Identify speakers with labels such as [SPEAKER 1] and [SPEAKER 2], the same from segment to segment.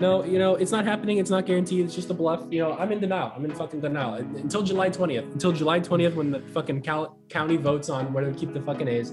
[SPEAKER 1] No, it's not happening. It's not guaranteed. It's just a bluff. I'm in denial. I'm in fucking denial until July 20th. Until July 20th, when the fucking county votes on whether to keep the fucking A's.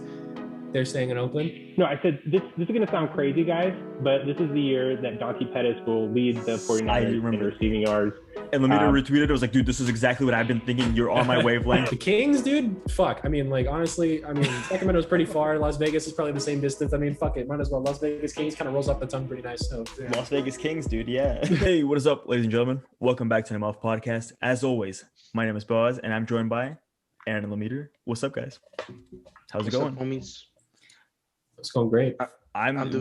[SPEAKER 1] They're staying in Oakland.
[SPEAKER 2] No, I said this is going to sound crazy, guys, but this is the year that Dante Pettis will lead the 49ers in receiving yards.
[SPEAKER 3] And Lemita retweeted it. Was like, dude, this is exactly what I've been thinking. You're on my wavelength.
[SPEAKER 1] The Kings, dude, fuck. honestly, Sacramento's pretty far. Las Vegas is probably the same distance. Fuck it, might as well. Las Vegas Kings kind of rolls off the tongue pretty nice. So yeah.
[SPEAKER 3] Las Vegas Kings, dude, yeah. Hey, what is up, ladies and gentlemen? Welcome back to the Muffed podcast. As always, my name is Boaz, and I'm joined by Aaron and Lemita. What's up, guys? How's it going?
[SPEAKER 4] Up, homies?
[SPEAKER 1] It's going great.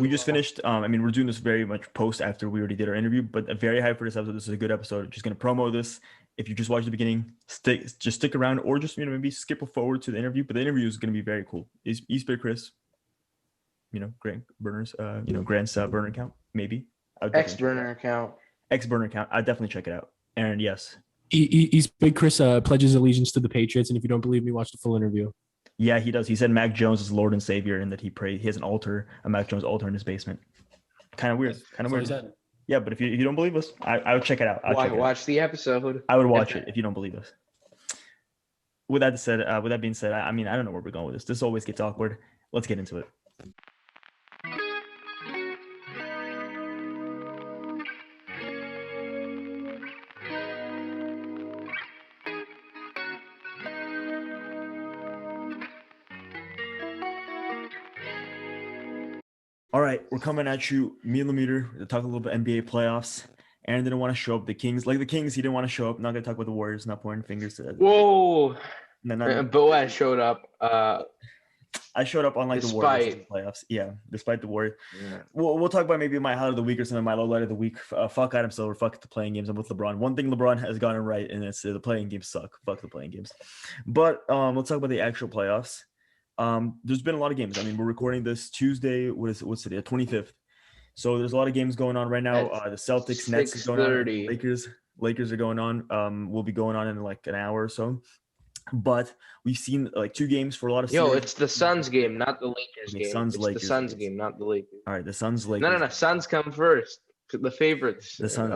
[SPEAKER 3] We just finished. We're doing this very much post after we already did our interview, but very hyped for this episode. This is a good episode. Just gonna promo this. If you just watched the beginning, stick around, or just maybe skip forward to the interview. But the interview is gonna be very cool. East Bay Chris, Grant Burner's, Grant's burner account, maybe
[SPEAKER 4] Ex-burner account.
[SPEAKER 3] I'd definitely check it out. Aaron, yes.
[SPEAKER 1] East Bay Chris pledges allegiance to the Patriots, and if you don't believe me, watch the full interview.
[SPEAKER 3] Yeah, he does. He said Mac Jones is Lord and Savior, and that he has a Mac Jones altar in his basement. Kind of weird. Yeah, but if you don't believe us, I would check it out.
[SPEAKER 4] Watch the episode.
[SPEAKER 3] I would watch it if you don't believe us. With that being said, I don't know where we're going with this. This always gets awkward. Let's get into it. All right, we're coming at you, me and Lemita, to talk a little bit NBA playoffs. Aaron didn't want to show up. The Kings, he didn't want to show up. Not going to talk about the Warriors, not pointing fingers to that.
[SPEAKER 4] Whoa. Boaz showed up.
[SPEAKER 3] I showed up on the Warriors in the playoffs. Yeah, despite the Warriors. Yeah. We'll talk about maybe my highlight of the week or something, my low light of the week. Fuck Adam Silver, fuck the playing games. I'm with LeBron. One thing LeBron has gotten right, and it's the playing games suck. Fuck the playing games. But let's talk about the actual playoffs. There's been a lot of games. We're recording this Tuesday. What's today? 25th. So there's a lot of games going on right now. The Celtics, Nets is going on. Lakers are going on. Will be going on in an hour or so. But we've seen two games for a lot of.
[SPEAKER 4] It's the Suns game, not the Lakers game.
[SPEAKER 3] Lakers.
[SPEAKER 4] The Suns game, not the Lakers.
[SPEAKER 3] All right, the Suns Lakers.
[SPEAKER 4] No. Suns come first. The favorites.
[SPEAKER 3] The Suns.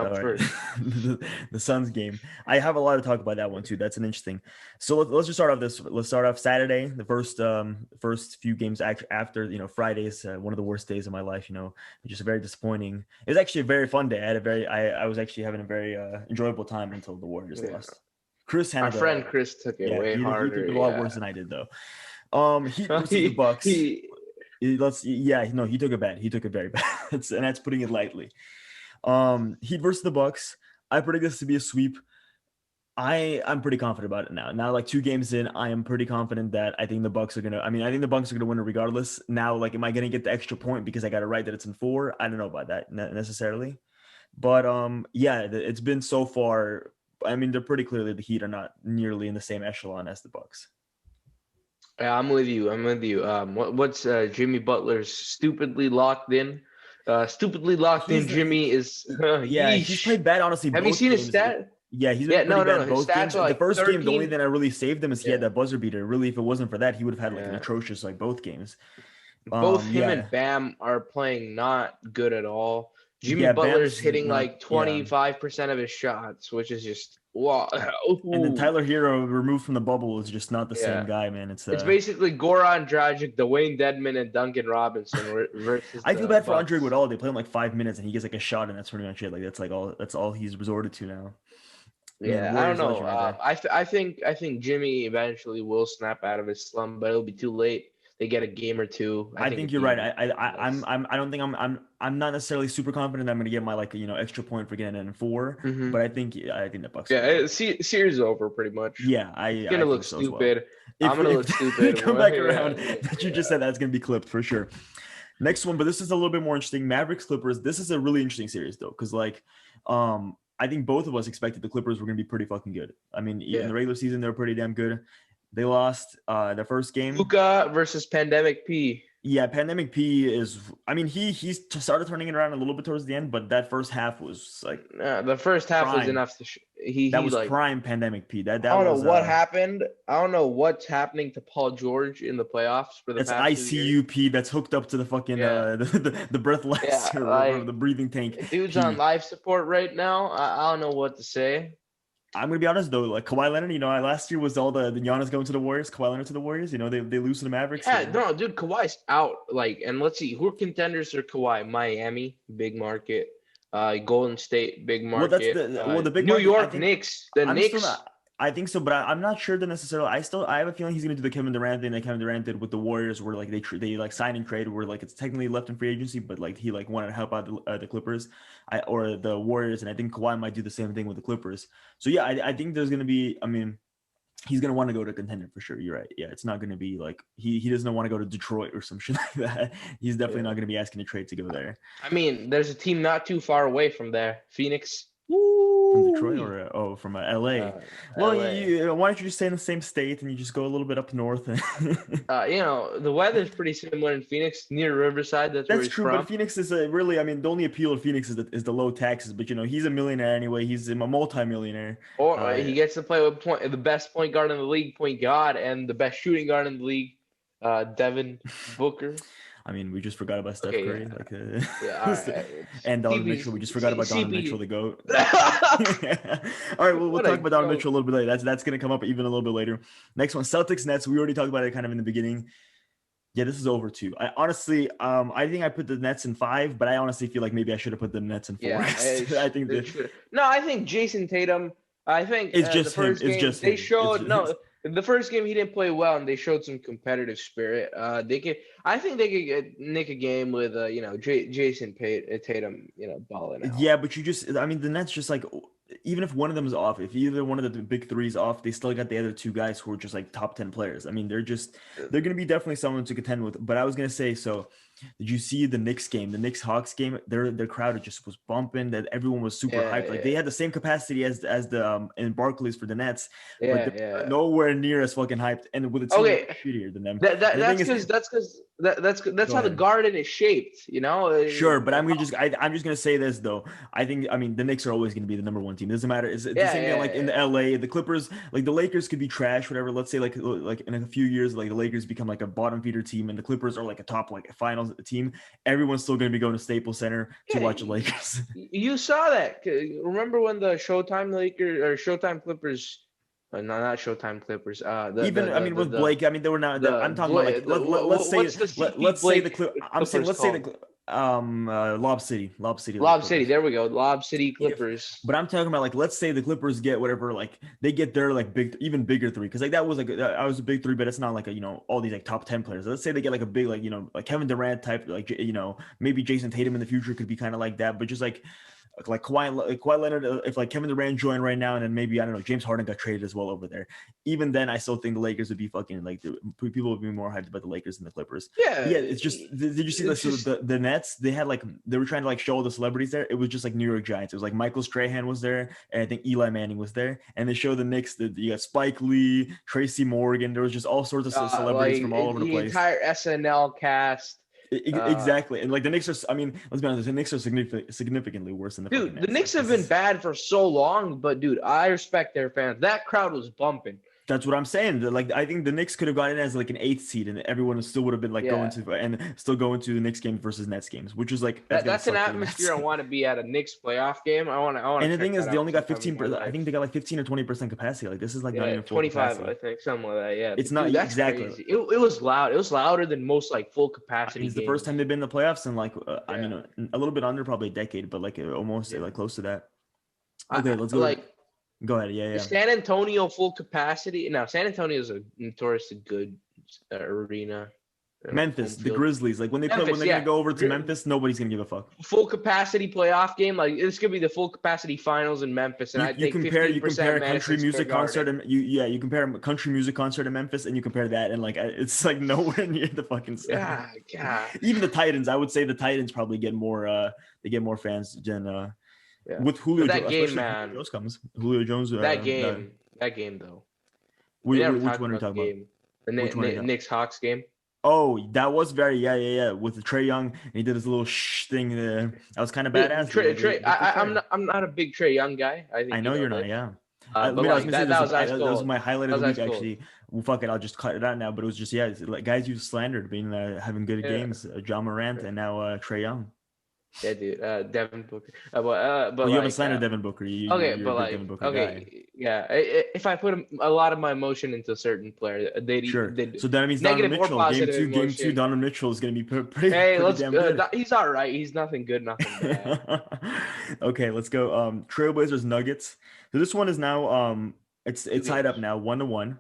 [SPEAKER 3] The Suns game. I have a lot to talk about that one too. That's an interesting. So let's just start off this. Let's start off Saturday. The first few games after Fridays, one of the worst days of my life. Just very disappointing. It was actually a very fun day. I was actually having a very enjoyable time until the Warriors lost.
[SPEAKER 4] Our friend Chris took it way harder.
[SPEAKER 3] He took it a lot worse than I did though. He versus the Bucks. He took it bad. He took it very bad. And that's putting it lightly. Heat versus the Bucks. I predict this to be a sweep. I'm pretty confident about it now. Now, 2 games in, I am pretty confident that I think the Bucks are gonna. I think the Bucks are gonna win it regardless. Now, am I gonna get the extra point because I got it right that it's in 4? I don't know about that necessarily, but it's been so far. They're pretty clearly the Heat are not nearly in the same echelon as the Bucks.
[SPEAKER 4] Yeah, I'm with you. What's Jimmy Butler's stupidly locked in? Jimmy is.
[SPEAKER 3] He's played bad. Honestly,
[SPEAKER 4] have you seen his stat?
[SPEAKER 3] Yeah, he's been pretty bad in both games. The first
[SPEAKER 4] 13.
[SPEAKER 3] game, the only thing that really saved him is he had that buzzer beater. Really, if it wasn't for that, he would have had an atrocious both games.
[SPEAKER 4] Both him and Bam are playing not good at all. Jimmy Butler's hitting 25% of his shots, which is just wow.
[SPEAKER 3] And then Tyler Hero, removed from the bubble, is just not the same guy, man. It's
[SPEAKER 4] basically Goran Dragic, Dwayne Dedman, and Duncan Robinson versus.
[SPEAKER 3] I feel bad for Andre Iguodala. They play him 5 minutes, and he gets a shot, and that's pretty much it. That's all he's resorted to now.
[SPEAKER 4] Yeah, I don't know. I think Jimmy eventually will snap out of his slump, but it'll be too late. They get a game or two.
[SPEAKER 3] I think you're right. I don't think I'm not necessarily super confident that I'm going to get my extra point for getting it in 4, but I think the Bucks.
[SPEAKER 4] Yeah, series over pretty much.
[SPEAKER 3] Yeah,
[SPEAKER 4] it's gonna look stupid. Well. I'm gonna look stupid.
[SPEAKER 3] Come back around. That you just said that's going to be clipped for sure. Next one, but this is a little bit more interesting. Mavericks Clippers. This is a really interesting series though, because I think both of us expected the Clippers were going to be pretty fucking good. In the regular season, they were pretty damn good. They lost the first game.
[SPEAKER 4] Luka versus Pandemic P.
[SPEAKER 3] Yeah, Pandemic P is. He started turning it around a little bit towards the end, but that first half was
[SPEAKER 4] the first half was enough to.
[SPEAKER 3] That was like prime pandemic P. That
[SPEAKER 4] I don't
[SPEAKER 3] was,
[SPEAKER 4] know what happened. I don't know what's happening to Paul George in the playoffs for the
[SPEAKER 3] past.
[SPEAKER 4] That's
[SPEAKER 3] ICU P. That's hooked up to the fucking the breathalyzer or the breathing tank.
[SPEAKER 4] Dude's on life support right now. I don't know what to say.
[SPEAKER 3] I'm gonna be honest though, like Kawhi Leonard, last year was all the Giannis going to the Warriors, Kawhi Leonard to the Warriors. They lose to the Mavericks.
[SPEAKER 4] Yeah, no, dude, Kawhi's out. And let's see, who are contenders for Kawhi? Miami, big market. Golden State, big market.
[SPEAKER 3] The big
[SPEAKER 4] New
[SPEAKER 3] market,
[SPEAKER 4] York Knicks.
[SPEAKER 3] I think so, but I'm not sure that necessarily. I have a feeling he's gonna do the Kevin Durant thing that Kevin Durant did with the Warriors, where like they like sign and trade, where like it's technically left in free agency, but like he like wanted to help out the Clippers, or the Warriors, and I think Kawhi might do the same thing with the Clippers. So yeah, I think there's gonna be. I mean, he's gonna want to go to contender for sure. You're right. Yeah, it's not gonna be like he doesn't want to go to Detroit or some shit like that. He's definitely not gonna be asking to trade to go there.
[SPEAKER 4] I mean, there's a team not too far away from there, Phoenix.
[SPEAKER 3] From Detroit or from LA? Well, LA. Why don't you just stay in the same state and you just go a little bit up north?
[SPEAKER 4] The weather's pretty similar in Phoenix, near Riverside. That's where he's
[SPEAKER 3] true,
[SPEAKER 4] from.
[SPEAKER 3] But Phoenix is really, I mean, the only appeal of Phoenix is the low taxes. But he's a millionaire anyway. He's a multi-millionaire.
[SPEAKER 4] Or he gets to play with the best point guard in the league, point guard, and the best shooting guard in the league, Devin Booker.
[SPEAKER 3] I mean, we just forgot about Steph Curry.
[SPEAKER 4] Yeah. All right.
[SPEAKER 3] And Donovan Mitchell. We just forgot about Donovan Mitchell, the GOAT. All right, we'll talk about Donovan Mitchell a little bit later. That's going to come up even a little bit later. Next one, Celtics Nets. We already talked about it kind of in the beginning. Yeah, this is over too. I honestly, I think I put the Nets in 5, but I honestly feel like maybe I should have put the Nets in 4.
[SPEAKER 4] Yeah,
[SPEAKER 3] I think
[SPEAKER 4] I think Jason Tatum. I think
[SPEAKER 3] it's just him. It's just
[SPEAKER 4] they showed the first game he didn't play well, and they showed some competitive spirit. I think they could nick a game with Jason Tatum, balling out.
[SPEAKER 3] Yeah, but the Nets just like, even if one of them is off, if either one of the big three is off, they still got the other two guys who are just like top 10 players. I mean, they're going to be definitely someone to contend with. But I was going to say, so did you see the Knicks game, the Knicks Hawks game? Their crowd just was bumping. That everyone was super hyped. Like they had the same capacity as the in Barclays for the Nets, but they're nowhere near as fucking hyped. And with a team shittier than them.
[SPEAKER 4] That's how the Garden is shaped.
[SPEAKER 3] Sure, but I'm just gonna say this though. The Knicks are always gonna be the number one team. It doesn't matter. It's the same thing like in the LA, the Clippers, like the Lakers could be trash, whatever. Let's say like in a few years, like the Lakers become like a bottom feeder team and the Clippers are like a top like finals team. Everyone's still gonna be going to Staples Center to watch the Lakers.
[SPEAKER 4] You saw that. Remember when the Showtime Clippers. Not Showtime Clippers.
[SPEAKER 3] With Blake, they were not. I'm talking about like let's say the Lob City.
[SPEAKER 4] There we go. Lob City Clippers.
[SPEAKER 3] But I'm talking about like let's say the Clippers get whatever, like they get their like even bigger three, because like that was like I was a big three, but it's not like all these like top 10 players. Let's say they get like a big like like Kevin Durant type, like maybe Jason Tatum in the future could be kind of like that, but just like Kawhi Leonard, if like Kevin Durant joined right now, and then maybe James Harden got traded as well over there. Even then, I still think the Lakers would be fucking like people would be more hyped about the Lakers than the Clippers. Yeah. It's just did you see the Nets? They had like they were trying to like show all the celebrities there. It was just like New York Giants. It was like Michael Strahan was there, and I think Eli Manning was there, and they showed the Knicks. You got Spike Lee, Tracy Morgan. There was just all sorts of celebrities from all over the place.
[SPEAKER 4] The entire SNL cast.
[SPEAKER 3] Exactly, and like the Knicks are. Let's be honest. The Knicks are significantly worse than the
[SPEAKER 4] dude. The Knicks have been bad for so long, but dude, I respect their fans. That crowd was bumping.
[SPEAKER 3] That's what I'm saying. Like I think the Knicks could have gotten as like an 8th seed, and everyone still would have been like going to the Knicks game versus Nets games, which is like
[SPEAKER 4] that's an atmosphere I want to be at, a Knicks playoff game. I want.
[SPEAKER 3] And the thing is, they only got 15%. I think they got like 15 or 20% capacity. Like this is like not even
[SPEAKER 4] 25.
[SPEAKER 3] Capacity.
[SPEAKER 4] I think something like that. Yeah,
[SPEAKER 3] it's not exactly.
[SPEAKER 4] Crazy. It was loud. It was louder than most like full capacity.
[SPEAKER 3] It's the first time they've been in the playoffs in like a little bit under probably a decade, but like almost like close to that. Okay, let's go. Go ahead. Yeah.
[SPEAKER 4] San Antonio full capacity. Now, San Antonio is a notoriously good arena.
[SPEAKER 3] Memphis, the Grizzlies. Like when they're gonna go over to Memphis, nobody's gonna give a fuck.
[SPEAKER 4] Full capacity playoff game. Like this could be the full capacity finals in Memphis. And
[SPEAKER 3] you compare a country music concert and you compare a country music concert in Memphis and you compare that, and like it's like nowhere near the fucking same.
[SPEAKER 4] God.
[SPEAKER 3] Even the Titans, I would say the Titans probably get more fans than with Julio
[SPEAKER 4] Jones. That game,
[SPEAKER 3] man. Julio Jones.
[SPEAKER 4] That game though.
[SPEAKER 3] Which one are you talking about?
[SPEAKER 4] The Knicks Hawks game.
[SPEAKER 3] Oh, that was very yeah. With the Trae Young, and he did his little thing there. That was kind of badass.
[SPEAKER 4] I'm not a big Trae Young guy. I think
[SPEAKER 3] I know
[SPEAKER 4] you know
[SPEAKER 3] you're not.
[SPEAKER 4] this.
[SPEAKER 3] Yeah.
[SPEAKER 4] But
[SPEAKER 3] I was
[SPEAKER 4] like
[SPEAKER 3] gonna say
[SPEAKER 4] that was ice
[SPEAKER 3] that was
[SPEAKER 4] cold.
[SPEAKER 3] my highlight
[SPEAKER 4] That
[SPEAKER 3] of the
[SPEAKER 4] was
[SPEAKER 3] week
[SPEAKER 4] ice cold.
[SPEAKER 3] actually. Well, fuck it, I'll just cut it out now. But it was just like guys you slandered being having good
[SPEAKER 4] Yeah.
[SPEAKER 3] games. John Morant and now Trae Young.
[SPEAKER 4] Yeah, dude. Devin Booker. But
[SPEAKER 3] Well, you haven't
[SPEAKER 4] like
[SPEAKER 3] slandered Devin Booker.
[SPEAKER 4] okay,
[SPEAKER 3] You're a
[SPEAKER 4] but
[SPEAKER 3] big
[SPEAKER 4] like
[SPEAKER 3] Devin Booker guy.
[SPEAKER 4] okay, yeah. If I put a lot of my emotion into a certain player,
[SPEAKER 3] Sure.
[SPEAKER 4] they'd
[SPEAKER 3] So that means Donovan
[SPEAKER 4] negative or
[SPEAKER 3] Mitchell.
[SPEAKER 4] positive
[SPEAKER 3] Game two,
[SPEAKER 4] emotion.
[SPEAKER 3] Donovan Mitchell is gonna be pretty
[SPEAKER 4] Hey,
[SPEAKER 3] pretty damn good.
[SPEAKER 4] he's all right. He's nothing good, nothing bad.
[SPEAKER 3] Okay, let's go. Trailblazers Nuggets. So this one is now it's tied up now 1-1.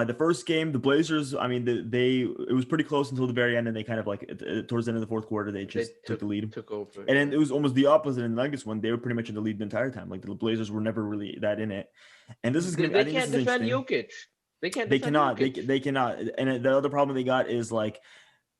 [SPEAKER 3] The first game, the Blazers, I mean, it was pretty close until the very end, and they kind of like towards the end of the fourth quarter, they just took the lead.
[SPEAKER 4] Took over.
[SPEAKER 3] And then it was almost the opposite in the Nuggets one. They were pretty much in the lead the entire time. Like the Blazers were never really that in it. And this is gonna.
[SPEAKER 4] They can't defend Jokic. They can't.
[SPEAKER 3] They cannot. They cannot. And the other problem they got is like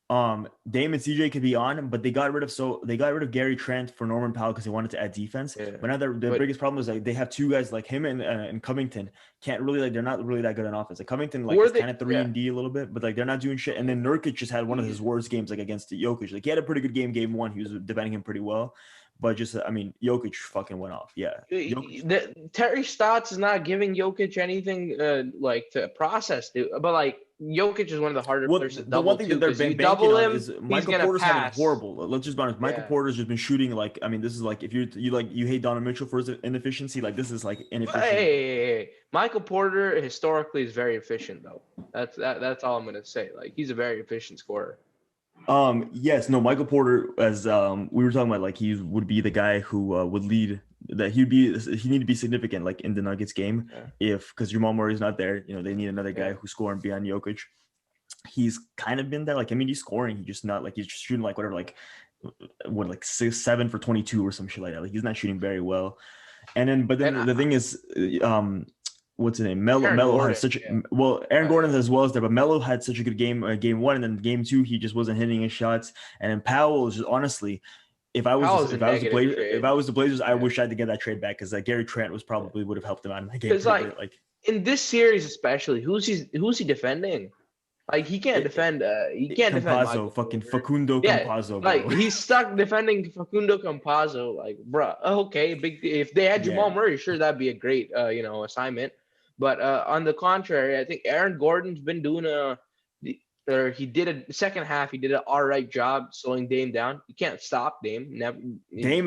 [SPEAKER 3] Dame and CJ could be on, but they got rid of Gary Trent for Norman Powell because they wanted to add defense.
[SPEAKER 4] Yeah.
[SPEAKER 3] But now the biggest problem is like they have two guys like him and Covington can't really like they're not really that good on offense. Like Covington like is kind of 3-and-D a little bit, but like they're not doing shit. And then Nurkic just had one of his worst games like against Jokic. Like he had a pretty good game one. He was defending him pretty well. But just, I mean, Jokic fucking went off. Yeah.
[SPEAKER 4] Terry Stotts is not giving Jokic anything like to process, dude. But like Jokic is one of the harder players to double. The one thing that they're banking on is
[SPEAKER 3] Michael Porter's having horrible. Let's just be honest. Michael Porter's just been shooting like, I mean, this is like if you hate Donovan Mitchell for his inefficiency, like this is like inefficient.
[SPEAKER 4] Hey. Michael Porter historically is very efficient though. That's all I'm gonna say. Like he's a very efficient scorer.
[SPEAKER 3] Yes, no, Michael Porter, as we were talking about, like he would be the guy who would lead. That he need to be significant, like in the Nuggets game, because Jamal Murray's not there. You know, they need another guy who's scoring beyond Jokic. He's kind of been that. Like, I mean, he's scoring. He's just not like he's just shooting like whatever, like 7 for 22 or some shit like that. Like he's not shooting very well. And then, but then the thing is, what's his name? Melo had such Aaron Gordon as well as there, but Melo had such a good game one, and then game two he just wasn't hitting his shots. And then Powell is just honestly, if I was the Blazers, I wish I had to get that trade back because Gary Trent would have helped him out in that game.
[SPEAKER 4] Because like in this series especially, who's he defending? Like he can't defend. He can't defend
[SPEAKER 3] fucking Facundo Campazzo. Bro.
[SPEAKER 4] Like he's stuck defending Facundo Campazzo. Like, bruh, okay, big. If they had Jamal Murray, sure that'd be a great assignment. But on the contrary, I think Aaron Gordon's been doing he did a second half. He did an all right job slowing Dame down. You can't stop Dame. Never.
[SPEAKER 3] Dame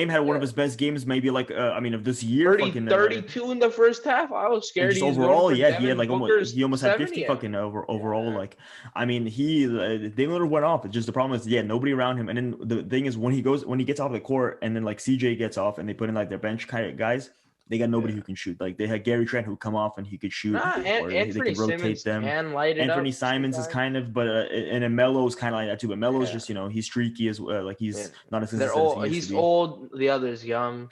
[SPEAKER 3] had one of his best games, maybe like of this year.
[SPEAKER 4] 32 in the first half. I was scared.
[SPEAKER 3] Overall, he had like almost had 50 fucking overall. Like, I mean, Dame Lillard went off. It's just the problem is nobody around him. And then the thing is when he gets off the court, and then like CJ gets off, and they put in like their bench kind of guys. They got nobody who can shoot. Like they had Gary Trent who come off and he could shoot, or they could rotate them. Anthony Simons is kind of, but and then Melo's kind of like that too. But Melo's just he's streaky as well. Like he's not as consistent.
[SPEAKER 4] He's old. The other's young.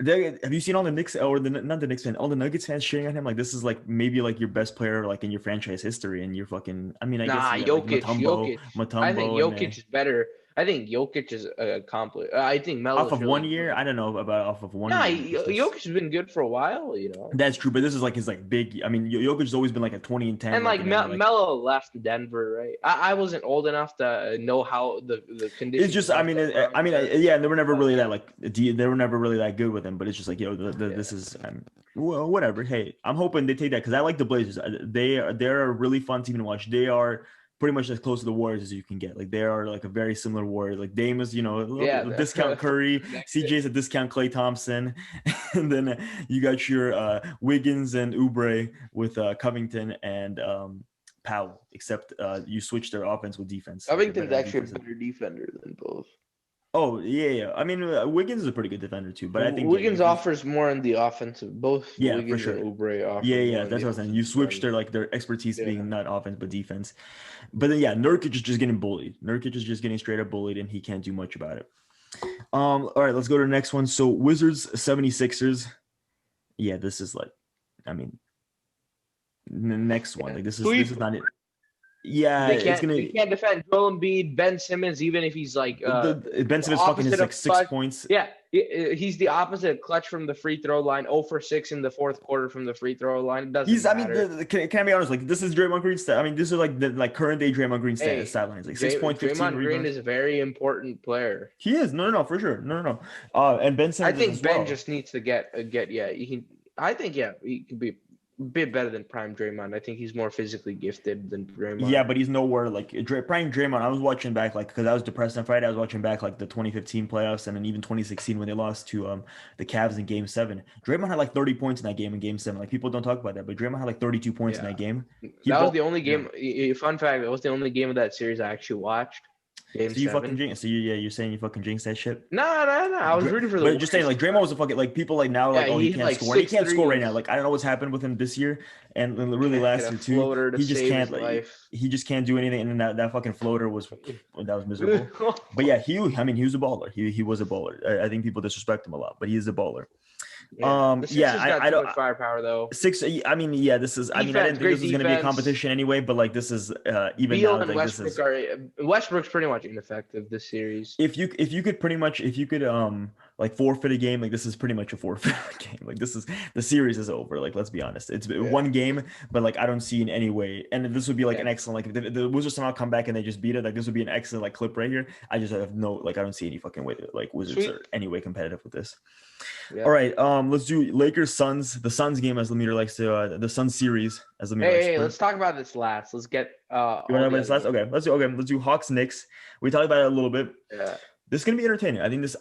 [SPEAKER 3] Have you seen all the Knicks or not the Knicks fan, all the Nuggets fans cheering on him? Like this is like maybe like your best player like in your franchise history, and you're fucking. I mean, I guess
[SPEAKER 4] Jokic.
[SPEAKER 3] Mutombo,
[SPEAKER 4] I think Jokic is better. I think Jokic is accomplished. I think Melo
[SPEAKER 3] off of 1 year. I don't know about off of 1 year.
[SPEAKER 4] Jokic has been good for a while.
[SPEAKER 3] That's true, but this is like his like big. I mean, Jokic has always been like a 20 and 10.
[SPEAKER 4] And like Melo left Denver, right? I wasn't old enough to know how the conditions.
[SPEAKER 3] It's just, and they were never really that like they were never really that good with him. But it's just like this is well, whatever. Hey, I'm hoping they take that because I like the Blazers. They're a really fun team to watch. They are pretty much as close to the Warriors as you can get. Like they are like a very similar Warrior. Like Dame is, a discount Curry. CJ's a discount Klay Thompson. And then you got your Wiggins and Oubre with Covington and Powell, except you switch their offense with defense.
[SPEAKER 4] Covington's actually a better defender than both.
[SPEAKER 3] Oh, yeah. I mean, Wiggins is a pretty good defender too, but I think
[SPEAKER 4] Wiggins offers more in the offensive. Both Wiggins
[SPEAKER 3] for sure.
[SPEAKER 4] and Oubre offer.
[SPEAKER 3] Yeah, that's what I'm saying. You switch their expertise being not offense but defense. But then Nurkic is just getting bullied. Nurkic is just getting straight up bullied, and he can't do much about it. All right, let's go to the next one. So Wizards 76ers. Yeah, this is like, I mean, the next one. Like this is not it. Yeah,
[SPEAKER 4] They can't defend Joel Embiid, Ben Simmons, even if he's like
[SPEAKER 3] Ben Simmons fucking hits like 6 points.
[SPEAKER 4] Yeah, he's the opposite of clutch from the free throw line. 0 for 6 in the fourth quarter from the free throw line. It doesn't matter.
[SPEAKER 3] I mean, can I be honest? Like, this is Draymond Green's stat. I mean, this is like the current day Draymond Green stat lines. Like 6 points, 15
[SPEAKER 4] Draymond Green
[SPEAKER 3] rebounds.
[SPEAKER 4] is a very important player.
[SPEAKER 3] He is. No, for sure. No. And Ben Simmons.
[SPEAKER 4] I think Ben just needs to get. Yeah, I think he can be a bit better than prime Draymond. I think he's more physically gifted than Draymond.
[SPEAKER 3] Yeah, but he's nowhere like prime Draymond. I was watching back because I was depressed on Friday. I was watching back like the 2015 playoffs and then even 2016 when they lost to the Cavs in Game 7. Draymond had like 30 points in that game in Game 7. Like people don't talk about that, but Draymond had like 32 points in that game.
[SPEAKER 4] That was the only game. Fun fact: it was the only game of that series I actually watched. Game
[SPEAKER 3] so you 7. Fucking jinx. So you're saying you fucking jinx that shit?
[SPEAKER 4] No. I was rooting for the.
[SPEAKER 3] But just saying, like Draymond was a fucking like people like now like he can't like score. He can't score right now. Like I don't know what's happened with him this year and really last year too. He just can't he just can't do anything. And that fucking floater was miserable. But yeah, he was a baller. He was a baller. I think people disrespect him a lot, but he is a baller.
[SPEAKER 4] I don't firepower though.
[SPEAKER 3] 6. I mean, yeah, this is. I didn't think this was going to be a competition anyway, but like this is even
[SPEAKER 4] Beal
[SPEAKER 3] now.
[SPEAKER 4] And
[SPEAKER 3] like,
[SPEAKER 4] Westbrook's pretty much ineffective this series.
[SPEAKER 3] If you could like forfeit a game, like this is pretty much a forfeit game. Like this is the series is over. Like let's be honest, it's one game, but like I don't see in any way. And this would be like an excellent like if the Wizards somehow come back and they just beat it. Like this would be an excellent like clip right here. I just have no like I don't see any fucking way that like Wizards are any way competitive with this. Yeah. All right, let's do Lakers Suns. The Suns game, as Lemire likes to, the Suns series, as Lemire likes to.
[SPEAKER 4] Let's talk about this last. Let's get.
[SPEAKER 3] You want to talk about this last? Okay, let's do Hawks Knicks. We talked about it a little bit.
[SPEAKER 4] Yeah.
[SPEAKER 3] This is gonna be entertaining. I think this.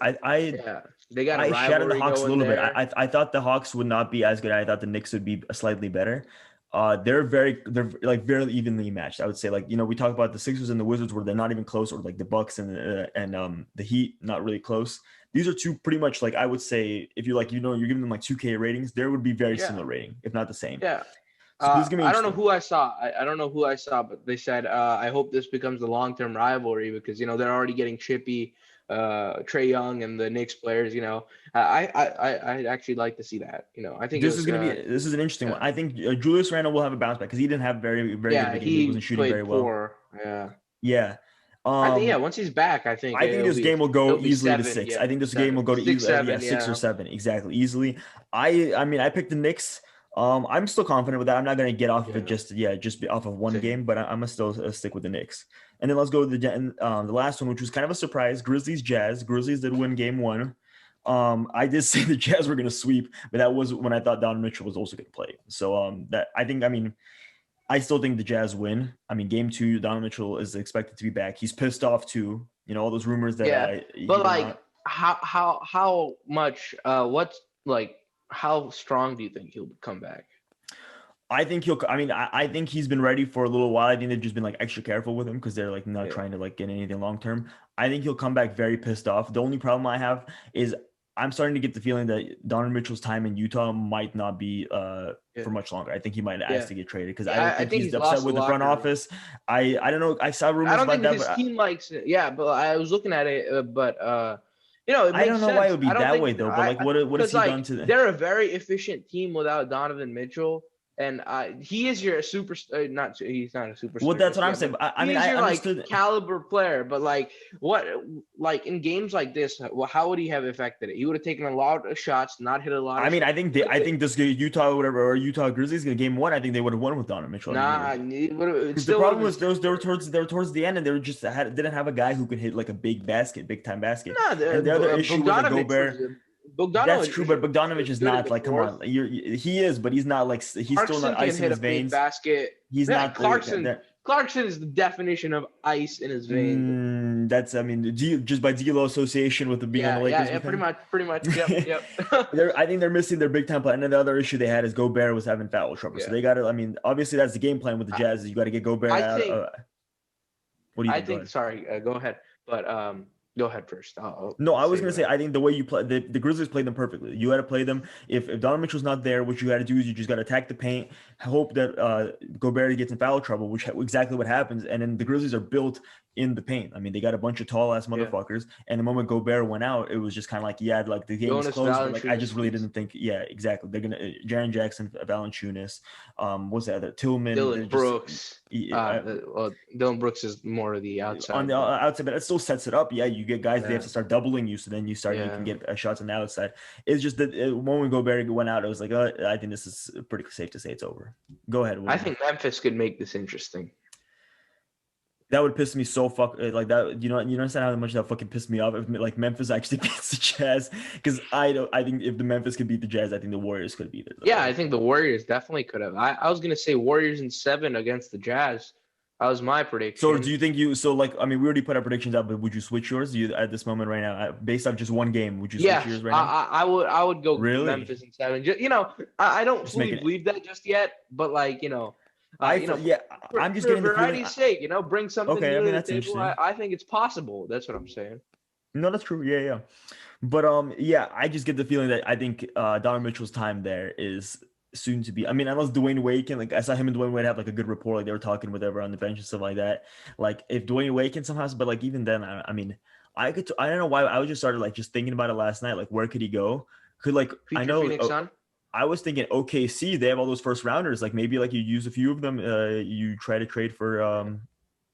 [SPEAKER 4] They got. I
[SPEAKER 3] shadowed the Hawks a little bit. I thought the Hawks would not be as good. I thought the Knicks would be slightly better. They're very evenly matched. I would say we talk about the Sixers and the Wizards where they're not even close, or like the Bucks and the Heat not really close. These are two pretty much like I would say if you're giving them like 2K ratings, there would be very similar rating, if not the same.
[SPEAKER 4] Yeah. So I don't know who I saw. I don't know who I saw, but they said I hope this becomes a long-term rivalry because they're already getting chippy. Trae Young and the Knicks players, I actually like to see that. I think
[SPEAKER 3] this is an interesting one. I think Julius Randle will have a bounce back because he didn't have very good game. He wasn't shooting very well. Yeah.
[SPEAKER 4] I think once he's back, I think
[SPEAKER 3] this game will go easily to 6. Yeah, I think this game will go to 6 or 7 exactly easily. I picked the Knicks. I'm still confident with that. I'm not going to get off of it just off of one game, but I'm gonna still stick with the Knicks. And then let's go to the last one, which was kind of a surprise. Grizzlies Jazz. Grizzlies did win game 1. I did say the Jazz were going to sweep, but that was when I thought Donovan Mitchell was also going to play. So I still think the Jazz win. Game 2, Donovan Mitchell is expected to be back. He's pissed off too. All those rumors that.
[SPEAKER 4] How much? How strong do you think he'll come back?
[SPEAKER 3] I think I think he's been ready for a little while. I think they've just been like extra careful with him because they're like not trying to like get anything long term. I think he'll come back very pissed off. The only problem I have is I'm starting to get the feeling that Donovan Mitchell's time in Utah might not be for much longer. I think he might ask to get traded because I don't think he's upset with the front office. I don't know. I saw rumors about that. I don't think his
[SPEAKER 4] team likes it. Yeah, but I was looking at it, but
[SPEAKER 3] I don't know why it would be that way though. But what has he done to them?
[SPEAKER 4] They're a very efficient team without Donovan Mitchell. And he is your super. He's not a superstar.
[SPEAKER 3] Well, that's what I'm saying. I understood
[SPEAKER 4] caliber player, but in games like this, how would he have affected it? He would have taken a lot of shots, not hit a lot.
[SPEAKER 3] I think this Utah or Utah Grizzlies game 1. I think they would have won with Donovan Mitchell.
[SPEAKER 4] The
[SPEAKER 3] problem was they were towards the end, and they were just didn't have a guy who could hit like a big time basket. And the other issue with Gobert. That's true, but Bogdanovich is not like, come on, he is, but he's not like, he's
[SPEAKER 4] Clarkson
[SPEAKER 3] still not ice in his veins.
[SPEAKER 4] Basket.
[SPEAKER 3] He's not
[SPEAKER 4] Clarkson is the definition of ice in his veins.
[SPEAKER 3] Just by D'Lo association with the being on the Lakers.
[SPEAKER 4] Yeah, pretty much. Yep.
[SPEAKER 3] I think they're missing their big time play. And then the other issue they had is Gobert was having foul trouble. So they got to, obviously that's the game plan with the Jazz. You got to get Gobert out.
[SPEAKER 4] What do you think? Sorry, go ahead. But go ahead first.
[SPEAKER 3] I was going to say, I think the way you play, the Grizzlies played them perfectly. You had to play them. If Donovan Mitchell's not there, what you got to do is you just got to attack the paint, hope that Gobert gets in foul trouble, which exactly what happens. And then the Grizzlies are built in the paint. I mean, they got a bunch of tall ass motherfuckers, and the moment Gobert went out, it was just kind of like, yeah, like the game was closed. But like I just really didn't think, yeah, exactly. They're gonna Jaren Jackson, Valanciunas, what's the other Tillman,
[SPEAKER 4] Dillon Brooks. Dillon Brooks is more of the outside.
[SPEAKER 3] On the outside, but it still sets it up. Yeah, you get guys they have to start doubling you, so then you can get shots on the outside. It's just that when Gobert went out, it was like, I think this is pretty safe to say it's over. Go ahead.
[SPEAKER 4] I think Memphis could make this interesting.
[SPEAKER 3] That would piss me so like that. You understand how much that fucking pissed me off if like Memphis actually beats the Jazz, because I think if the Memphis could beat the Jazz, I think the Warriors could beat it.
[SPEAKER 4] Yeah, I think the Warriors definitely could have. I was gonna say Warriors in 7 against the Jazz. That was my prediction.
[SPEAKER 3] So do you think we already put our predictions out, but would you switch yours? At this moment right now, based off just one game, would you switch yours right now?
[SPEAKER 4] I would go Memphis in 7. I don't fully believe that just yet, but like I'm just getting
[SPEAKER 3] for
[SPEAKER 4] variety's sake, bring something new to the table. I think it's possible. That's what I'm saying.
[SPEAKER 3] No, that's true. Yeah. But I just get the feeling that I think Donovan Mitchell's time there is soon to be. I mean, unless Dwayne Wade can, like, I saw him and Dwayne Wade have like a good rapport, like they were talking with everyone on the bench and stuff like that. Like if Dwayne Wade can somehow, but like even then, I mean, I don't know why I was just started like just thinking about it last night. Like where could he go? Could like
[SPEAKER 4] Future
[SPEAKER 3] I know.
[SPEAKER 4] Phoenix Sun?
[SPEAKER 3] I was thinking OKC, they have all those first rounders. Like maybe like you use a few of them. You try to trade for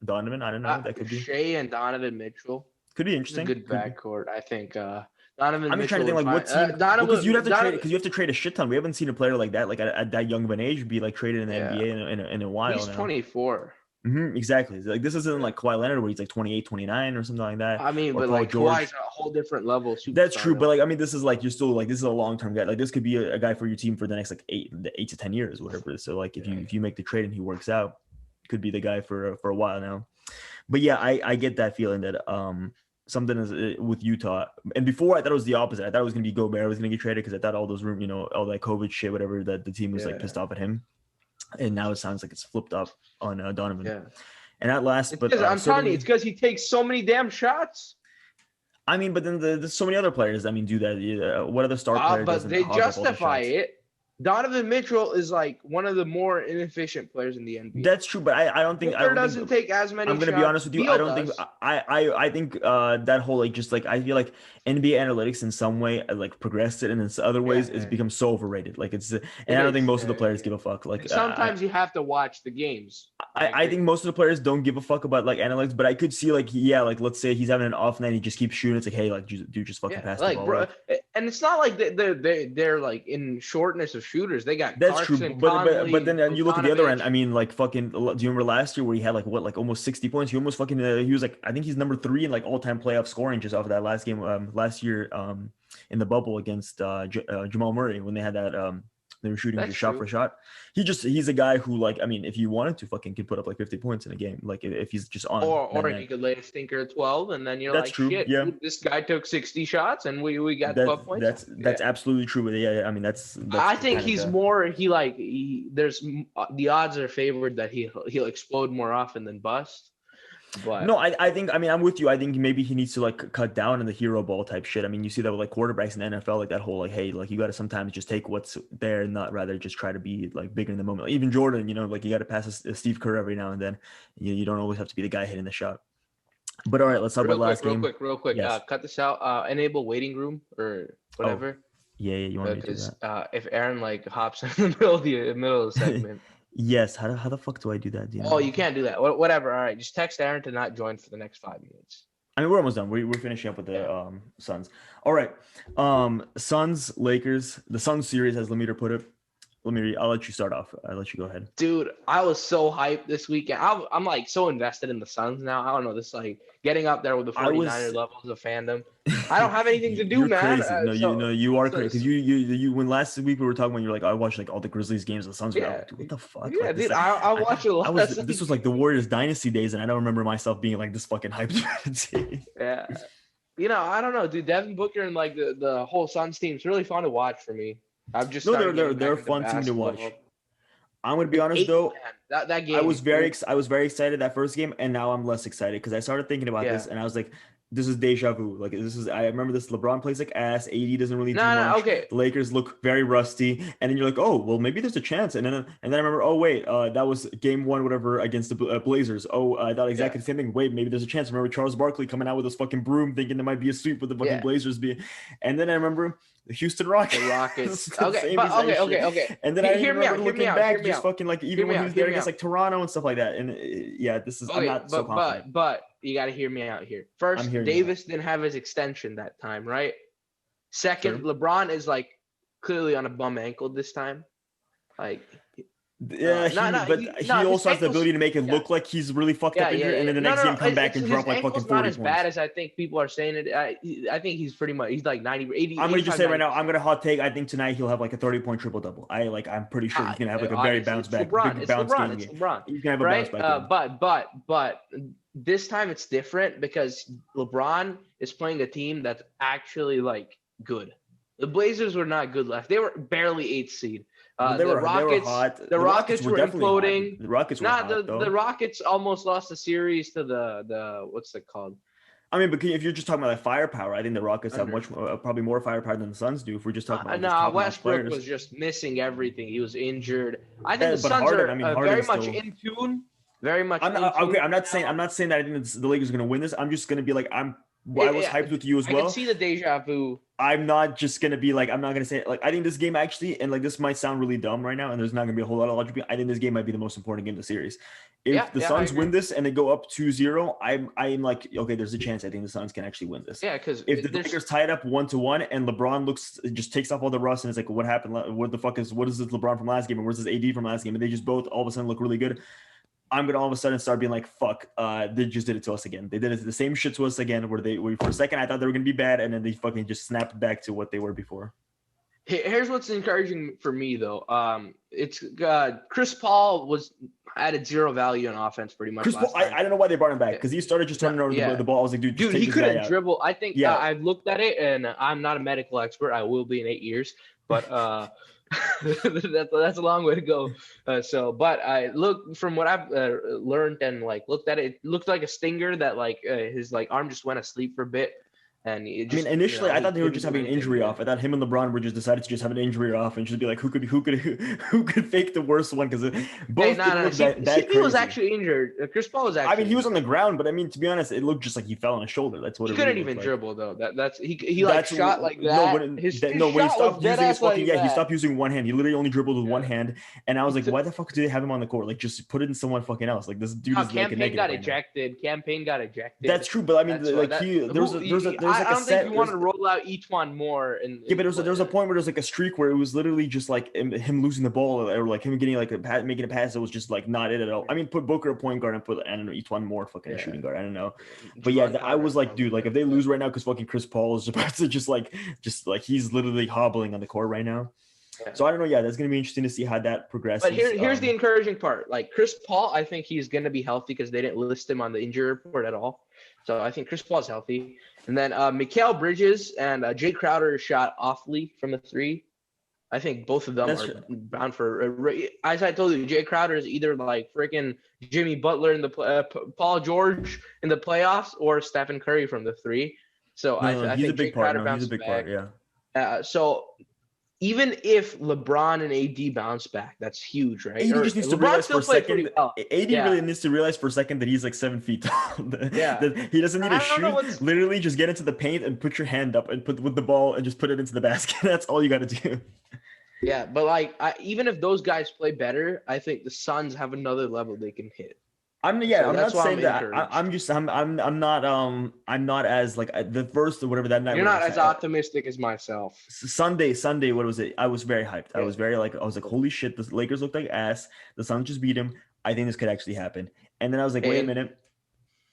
[SPEAKER 3] Donovan. I don't know. That could be
[SPEAKER 4] Shea and Donovan Mitchell.
[SPEAKER 3] Could be interesting.
[SPEAKER 4] Good backcourt, I think. Donovan.
[SPEAKER 3] I'm just trying to think like what team. Because you have to trade a shit ton. We haven't seen a player like that, like at that young of an age, be like traded in the NBA in a while.
[SPEAKER 4] He's 24.
[SPEAKER 3] Exactly. Like this isn't like Kawhi Leonard where he's like 28, 29 or something like that.
[SPEAKER 4] I mean, but like Kawhi's a whole different level.
[SPEAKER 3] That's true, but like I mean, this is like you're still like this is a long term guy. Like this could be a guy for your team for the next like 8 to 10 years, whatever. So like if you make the trade and he works out, could be the guy for a while now. But yeah, I get that feeling that something is with Utah. And before I thought it was the opposite. I thought it was gonna be Gobert was gonna get traded because I thought all those all that COVID shit, whatever, that the team was like pissed off at him. And now it sounds like it's flipped up on Donovan. Yeah. And at last, but
[SPEAKER 4] I'm telling you, it's because he takes so many damn shots.
[SPEAKER 3] I mean, but then there's so many other players. I mean, do that. What other star player?
[SPEAKER 4] But they justify it. Donovan Mitchell is like one of the more inefficient players in the NBA.
[SPEAKER 3] That's true, but I don't think
[SPEAKER 4] Booker doesn't take as many.
[SPEAKER 3] I'm going to be honest with you. I think that whole like just like I feel like NBA analytics in some way like progressed it, and in other ways it's become so overrated. Like and I don't think most of the players give a fuck. Like
[SPEAKER 4] sometimes you have to watch the games.
[SPEAKER 3] I think most of the players don't give a fuck about like analytics, but I could see like like let's say he's having an off night, he just keeps shooting. It's like hey, like dude, just fucking pass the ball.
[SPEAKER 4] Bro, and it's not like they're like in shortness of shooters. They got
[SPEAKER 3] that's Clarkson, true, but then you look at the other end. I mean, like fucking. Do you remember last year where he had like almost 60 points? He almost fucking. He was like I think he's number 3 in like all-time playoff scoring just off of that last game last year in the bubble against Jamal Murray when they had that they were shooting just shot for shot. He's a guy who like I mean if you wanted to fucking could put up like 50 points in a game like if he's just on
[SPEAKER 4] or he could lay a stinker at 12 and then you're like true. Shit dude, this guy took 60 shots and we got 12 points.
[SPEAKER 3] That's absolutely true. But yeah, I mean that's
[SPEAKER 4] I think he's more there's the odds are favored that he'll explode more often than bust. But
[SPEAKER 3] no, I think I'm with you. I think maybe he needs to like cut down on the hero ball type shit. I mean, you see that with like quarterbacks in the NFL, like that whole like, hey, like you got to sometimes just take what's there and not rather just try to be like bigger in the moment. Like, even Jordan, like you got to pass a Steve Kerr every now and then. You don't always have to be the guy hitting the shot. But all right, let's talk about last game.
[SPEAKER 4] Real quick. Yes. Cut this out. Enable waiting room or whatever.
[SPEAKER 3] Oh. Yeah, you want me to do that?
[SPEAKER 4] If Aaron like hops in the middle of the segment.
[SPEAKER 3] Yes. How the fuck do I do that?
[SPEAKER 4] You can't do that. Whatever. All right. Just text Aaron to not join for the next 5 minutes.
[SPEAKER 3] I mean, we're almost done. We're finishing up with the Suns. All right. Suns, Lakers. The Suns series, as Lemire put it. I'll let you start off. I'll let you go ahead.
[SPEAKER 4] Dude, I was so hyped this weekend. I'm like so invested in the Suns now. I don't know. This like getting up there with the 49er levels of fandom. I don't have anything to do, man.
[SPEAKER 3] Crazy. You are crazy. Because you when last week we were talking when you're like, I watched like all the Grizzlies games. The Suns were like, dude, what the fuck?
[SPEAKER 4] Yeah,
[SPEAKER 3] like,
[SPEAKER 4] dude, I watched a lot.
[SPEAKER 3] This was like the Warriors dynasty days, and I don't remember myself being like this fucking hyped.
[SPEAKER 4] Yeah. I don't know, dude. Devin Booker and like the whole Suns team is really fun to watch for me. I've just
[SPEAKER 3] they're a fun team to watch. I'm gonna be honest though.
[SPEAKER 4] That game
[SPEAKER 3] I was very excited that first game, and now I'm less excited because I started thinking about this, and I was like, this is deja vu. Like I remember this. LeBron plays like ass. AD doesn't really do much.
[SPEAKER 4] Okay.
[SPEAKER 3] The Lakers look very rusty, and then you're like, oh well, maybe there's a chance. And then I remember, oh wait, that was game 1, whatever, against the Blazers. Oh, I thought exactly the same thing. Wait, maybe there's a chance. I remember Charles Barkley coming out with his fucking broom, thinking there might be a sweep with the fucking Blazers being. And then I remember the Houston Rockets.
[SPEAKER 4] The Rockets. Okay.
[SPEAKER 3] And then I remember looking back, just fucking like even when he was there against like Toronto and stuff like that. And this is I'm not so confident.
[SPEAKER 4] But you got to hear me out here. First, Davis didn't have his extension that time, right? Second, LeBron is like clearly on a bum ankle this time. Like,
[SPEAKER 3] he also has the ability to make it look like he's really fucked up injured, and then the next game come back and drop like fucking 40
[SPEAKER 4] not
[SPEAKER 3] points.
[SPEAKER 4] As bad as I think people are saying it. I think he's pretty much like 90, 80.
[SPEAKER 3] I'm gonna just say right now, I'm gonna hot take. I think tonight he'll have like a 30-point triple double. I'm pretty sure he's gonna have like a very bounce back, big bounce game. He's gonna have a bounce back.
[SPEAKER 4] But this time it's different because LeBron is playing a team that's actually like good. The Blazers were not good left. They were barely 8th seed. The Rockets were imploding.
[SPEAKER 3] The Rockets were hot,
[SPEAKER 4] the Rockets almost lost the series to the what's it called?
[SPEAKER 3] I mean, but if you're just talking about like firepower, I think the Rockets have much probably more firepower than the Suns do. If we're just talking about
[SPEAKER 4] Westbrook was just missing everything. He was injured. I think the Suns are very much in tune. Very much.
[SPEAKER 3] I'm not saying that I think the Lakers are going to win this. I'm just going to be like I was hyped with you as well.
[SPEAKER 4] I can see the deja vu.
[SPEAKER 3] I'm not just gonna be like, I'm not gonna say like, I think this game actually, and like this might sound really dumb right now, and there's not gonna be a whole lot of logic. I think this game might be the most important game of the series. If the Suns win this and they go up 2-0, I'm like, okay, there's a chance I think the Suns can actually win this.
[SPEAKER 4] Yeah, because
[SPEAKER 3] if the Lakers tie it up 1-1 and LeBron just takes off all the rust and it's like, what happened? What is this LeBron from last game and where's this AD from last game? And they just both all of a sudden look really good. I'm gonna all of a sudden start being like, fuck, they just did it to us again. They did it the same shit to us again, where for a second I thought they were gonna be bad, and then they fucking just snapped back to what they were before.
[SPEAKER 4] Here's what's encouraging for me though. It's Chris Paul added zero value on offense pretty much.
[SPEAKER 3] Chris Paul, I don't know why they brought him back because he started just turning over the ball. I was like, dude,
[SPEAKER 4] he couldn't dribble. I think I've looked at it, and I'm not a medical expert. I will be in 8 years, but. That's a long way to go. But I look from what I've learned and like looked at it. It looked like a stinger that like his like arm just went asleep for a bit. And
[SPEAKER 3] initially I thought they were just having an injury off. I thought him and LeBron were just decided to just have an injury off and just be like, who could fake the worst one? Because both
[SPEAKER 4] CP was actually injured. Chris Paul was actually.
[SPEAKER 3] I mean, he was on the ground, but I mean, to be honest, it looked just like he fell on his shoulder. That's what
[SPEAKER 4] he couldn't even dribble though. He shot like
[SPEAKER 3] that. When he stopped using his fucking he stopped using one hand. He literally only dribbled with one hand, and I was like, why the fuck did they have him on the court? Like, just put it in someone fucking else. Like this dude is like a negative.
[SPEAKER 4] Campaign got ejected.
[SPEAKER 3] That's true, but I mean, like there's like a set.
[SPEAKER 4] You want to roll out each one more, and
[SPEAKER 3] but there was a point where there's like a streak where it was literally just like him losing the ball or like him getting like making a pass that was just like not it at all. I mean, put Booker a point guard and put I don't know each one more fucking shooting guard. I don't know, but I was like, dude, like if they lose right now because fucking Chris Paul is about to just like he's literally hobbling on the court right now. Yeah. So I don't know. Yeah, that's gonna be interesting to see how that progresses.
[SPEAKER 4] But here's the encouraging part. Like Chris Paul, I think he's gonna be healthy because they didn't list him on the injury report at all. So I think Chris Paul's healthy. And then Mikal Bridges and Jay Crowder shot awfully from the 3. I think both of them are bound for. As I told you, Jay Crowder is either like freaking Jimmy Butler in the Paul George in the playoffs or Stephen Curry from the 3. So I think Jay Crowder bounces back. Yeah. So even if LeBron and AD bounce back, that's huge, right?
[SPEAKER 3] AD just needs to realize for a second. AD really needs to realize for a second that he's like 7 feet tall. That he doesn't need to shoot. Literally, just get into the paint and put your hand up and put with the ball and just put it into the basket. That's all you got to do.
[SPEAKER 4] Yeah, but like even if those guys play better, I think the Suns have another level they can hit.
[SPEAKER 3] I'm not saying that. I'm not as like the first or whatever that night.
[SPEAKER 4] You're not as optimistic as myself.
[SPEAKER 3] Sunday. What was it? I was very hyped. I was like, holy shit, the Lakers looked like ass. The Suns just beat him. I think this could actually happen. And then I was like, wait a minute.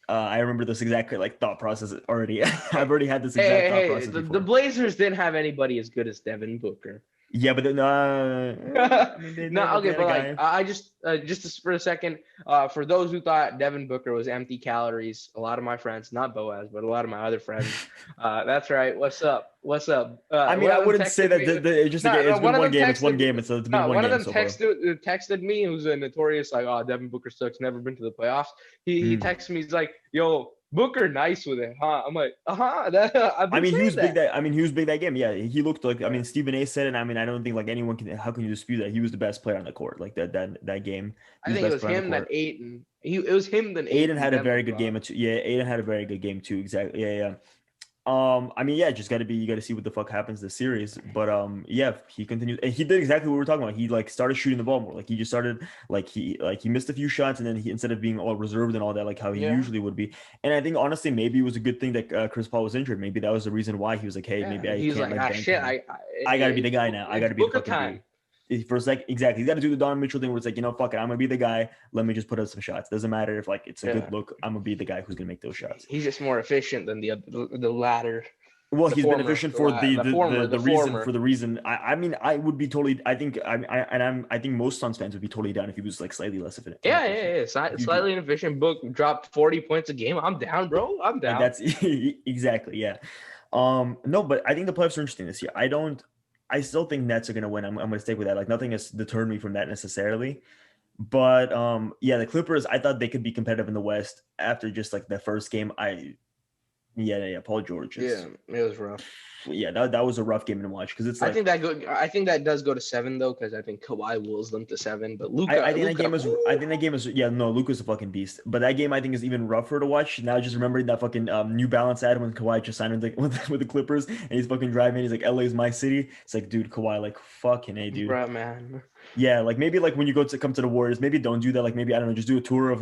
[SPEAKER 3] I remember this exact like thought process already. I've already had this exact thought process before.
[SPEAKER 4] The Blazers didn't have anybody as good as Devin Booker.
[SPEAKER 3] Yeah, but then
[SPEAKER 4] I just for a second, for those who thought Devin Booker was empty calories, a lot of my friends, not Boaz, but a lot of my other friends, that's right. What's up?
[SPEAKER 3] I mean, I wouldn't say that it's been one game. It's one game. It's been one game.
[SPEAKER 4] One of them texted me, who's a notorious like, oh, Devin Booker sucks, never been to the playoffs. He texted me, he's like, yo, Booker nice with it, huh? I'm like, I've been
[SPEAKER 3] he was
[SPEAKER 4] saying
[SPEAKER 3] big that. I mean, he was big that game. Yeah, he looked like. I mean, Stephen A. said it. I mean, I don't think like anyone can. How can you dispute that? He was the best player on the court. Like that game.
[SPEAKER 4] I think it was him that Aiden. It was him then
[SPEAKER 3] Aiden had a very good game. Yeah, Aiden had a very good game too. Exactly. Yeah. I mean, yeah, just you got to see what the fuck happens this series. But yeah, he continues, and he did exactly what we were talking about. He like started shooting the ball more. Like he just started he missed a few shots, and then he, instead of being all reserved and all that, like how he usually would be. And I think honestly, maybe it was a good thing that Chris Paul was injured. Maybe that was the reason why he was like, hey, maybe I can't.
[SPEAKER 4] Like, shit,
[SPEAKER 3] I got to be the guy now. I got to be the fucking time. For a sec, exactly. He's got to do the Donovan Mitchell thing where it's like, fuck it, I'm gonna be the guy. Let me just put up some shots. Doesn't matter if like it's a good look. I'm gonna be the guy who's gonna make those shots.
[SPEAKER 4] He's just more efficient than the latter.
[SPEAKER 3] Well, he's been efficient for the reason. I mean, I would be totally. I think I think most Suns fans would be totally down if he was like slightly less efficient.
[SPEAKER 4] Yeah. Slightly inefficient. Book dropped 40 points a game. I'm down, bro. I'm down.
[SPEAKER 3] That's exactly, yeah. No, but I think the playoffs are interesting this year. I still think Nets are gonna win. I'm gonna stick with that. Like nothing has deterred me from that necessarily. But yeah, the Clippers. I thought they could be competitive in the West after just like the first game. Yeah. Paul George.
[SPEAKER 4] It was rough.
[SPEAKER 3] Yeah, that was a rough game to watch because it's. Like,
[SPEAKER 4] I think that does go to 7 though because I think Kawhi wills them to 7. But Luka,
[SPEAKER 3] I think that game is. Yeah, no, Luka's a fucking beast. But that game I think is even rougher to watch. Now just remembering that fucking New Balance ad when Kawhi just signed with the Clippers and he's fucking driving. He's like, LA's my city. It's like, dude, Kawhi, like fucking hey, dude.
[SPEAKER 4] Bruh, man.
[SPEAKER 3] Yeah, like maybe like when you come to the Warriors, maybe don't do that. Like maybe I don't know, just do a tour of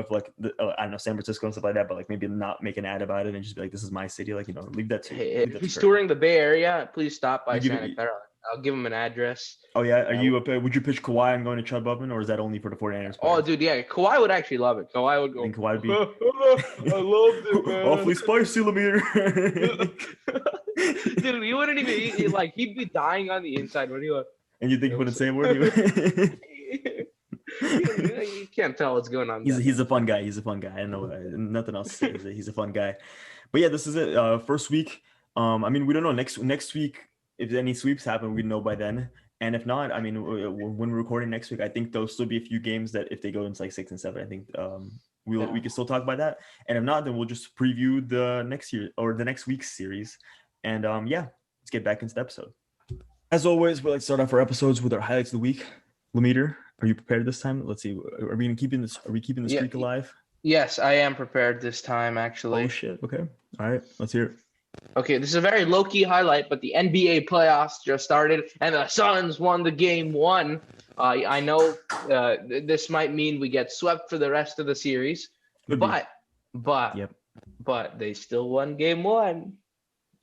[SPEAKER 3] like I don't know, San Francisco and stuff like that. But like maybe not make an ad about it and just be like, this is my city. Like leave that to.
[SPEAKER 4] Hey, if he's touring the Bay Area, please stop by Santa Clara. I'll give him an address.
[SPEAKER 3] Oh yeah, are you up? Would you pitch Kawhi on going to Chubb Upman, or is that only for the 49ers?
[SPEAKER 4] Oh dude, yeah, Kawhi would actually love it. Kawhi would go.
[SPEAKER 3] I think Kawhi would be.
[SPEAKER 4] I loved it, man.
[SPEAKER 3] Awfully spicy, Lemire.
[SPEAKER 4] Dude, he wouldn't even like. He'd be dying on the inside when he was.
[SPEAKER 3] And you think he wouldn't say a word?
[SPEAKER 4] You can't tell what's going on.
[SPEAKER 3] He's a fun guy. He's a fun guy. I know nothing else to say. He's a fun guy. But yeah, this is it. First week. I mean, we don't know next week if any sweeps happen. We know by then. And if not, I mean, when we're recording next week, I think there'll still be a few games that if they go into like 6 and 7, I think we can still talk about that. And if not, then we'll just preview the next year or the next week's series. And yeah, let's get back into the episode. As always, we like to start off our episodes with our highlights of the week. Lemeter, are you prepared this time? Let's see. Are we keeping the streak alive?
[SPEAKER 4] Yes, I am prepared this time, actually.
[SPEAKER 3] Oh shit. Okay. All right. Let's hear it.
[SPEAKER 4] Okay, this is a very low-key highlight, but the NBA playoffs just started, and the Suns won the game 1. I know this might mean we get swept for the rest of the series, but they still won game 1.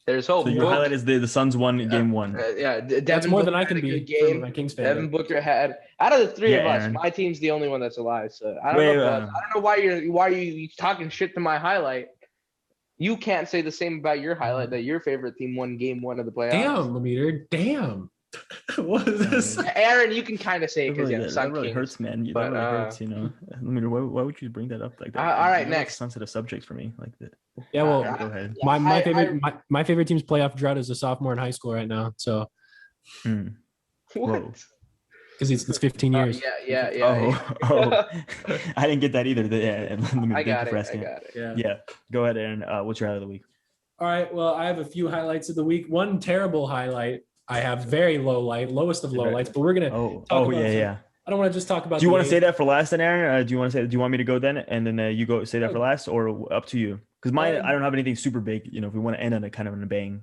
[SPEAKER 4] There's hope.
[SPEAKER 3] So your highlight is the Suns won game 1.
[SPEAKER 4] Yeah,
[SPEAKER 1] that's more than I can be. Game. My Kings fan.
[SPEAKER 4] Devin Booker had out of the three of us, my team's the only one that's alive. So I don't know why you talking shit to my highlight. You can't say the same about your highlight that your favorite team won game 1 of the playoffs.
[SPEAKER 1] Damn, Lemeter. Damn. What is this?
[SPEAKER 4] Aaron, you can kind of say it because
[SPEAKER 3] that really hurts, man. That really hurts, Lemeter, why would you bring that up like that?
[SPEAKER 4] All right, next.
[SPEAKER 3] Sensitive subject for me, like that.
[SPEAKER 1] Yeah, well,
[SPEAKER 3] go ahead.
[SPEAKER 1] My favorite team's playoff drought is a sophomore in high school right now. So,
[SPEAKER 4] what?
[SPEAKER 1] Because it's 15 years.
[SPEAKER 4] Yeah.
[SPEAKER 3] Oh, I didn't get that either.
[SPEAKER 4] I got it.
[SPEAKER 3] Yeah. Go ahead, Aaron. What's your highlight of the week?
[SPEAKER 1] All right. Well, I have a few highlights of the week. One terrible highlight. I have very low light, lowest of low lights. But we're gonna. I don't want to just talk about.
[SPEAKER 3] Do you want to say that for last, then, Aaron? Do you want me to go then, and then you go say that for last, or up to you? Because mine, I don't have anything super big. If we want to end on a kind of a bang.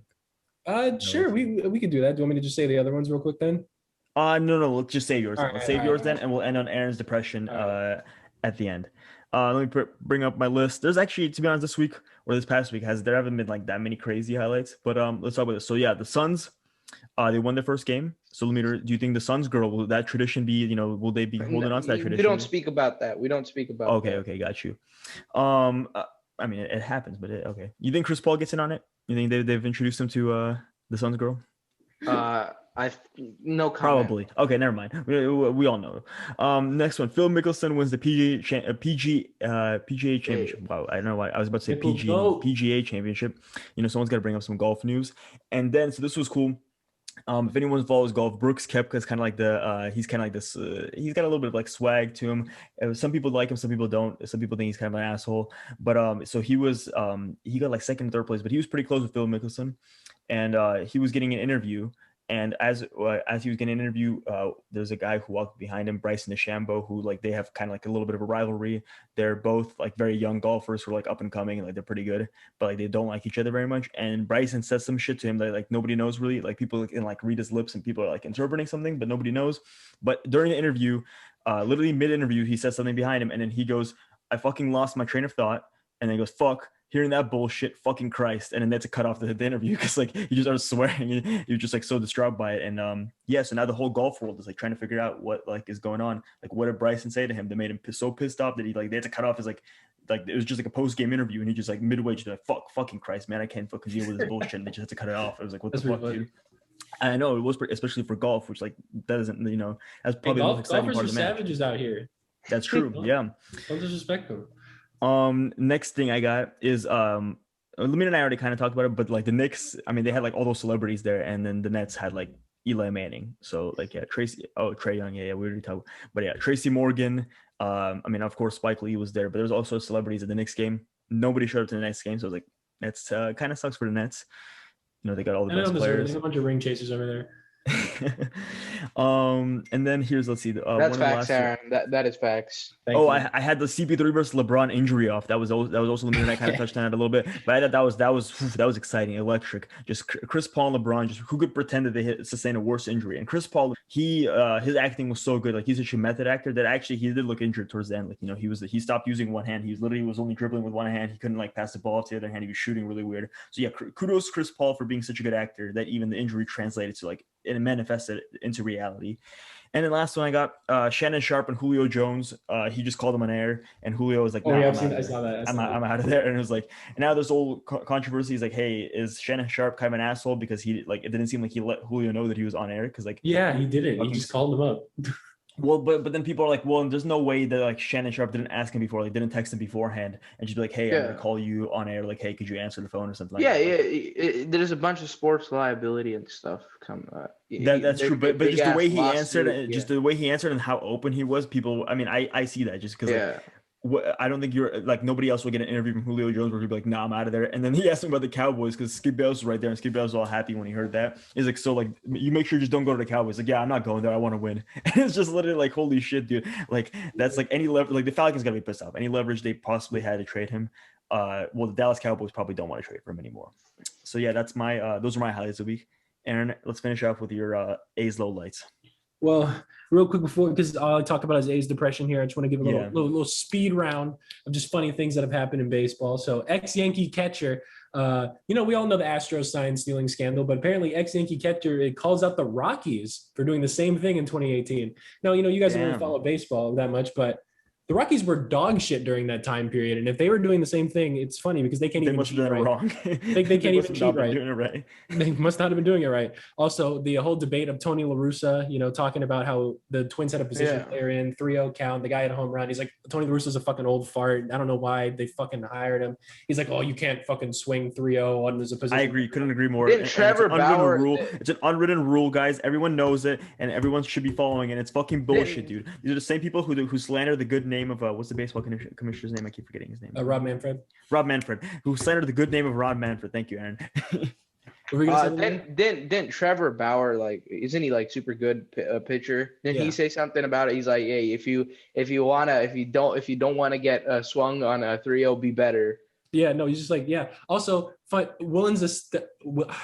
[SPEAKER 1] Sure. We could do that. Do you want me to just say the other ones real quick then?
[SPEAKER 3] No. Let's just save yours. Let's save yours then, and we'll end on Aaron's depression at the end. Let me bring up my list. There's actually, to be honest, this week or this past week there haven't been like that many crazy highlights. But let's talk about this. So yeah, the Suns. They won their first game. So, Lemeter, do you think the Suns girl, will that tradition be, will they be holding on to that tradition?
[SPEAKER 4] We don't speak about that.
[SPEAKER 3] Okay, got you. I mean, it happens, but okay. You think Chris Paul gets in on it? You think they've introduced him to the Suns girl?
[SPEAKER 4] No comment.
[SPEAKER 3] Probably. Okay, never mind. We all know. Next one. Phil Mickelson wins the PGA Championship. Wow, I don't know why I was about to say PGA Championship. Someone's got to bring up some golf news. And then, so this was cool. If anyone follows golf, Brooks Koepka is kind of like he's kind of like this. He's got a little bit of like swag to him. Some people like him, some people don't. Some people think he's kind of an asshole. But so he got like second and third place, but he was pretty close with Phil Mickelson, and he was getting an interview. And as he was getting an interview, there's a guy who walked behind him, Bryson DeChambeau, who like they have kind of like a little bit of a rivalry. They're both like very young golfers who are like up and coming, and like they're pretty good, but like they don't like each other very much. And Bryson says some shit to him that like nobody knows really. Like people can like read his lips, and people are like interpreting something, but nobody knows. But during the interview, literally mid-interview, he says something behind him, and then he goes, "I fucking lost my train of thought," and then he goes, "Fuck." Hearing that bullshit, fucking Christ. And then they had to cut off the interview because like he just started swearing. He was just like so distraught by it. And so now the whole golf world is like trying to figure out what like is going on. Like what did Bryson say to him that made him so pissed off that he like they had to cut off his like it was just like a post-game interview, and he just like midway just like fucking Christ, man, I can't fucking deal with this bullshit. And they just had to cut it off. It was like, what the fuck, dude? I know it was especially for golf, which like that isn't, that's probably the most exciting part of the match.
[SPEAKER 1] Savages out here.
[SPEAKER 3] That's true. Yeah.
[SPEAKER 1] Don't disrespect them.
[SPEAKER 3] Next thing I got is Lamine and I already kind of talked about it, but like the Knicks, I mean, they had like all those celebrities there, and then the Nets had like Eli Manning. So like Trae Young, we already talked, but yeah, Tracy Morgan. I mean, of course, Spike Lee was there, but there's also celebrities at the Knicks game. Nobody showed up to the Nets game, so I was like, that's kind of sucks for the Nets. They got all the best players.
[SPEAKER 1] There's a bunch of ring chasers over there.
[SPEAKER 3] And then let's see.
[SPEAKER 4] That's facts, Aaron. That is facts.
[SPEAKER 3] I had the CP3 versus LeBron injury off. That was also the minute I kind of touched on it a little bit. But I thought that was exciting, electric. Just Chris Paul and LeBron, just who could pretend that they sustain a worse injury. And Chris Paul, his acting was so good. Like he's such a method actor that actually he did look injured towards the end. Like he stopped using one hand. He was only dribbling with one hand. He couldn't like pass the ball off to the other hand. He was shooting really weird. So yeah, kudos to Chris Paul for being such a good actor that even the injury translated to like it manifested into reality. And then last one I got Shannon Sharp and Julio Jones. He just called him on air, and Julio was like,
[SPEAKER 1] I saw that.
[SPEAKER 3] I'm out of there. And it was like, and now there's old controversy. He's like, hey, is Shannon Sharp kind of an asshole because he like it didn't seem like he let Julio know that he was on air because like
[SPEAKER 1] he didn't. He just called him up.
[SPEAKER 3] Well, but then people are like, well, there's no way that like Shannon Sharp didn't ask him before, like didn't text him beforehand, and she'd be like, hey, I'm gonna call you on air, like, hey, could you answer the phone or something?
[SPEAKER 4] There's a bunch of sports liability and stuff come.
[SPEAKER 3] That's true, but just the way he answered, just the way he answered and how open he was, people. I mean, I see that just because. Like, I don't think you're like nobody else will get an interview from Julio Jones where he'd be like, nah, I'm out of there. And then he asked him about the Cowboys because Skip Bayless was right there, and Skip Bayless was all happy when he heard that. He's like, so like you make sure you just don't go to the Cowboys. Like, yeah, I'm not going there. I want to win. And it's just literally like, holy shit, dude. Like that's like any leverage. Like the Falcons gotta be pissed off. Any leverage they possibly had to trade him. Well, the Dallas Cowboys probably don't want to trade for him anymore. So yeah, that's my those are my highlights of the week. Aaron, let's finish off with your A's lowlights.
[SPEAKER 1] Well, real quick before, because all I talk about is A's depression here, I just want to give a little speed round of just funny things that have happened in baseball. So ex-Yankee catcher, we all know the Astros sign stealing scandal, but apparently ex-Yankee catcher, it calls out the Rockies for doing the same thing in 2018. Now, you guys don't really follow baseball that much, but the Rockies were dog shit during that time period, and if they were doing the same thing, it's funny because they can't even cheat right.
[SPEAKER 3] Wrong.
[SPEAKER 1] They can't even cheat right.
[SPEAKER 3] Doing it right.
[SPEAKER 1] They must not have been doing it right. Also, the whole debate of Tony La Russa, talking about how the Twins had a position player in 3-0 count. The guy had a home run. He's like, Tony La Russa's a fucking old fart. I don't know why they fucking hired him. He's like, oh, you can't fucking swing 3-0 on as a position.
[SPEAKER 3] I agree. Couldn't agree more.
[SPEAKER 4] Trevor Bauer.
[SPEAKER 3] It's an unwritten rule, guys. Everyone knows it, and everyone should be following it. It's fucking bullshit, dude. These are the same people who slander the good name of what's the baseball commissioner's name? I keep forgetting his name.
[SPEAKER 1] Rob Manfred.
[SPEAKER 3] Rob Manfred, who slandered the good name of Rob Manfred. Thank you, Aaron.
[SPEAKER 4] Didn't Trevor Bauer, like, isn't he like super good pitcher? Didn't he say something about it? He's like, hey, if you don't want to get swung on a 3-0, be better.
[SPEAKER 1] Yeah, no, he's just like, yeah. Also, I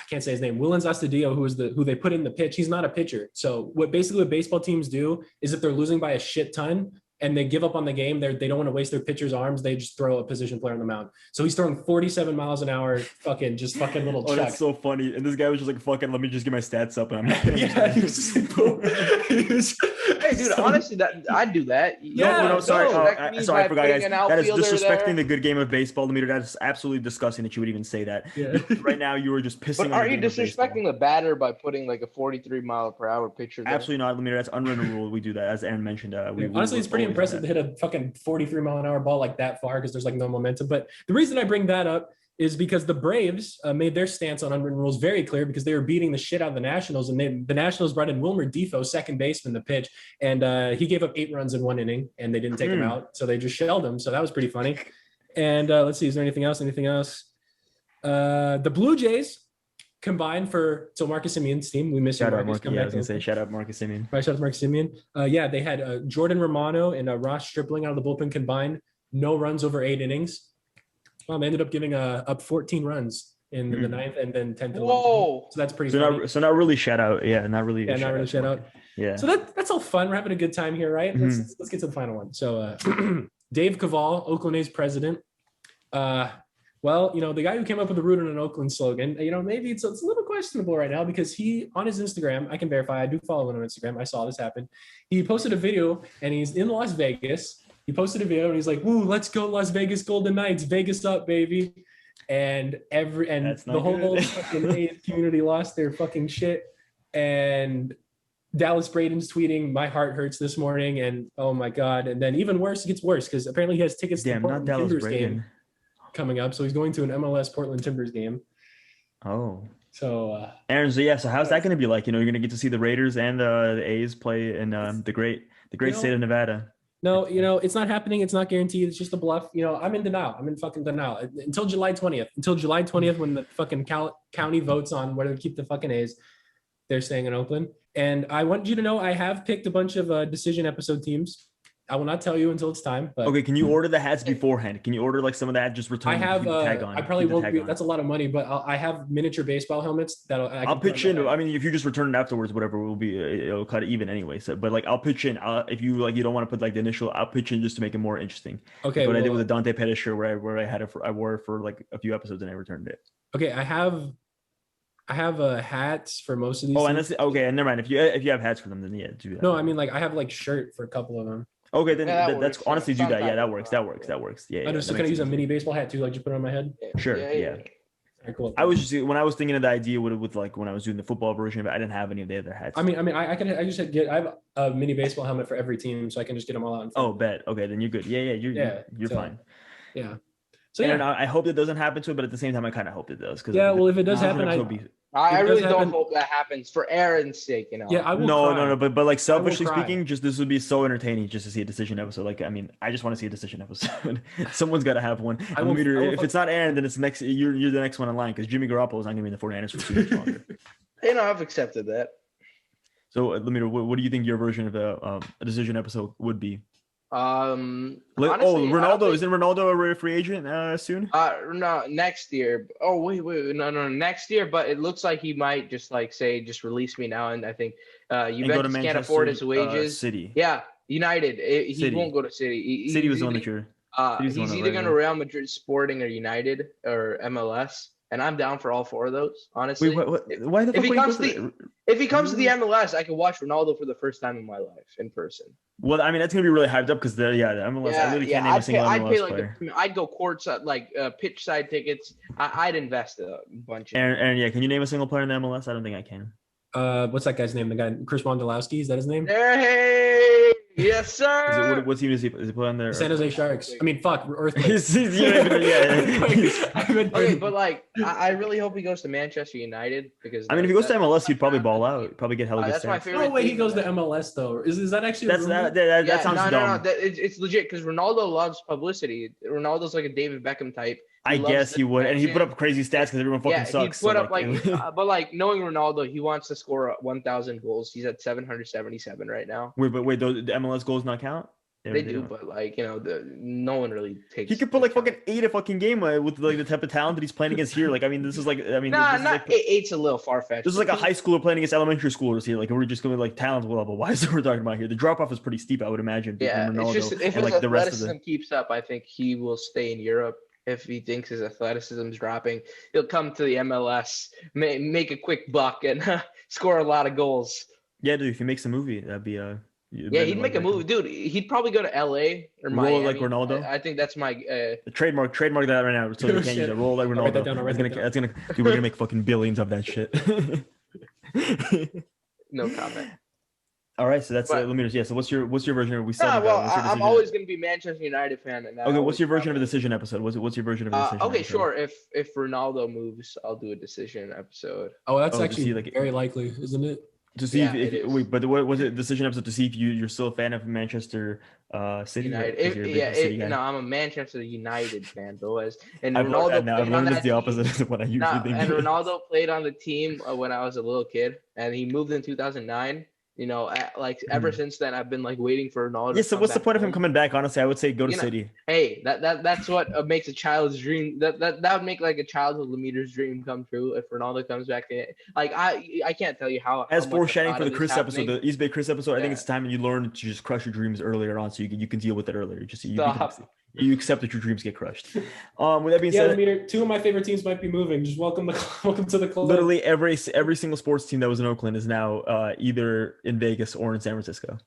[SPEAKER 1] can't say his name. Willens Astudillo, who they put in the pitch. He's not a pitcher. So what baseball teams do is if they're losing by a shit ton, and they give up on the game, they don't want to waste their pitcher's arms. They just throw a position player on the mound. So he's throwing 47 miles an hour, fucking little chucks.
[SPEAKER 3] That's so funny. And this guy was just like, fucking, let me just get my stats up. And I'm
[SPEAKER 1] he was just like, boom.
[SPEAKER 4] Hey, dude, honestly, I'd do that.
[SPEAKER 3] Sorry, I forgot, guys. That is disrespecting the good game of baseball. That is absolutely disgusting that you would even say that.
[SPEAKER 1] Yeah.
[SPEAKER 3] Right now, you were just pissing on the game.
[SPEAKER 4] But are you disrespecting the batter by putting like a 43-mile-per-hour pitcher there?
[SPEAKER 3] Absolutely not. That's unwritten rule. We do that. As Aaron mentioned.
[SPEAKER 1] Honestly, it's pretty impressive to hit a fucking 43-mile-an-hour ball like that far because there's like no momentum. But the reason I bring that up is because the Braves made their stance on unwritten rules very clear because they were beating the shit out of the Nationals, and the Nationals brought in Wilmer Difo, second baseman, the pitch, and he gave up 8 runs in 1 inning, and they didn't take him out, so they just shelled him. So that was pretty funny. And let's see, is there anything else? The Blue Jays combined for Marcus Simeon's team. We miss you, Marcus.
[SPEAKER 3] Yeah, I was gonna say shout out Marcus Simeon.
[SPEAKER 1] Right, shout out Marcus Simeon. Yeah, they had Jordan Romano and Ross Stripling out of the bullpen combined. No runs over 8 innings. They ended up giving up 14 runs in the 9th and then 10th.
[SPEAKER 4] Whoa!
[SPEAKER 1] So that's pretty funny.
[SPEAKER 3] Not really shout out. Yeah, not really.
[SPEAKER 1] Yeah, not really shout out.
[SPEAKER 3] Yeah.
[SPEAKER 1] So that's all fun. We're having a good time here, right? Let's get to the final one. So Dave Cavall, Oakland A's president. Well, the guy who came up with the Root in an Oakland slogan, maybe it's a little questionable right now because he, on his Instagram, I can verify, I do follow him on Instagram. I saw this happen. He posted a video and he's in Las Vegas. He posted a video and he's like, "Woo, let's go Las Vegas Golden Knights, Vegas up, baby." And the whole fucking A's community lost their fucking shit. And Dallas Braden's tweeting, "My heart hurts this morning," and oh my god. And then even worse, it gets worse because apparently he has tickets to the Portland Timbers game coming up, so he's going to an MLS Portland Timbers game.
[SPEAKER 3] Oh.
[SPEAKER 1] So
[SPEAKER 3] Aaron, so how's that going to be like? You're going to get to see the Raiders and the A's play in the great state of Nevada.
[SPEAKER 1] No, it's not happening. It's not guaranteed. It's just a bluff. I'm in denial. I'm in fucking denial until July 20th. Until July 20th, when the fucking county votes on whether to keep the fucking A's, they're staying in Oakland. And I want you to know I have picked a bunch of decision episode teams. I will not tell you until it's time. But
[SPEAKER 3] okay, can you order the hats beforehand? Can you order like some of that just return?
[SPEAKER 1] I have. Tag on. I probably won't be. That's a lot of money, but I have miniature baseball helmets that I'll
[SPEAKER 3] pitch in. I mean, if you just return it afterwards, whatever will be, it'll cut it even anyway. So, but like I'll pitch in. If you you don't want to put like the initial, I'll pitch in just to make it more interesting.
[SPEAKER 1] Okay.
[SPEAKER 3] Like what I did with the Dante Pettis shirt, where I wore it for like a few episodes and I returned it.
[SPEAKER 1] Okay, I have hats for most of these.
[SPEAKER 3] Oh, and that's okay. And never mind. If you have hats for them, then yeah, do that.
[SPEAKER 1] No, I mean like I have like shirt for a couple of them.
[SPEAKER 3] Okay, then that's honestly do that. Yeah, that works. Yeah.
[SPEAKER 1] I just can I use a mini baseball hat too, like just put it on my head.
[SPEAKER 3] Sure. Yeah.
[SPEAKER 1] Very cool.
[SPEAKER 3] I was just when I was thinking of the idea with like when I was doing the football version, but I didn't have any of the other hats.
[SPEAKER 1] I have a mini baseball helmet for every team, so I can just get them all out.
[SPEAKER 3] Oh, bet. Okay, then you're good. Yeah, you're fine.
[SPEAKER 1] Yeah.
[SPEAKER 3] So and I hope it doesn't happen to it, but at the same time, I kind of hope it does.
[SPEAKER 1] Well, if it does happen,
[SPEAKER 4] I really don't hope that happens for Aaron's sake,
[SPEAKER 1] Yeah, I will.
[SPEAKER 3] No, but like selfishly speaking, just this would be so entertaining just to see a decision episode. Like, I mean, I just want to see a decision episode. Someone's got to have one. If it's not Aaron, then it's next. You're the next one in line because Jimmy Garoppolo is not going to be in the 49ers for too much longer.
[SPEAKER 4] I've accepted that.
[SPEAKER 3] So, Lemire, what do you think your version of a decision episode would be?
[SPEAKER 4] Honestly,
[SPEAKER 3] Ronaldo isn't Ronaldo a free agent soon?
[SPEAKER 4] No, next year. Oh wait, no, next year. But it looks like he might just just release me now, and I think Juventus can't afford his wages.
[SPEAKER 3] City.
[SPEAKER 4] Yeah, United. He won't go to City.
[SPEAKER 3] City was the one that you're.
[SPEAKER 4] He's either going to Real Madrid, Sporting, or United or MLS. And I'm down for all 4 of those, honestly.
[SPEAKER 3] Wait, why the fuck
[SPEAKER 4] if he comes to the MLS, I can watch Ronaldo for the first time in my life in person.
[SPEAKER 3] Well, I mean, that's gonna be really hyped up because the MLS. I really can't name a single MLS player.
[SPEAKER 4] I'd go courts pitch side tickets. I'd invest a bunch.
[SPEAKER 3] Aaron, can you name a single player in the MLS? I don't think I can.
[SPEAKER 1] What's that guy's name? The guy Chris Wondolowski, is that his name?
[SPEAKER 4] Hey, yes, sir.
[SPEAKER 3] What team is he play on there?
[SPEAKER 1] San Jose Sharks. I mean, fuck, Earthquakes.
[SPEAKER 4] Okay, but I really hope he goes to Manchester United because
[SPEAKER 3] if he goes to MLS, he'd probably ball out. Probably get hella good stats.
[SPEAKER 1] My favorite. No way he goes to MLS though. Is that actually?
[SPEAKER 3] That sounds dumb.
[SPEAKER 4] No. It's legit because Ronaldo loves publicity. Ronaldo's like a David Beckham type.
[SPEAKER 3] I guess he would, and he put up crazy stats because everyone fucking sucks.
[SPEAKER 4] He'd put up but knowing Ronaldo, he wants to score 1,000 goals. He's at 777 right now.
[SPEAKER 3] Wait, the MLS goals not count?
[SPEAKER 4] They do, but no one really takes.
[SPEAKER 3] He could put fucking 8 a fucking game with the type of talent that he's playing against here. This is
[SPEAKER 4] eight's a little far fetched.
[SPEAKER 3] This is like a high schooler playing against elementary schoolers here. We're just going to talent level wise that we're talking about here. The drop off is pretty steep, I would imagine.
[SPEAKER 4] Yeah, it's just if his athleticism keeps up, I think he will stay in Europe. If he thinks his athleticism is dropping, he'll come to the MLS, make a quick buck, and score a lot of goals.
[SPEAKER 3] Yeah, dude. If he makes a movie, that'd be
[SPEAKER 4] he'd make a movie, dude. He'd probably go to LA or Miami.
[SPEAKER 3] Roll like Ronaldo.
[SPEAKER 4] I think that's my
[SPEAKER 3] trademark that right now. So we can't use it. Roll like Ronaldo. Dude, we're gonna make fucking billions of that shit.
[SPEAKER 4] No comment.
[SPEAKER 3] All right, so that's let me just So what's your version of we still?
[SPEAKER 4] I'm always going to be Manchester United fan. And
[SPEAKER 3] okay, what's your version of a decision episode? What's your version of a decision?
[SPEAKER 4] Okay, sure. If Ronaldo moves, I'll do a decision episode.
[SPEAKER 1] Oh, that's actually very likely, isn't it?
[SPEAKER 3] To see but what was it? Decision episode to see if you're still a fan of Manchester City.
[SPEAKER 4] United. No, I'm a Manchester United fan, boys. And
[SPEAKER 3] I've learned it's the opposite of what I usually think.
[SPEAKER 4] And Ronaldo played on the team when I was a little kid, and he moved in 2009. Ever since then, I've been waiting for Ronaldo.
[SPEAKER 3] Yeah, so what's the point of him coming back? Honestly, I would say go to City.
[SPEAKER 4] Hey, that's what makes a child's dream. That would make a childhood Lemeter's dream come true if Ronaldo comes back. I can't tell you how.
[SPEAKER 3] As foreshadowing for the Chris episode, the East Bay Chris episode, I think it's time you learn to just crush your dreams earlier on, so you can deal with it earlier. You accept that your dreams get crushed. With that being said,
[SPEAKER 1] Lemeter, 2 of my favorite teams might be moving. Just welcome to the club.
[SPEAKER 3] Literally every single sports team that was in Oakland is now either in Vegas or in San Francisco.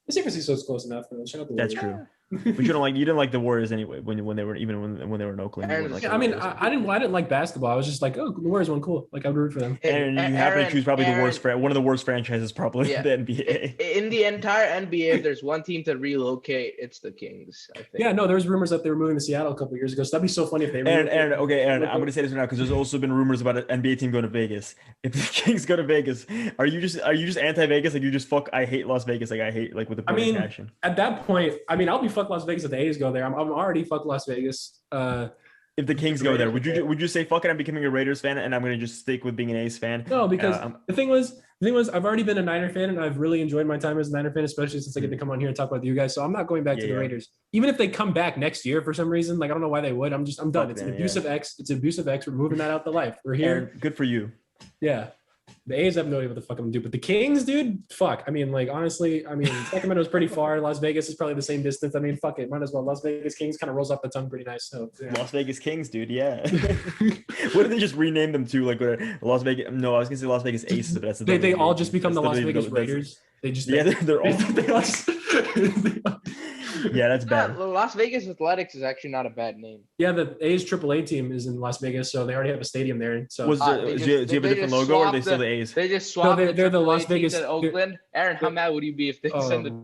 [SPEAKER 1] San Francisco's close enough.
[SPEAKER 3] That's true. But you didn't like the Warriors anyway when they were when they were in Oakland.
[SPEAKER 1] I didn't like basketball. I was just like, oh, the Warriors won, cool. I would root for them.
[SPEAKER 3] And you happen to choose probably one of the worst franchises probably in the NBA.
[SPEAKER 4] In the entire NBA, if there's one team to relocate, it's the Kings. I think.
[SPEAKER 1] Yeah, no, there was rumors that they were moving to Seattle a couple of years ago. So that'd be so funny if they.
[SPEAKER 3] And I'm gonna say this right now because there's also been rumors about an NBA team going to Vegas. If the Kings go to Vegas, are you just anti-Vegas? You just fuck? I hate Las Vegas. I hate with the passion.
[SPEAKER 1] At that point, I'll be fuck Las Vegas if the A's go there. I'm already fuck Las Vegas.
[SPEAKER 3] If the Kings go there, would you say fuck it? I'm becoming a Raiders fan and I'm going to just stick with being an A's fan?
[SPEAKER 1] No, because the thing was, I've already been a Niner fan and I've really enjoyed my time as a Niner fan, especially since I get to come on here and talk about you guys. So I'm not going back to the Raiders, even if they come back next year for some reason. I don't know why they would. I'm done. It's an abusive X. It's abusive X. We're moving that out the life. We're here.
[SPEAKER 3] Aaron, good for you.
[SPEAKER 1] Yeah. The A's have no idea what the fuck I'm gonna do, but the Kings, dude, fuck. honestly, Sacramento's pretty far. Las Vegas is probably the same distance. Fuck it, might as well. Las Vegas Kings kind of rolls off the tongue pretty nice. So yeah.
[SPEAKER 3] Las Vegas Kings, dude, yeah. What did they just rename them to? Las Vegas? No, I was gonna say Las Vegas Aces, but that's
[SPEAKER 1] they all just become the Las Vegas Raiders. They just
[SPEAKER 3] they're all. Yeah, that's bad.
[SPEAKER 4] Las Vegas Athletics is actually not a bad name.
[SPEAKER 1] Yeah, the A's AAA team is in Las Vegas, so they already have a stadium there. So
[SPEAKER 3] do you have a different logo, or are they still the A's?
[SPEAKER 4] They just swapped.
[SPEAKER 1] No, they're the Las Vegas
[SPEAKER 4] to Oakland. Aaron, how mad would you be if they send the?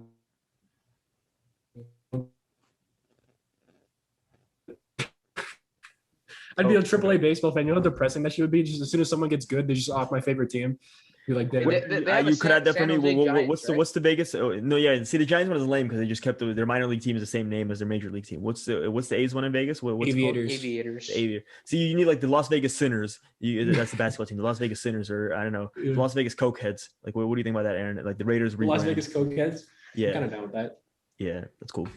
[SPEAKER 1] I'd be a AAA baseball fan. You know how depressing that shit would be? Just as soon as someone gets good, they just off my favorite team. You're like,
[SPEAKER 3] you could add that for me. What's the Vegas? Oh, no, yeah. See, the Giants one is lame because they just kept their minor league team is the same name as their major league team. What's the A's one in Vegas? What's
[SPEAKER 1] Aviators.
[SPEAKER 4] Aviators.
[SPEAKER 3] See, you need the Las Vegas Sinners. That's the basketball team. The Las Vegas Sinners, or I don't know, the Las Vegas Cokeheads. What do you think about that, Aaron? The Raiders.
[SPEAKER 1] Las Vegas Cokeheads.
[SPEAKER 3] Yeah,
[SPEAKER 1] I'm kind of down with that.
[SPEAKER 3] Yeah, that's cool.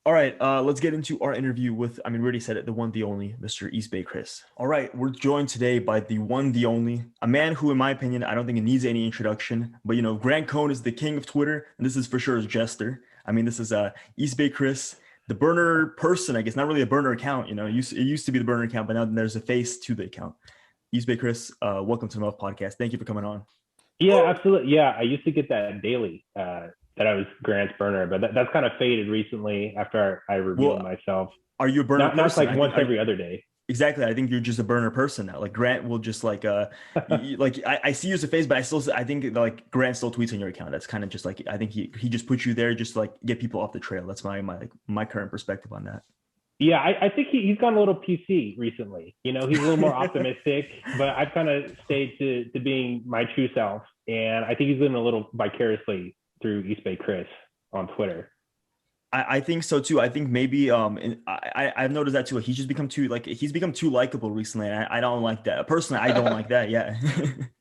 [SPEAKER 3] All right, let's get into our interview with, we already said it, the one, the only, Mr. East Bay Chris. All right, we're joined today by the one, the only, a man who, in my opinion, I don't think it needs any introduction, but, Grant Cohn is the king of Twitter, and this is for sure his jester. This is East Bay Chris, the burner person, I guess, not really a burner account, it used to be the burner account, but now there's a face to the account. East Bay Chris, welcome to the Muffed podcast. Thank you for coming on.
[SPEAKER 2] Yeah, absolutely. Yeah, I used to get that daily, that I was Grant's burner, but that's kind of faded recently after I revealed myself.
[SPEAKER 3] Are you a burner person?
[SPEAKER 2] Not once every other day.
[SPEAKER 3] Exactly. I think you're just a burner person now. Grant will just I see you as a face, but I think Grant still tweets on your account. That's kind of just I think he just puts you there just get people off the trail. That's my current perspective on that.
[SPEAKER 2] Yeah, I think he's gone a little PC recently. He's a little more optimistic, but I've kind of stayed to being my true self. And I think he's living a little vicariously through East Bay Chris on Twitter.
[SPEAKER 3] I think so too. I think maybe I've noticed that too. He's just become he's become too likable recently. And I don't like that. Personally, I don't like that. Yeah.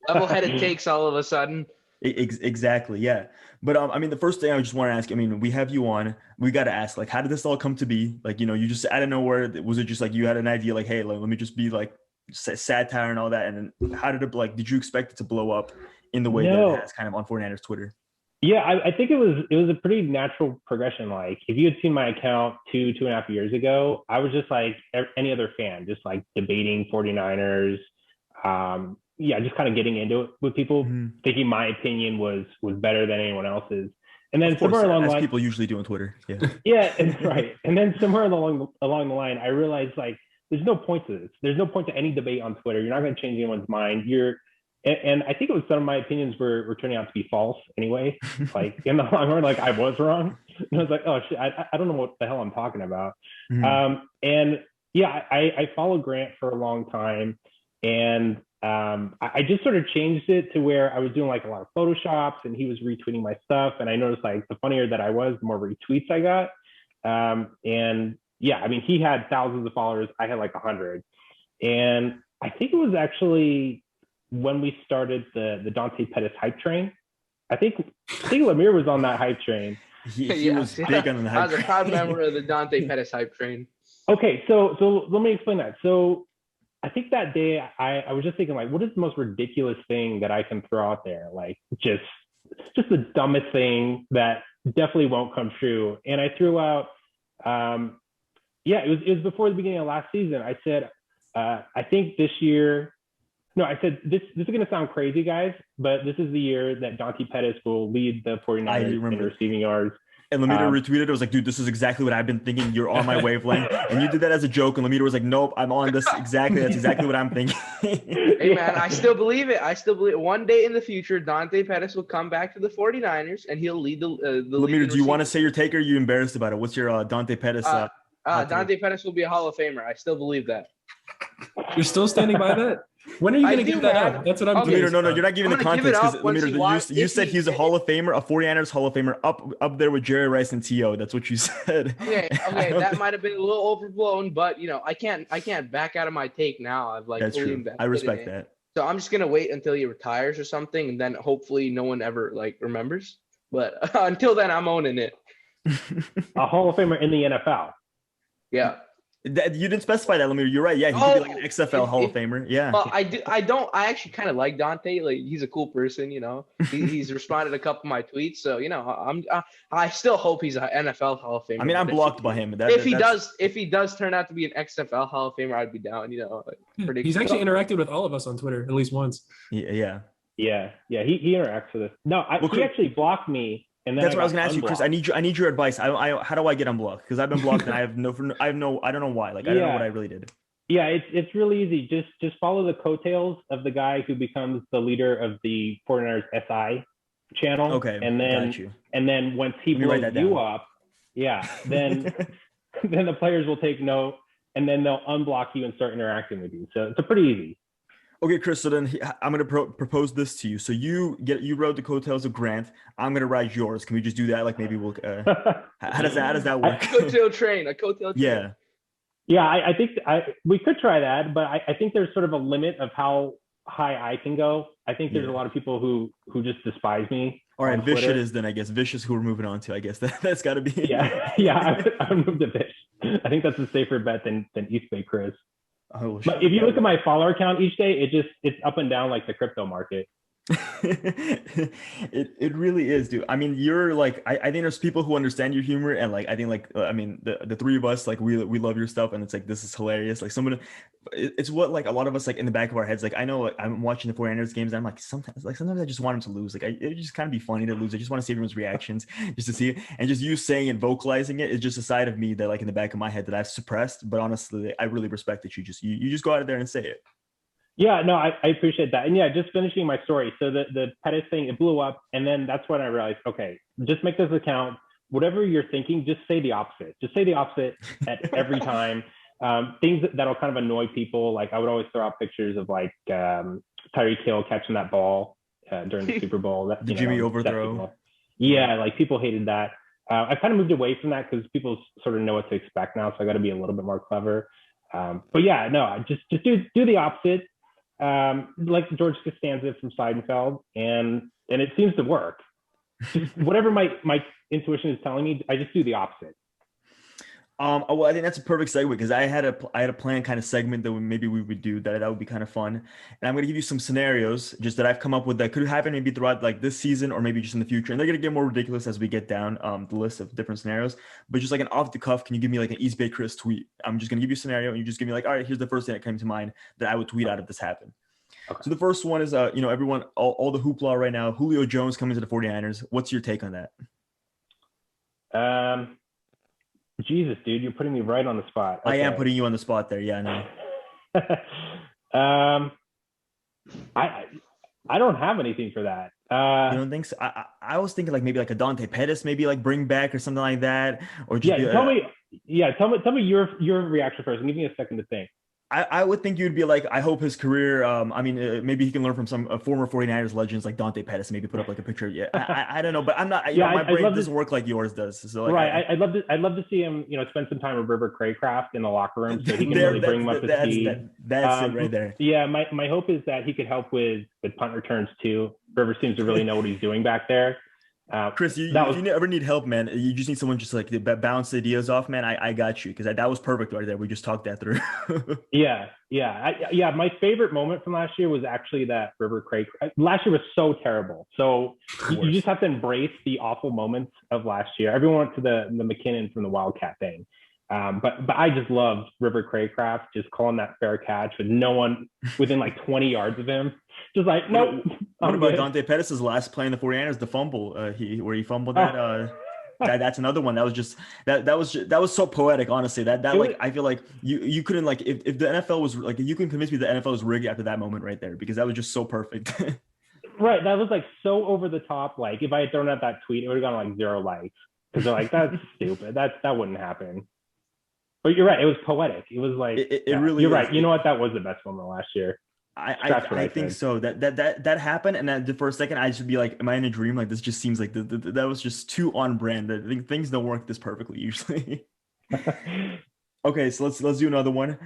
[SPEAKER 4] Level-headed takes all of a sudden.
[SPEAKER 3] Exactly. Yeah. But the first thing I just want to ask, we have you on, we got to ask, how did this all come to be? You just out of nowhere, was it just you had an idea hey, let me just be satire and all that? And then how did it did you expect it to blow up in the way that it has kind of on 49ers Twitter?
[SPEAKER 2] Yeah, I think it was a pretty natural progression. If you had seen my account 2.5 years ago, I was just like any other fan, just debating 49ers. Just kind of getting into it with people, thinking my opinion was better than anyone else's. And then somewhere along the line,
[SPEAKER 3] people usually do on Twitter. Yeah.
[SPEAKER 2] Yeah, right. And then somewhere along the line, I realized there's no point to this. There's no point to any debate on Twitter. You're not going to change anyone's mind. You're and I think it was some of my opinions were turning out to be false anyway. Like in the long run, like I was wrong. And I was like, oh shit, I don't know what the hell I'm talking about. And yeah, I followed Grant for a long time, and I just sort of changed it to where I was doing like a lot of photoshops, and he was retweeting my stuff, and I noticed like the funnier that I was, the more retweets I got. And yeah, I mean, he had thousands of followers. I had like 100, and I think it was actually when we started the Dante Pettis hype train. I think Lemire was on that hype train.
[SPEAKER 3] He was big on the hype train.
[SPEAKER 4] I was a proud member of the Dante Pettis hype train.
[SPEAKER 2] Okay, so let me explain that. So I think that day I was just thinking like, what is the most ridiculous thing that I can throw out there? Like just the dumbest thing that definitely won't come true. And I threw out, it was before the beginning of last season. I said, I think this year, no, I said, this is going to sound crazy, guys, but this is the year that Dante Pettis will lead the 49ers in receiving yards.
[SPEAKER 3] And Lemire retweeted it. I was like, dude, this is exactly what I've been thinking. You're on my wavelength. And you did that as a joke. And Lemire was like, nope, I'm on this exactly. That's exactly what I'm thinking.
[SPEAKER 4] Hey, man, I still believe it. I still believe it. One day in the future, Dante Pettis will come back to the 49ers and he'll lead the
[SPEAKER 3] Lemire, do you want to say your take or are you embarrassed about it? What's your Dante Pettis?
[SPEAKER 4] Dante Pettis will be a Hall of Famer. I still believe that.
[SPEAKER 1] You're still standing by that? When are you going to give that up? That's what I'm doing.
[SPEAKER 3] No, you're not giving the context. Because you said he's a Hall of Famer, a 49ers Hall of Famer, up there with Jerry Rice and T.O. That's what you said.
[SPEAKER 4] Okay, that might have been a little overblown, but I can't back out of my take now. I've like
[SPEAKER 3] that's true. I respect that.
[SPEAKER 4] So I'm just gonna wait until he retires or something, and then hopefully no one ever like remembers. But until then, I'm owning it.
[SPEAKER 2] A Hall of Famer in the NFL.
[SPEAKER 4] Yeah.
[SPEAKER 3] You didn't specify that, Lemire. You're right. Yeah, he could be like an XFL Hall of Famer. Yeah.
[SPEAKER 4] Well, I actually kind of like Dante. Like he's a cool person. He's responded to a couple of my tweets. So I still hope he's an NFL Hall of Famer.
[SPEAKER 3] I mean, I'm blocked by him.
[SPEAKER 4] If he does turn out to be an XFL Hall of Famer, I'd be down.
[SPEAKER 1] He's actually interacted with all of us on Twitter at least once.
[SPEAKER 2] Yeah. He interacts with us. No, he actually blocked me. And then
[SPEAKER 3] that's what I was gonna ask you, Chris. I need your advice. How do I get unblocked? Because I've been blocked and I don't know why. Like I don't know what I really did.
[SPEAKER 2] Yeah, it's really easy. Just follow the coattails of the guy who becomes the leader of the 49ers SI channel.
[SPEAKER 3] Okay.
[SPEAKER 2] And then once he blows you up, then the players will take note and then they'll unblock you and start interacting with you. So it's pretty easy.
[SPEAKER 3] Okay, Chris, so then I'm going to propose this to you. So you rode the coattails of Grant. I'm going to ride yours. Can we just do that? Like maybe we'll how does that work?
[SPEAKER 4] A coattail train.
[SPEAKER 2] Yeah. Yeah, I think we could try that, but I think there's sort of a limit of how high I can go. I think there's a lot of people who just despise me.
[SPEAKER 3] All right, Vish it is then, I guess. Vish is who we're moving on to, I guess. That's got to be.
[SPEAKER 2] Yeah, I would move to Vish. I think that's a safer bet than East Bay Chris.
[SPEAKER 3] Oh,
[SPEAKER 2] but if you look at my follower count each day, it's up and down like the crypto market.
[SPEAKER 3] it really is, dude. I mean, you're like I think there's people who understand your humor, and like I think like I mean the three of us, like we love your stuff, and it's like this is hilarious. Like it's what like a lot of us like in the back of our heads. Like I know like, I'm watching the 49ers games and I'm like sometimes I just want them to lose. Like it just kind of be funny to lose. I just want to see everyone's reactions just to see it, and just you saying and vocalizing it is just a side of me that like in the back of my head that I've suppressed. But honestly, I really respect that you just go out there and say it.
[SPEAKER 2] Yeah, no, I appreciate that. And yeah, just finishing my story. So the Pettis thing, it blew up. And then that's when I realized, okay, just make this account. Whatever you're thinking, just say the opposite. Just say the opposite at every time. Things that'll kind of annoy people. Like I would always throw out pictures of like Tyreek Hill catching that ball during the Super Bowl.
[SPEAKER 3] The Jimmy overthrow.
[SPEAKER 2] Yeah, like people hated that. I kind of moved away from that because people sort of know what to expect now. So I got to be a little bit more clever. But yeah, no, just do the opposite. Like George Costanza from Seidenfeld, and it seems to work. Just whatever my intuition is telling me, I just do the opposite.
[SPEAKER 3] Well, I think that's a perfect segue because I had a planned kind of segment that maybe we would do that would be kind of fun, and I'm going to give you some scenarios just that I've come up with that could happen maybe throughout like this season or maybe just in the future, and they're going to get more ridiculous as we get down the list of different scenarios. But just like an off the cuff, can you give me like an East Bay Chris tweet? I'm just going to give you a scenario, and you just give me like, all right, here's the first thing that came to mind that I would tweet out if this happened. Okay. So the first one is everyone all the hoopla right now. Julio Jones coming to the 49ers. What's your take on
[SPEAKER 2] that? Jesus, dude, you're putting me right on the spot.
[SPEAKER 3] Okay. I am putting you on the spot there. Yeah, I know.
[SPEAKER 2] I don't have anything for that.
[SPEAKER 3] You don't think so? I was thinking like maybe like a Dante Pettis, maybe like bring back or something like that, or just
[SPEAKER 2] tell me your reaction first, and give me a second to think.
[SPEAKER 3] I would think you'd be like, I hope his career. Maybe he can learn from some former 49ers legends like Dante Pettis. Maybe put up like a picture. Yeah, I don't know, but I'm not. My brain doesn't work like yours does. So like,
[SPEAKER 2] right, I'd love to see him. Spend some time with River Craycraft in the locker room, so he can really bring him up to speed.
[SPEAKER 3] That's it right there.
[SPEAKER 2] Yeah, my hope is that he could help with punt returns too. River seems to really know what he's doing back there.
[SPEAKER 3] Chris, if you ever need help, man, you just need someone just like to bounce the ideas off, man. I got you, because that was perfect right there. We just talked that through.
[SPEAKER 2] Yeah. My favorite moment from last year was actually that River Craig. Last year was so terrible. So you just have to embrace the awful moments of last year. Everyone went to the McKinnon from the Wildcat thing. But I just loved River Craycraft just calling that fair catch with no one within like 20 yards of him. Just like, nope.
[SPEAKER 3] What about Dante Pettis' last play in the 49ers, the fumble, where he fumbled that? That's another one that was just that was so poetic, honestly. I feel like you couldn't, like, if the NFL was like, you can convince me the NFL was rigged after that moment right there, because that was just so perfect.
[SPEAKER 2] Right, that was like so over the top. Like if I had thrown out that tweet, it would have gone like 0 likes, because they're like, that's stupid. That wouldn't happen. But you're right. It was poetic. It was like
[SPEAKER 3] it really.
[SPEAKER 2] You're right. You know what? That was the best moment last year.
[SPEAKER 3] I think so. That happened, and then for a second, I should be like, "Am I in a dream?" Like, this just seems like that was just too on brand. I think things don't work this perfectly usually. Okay, so let's do another one.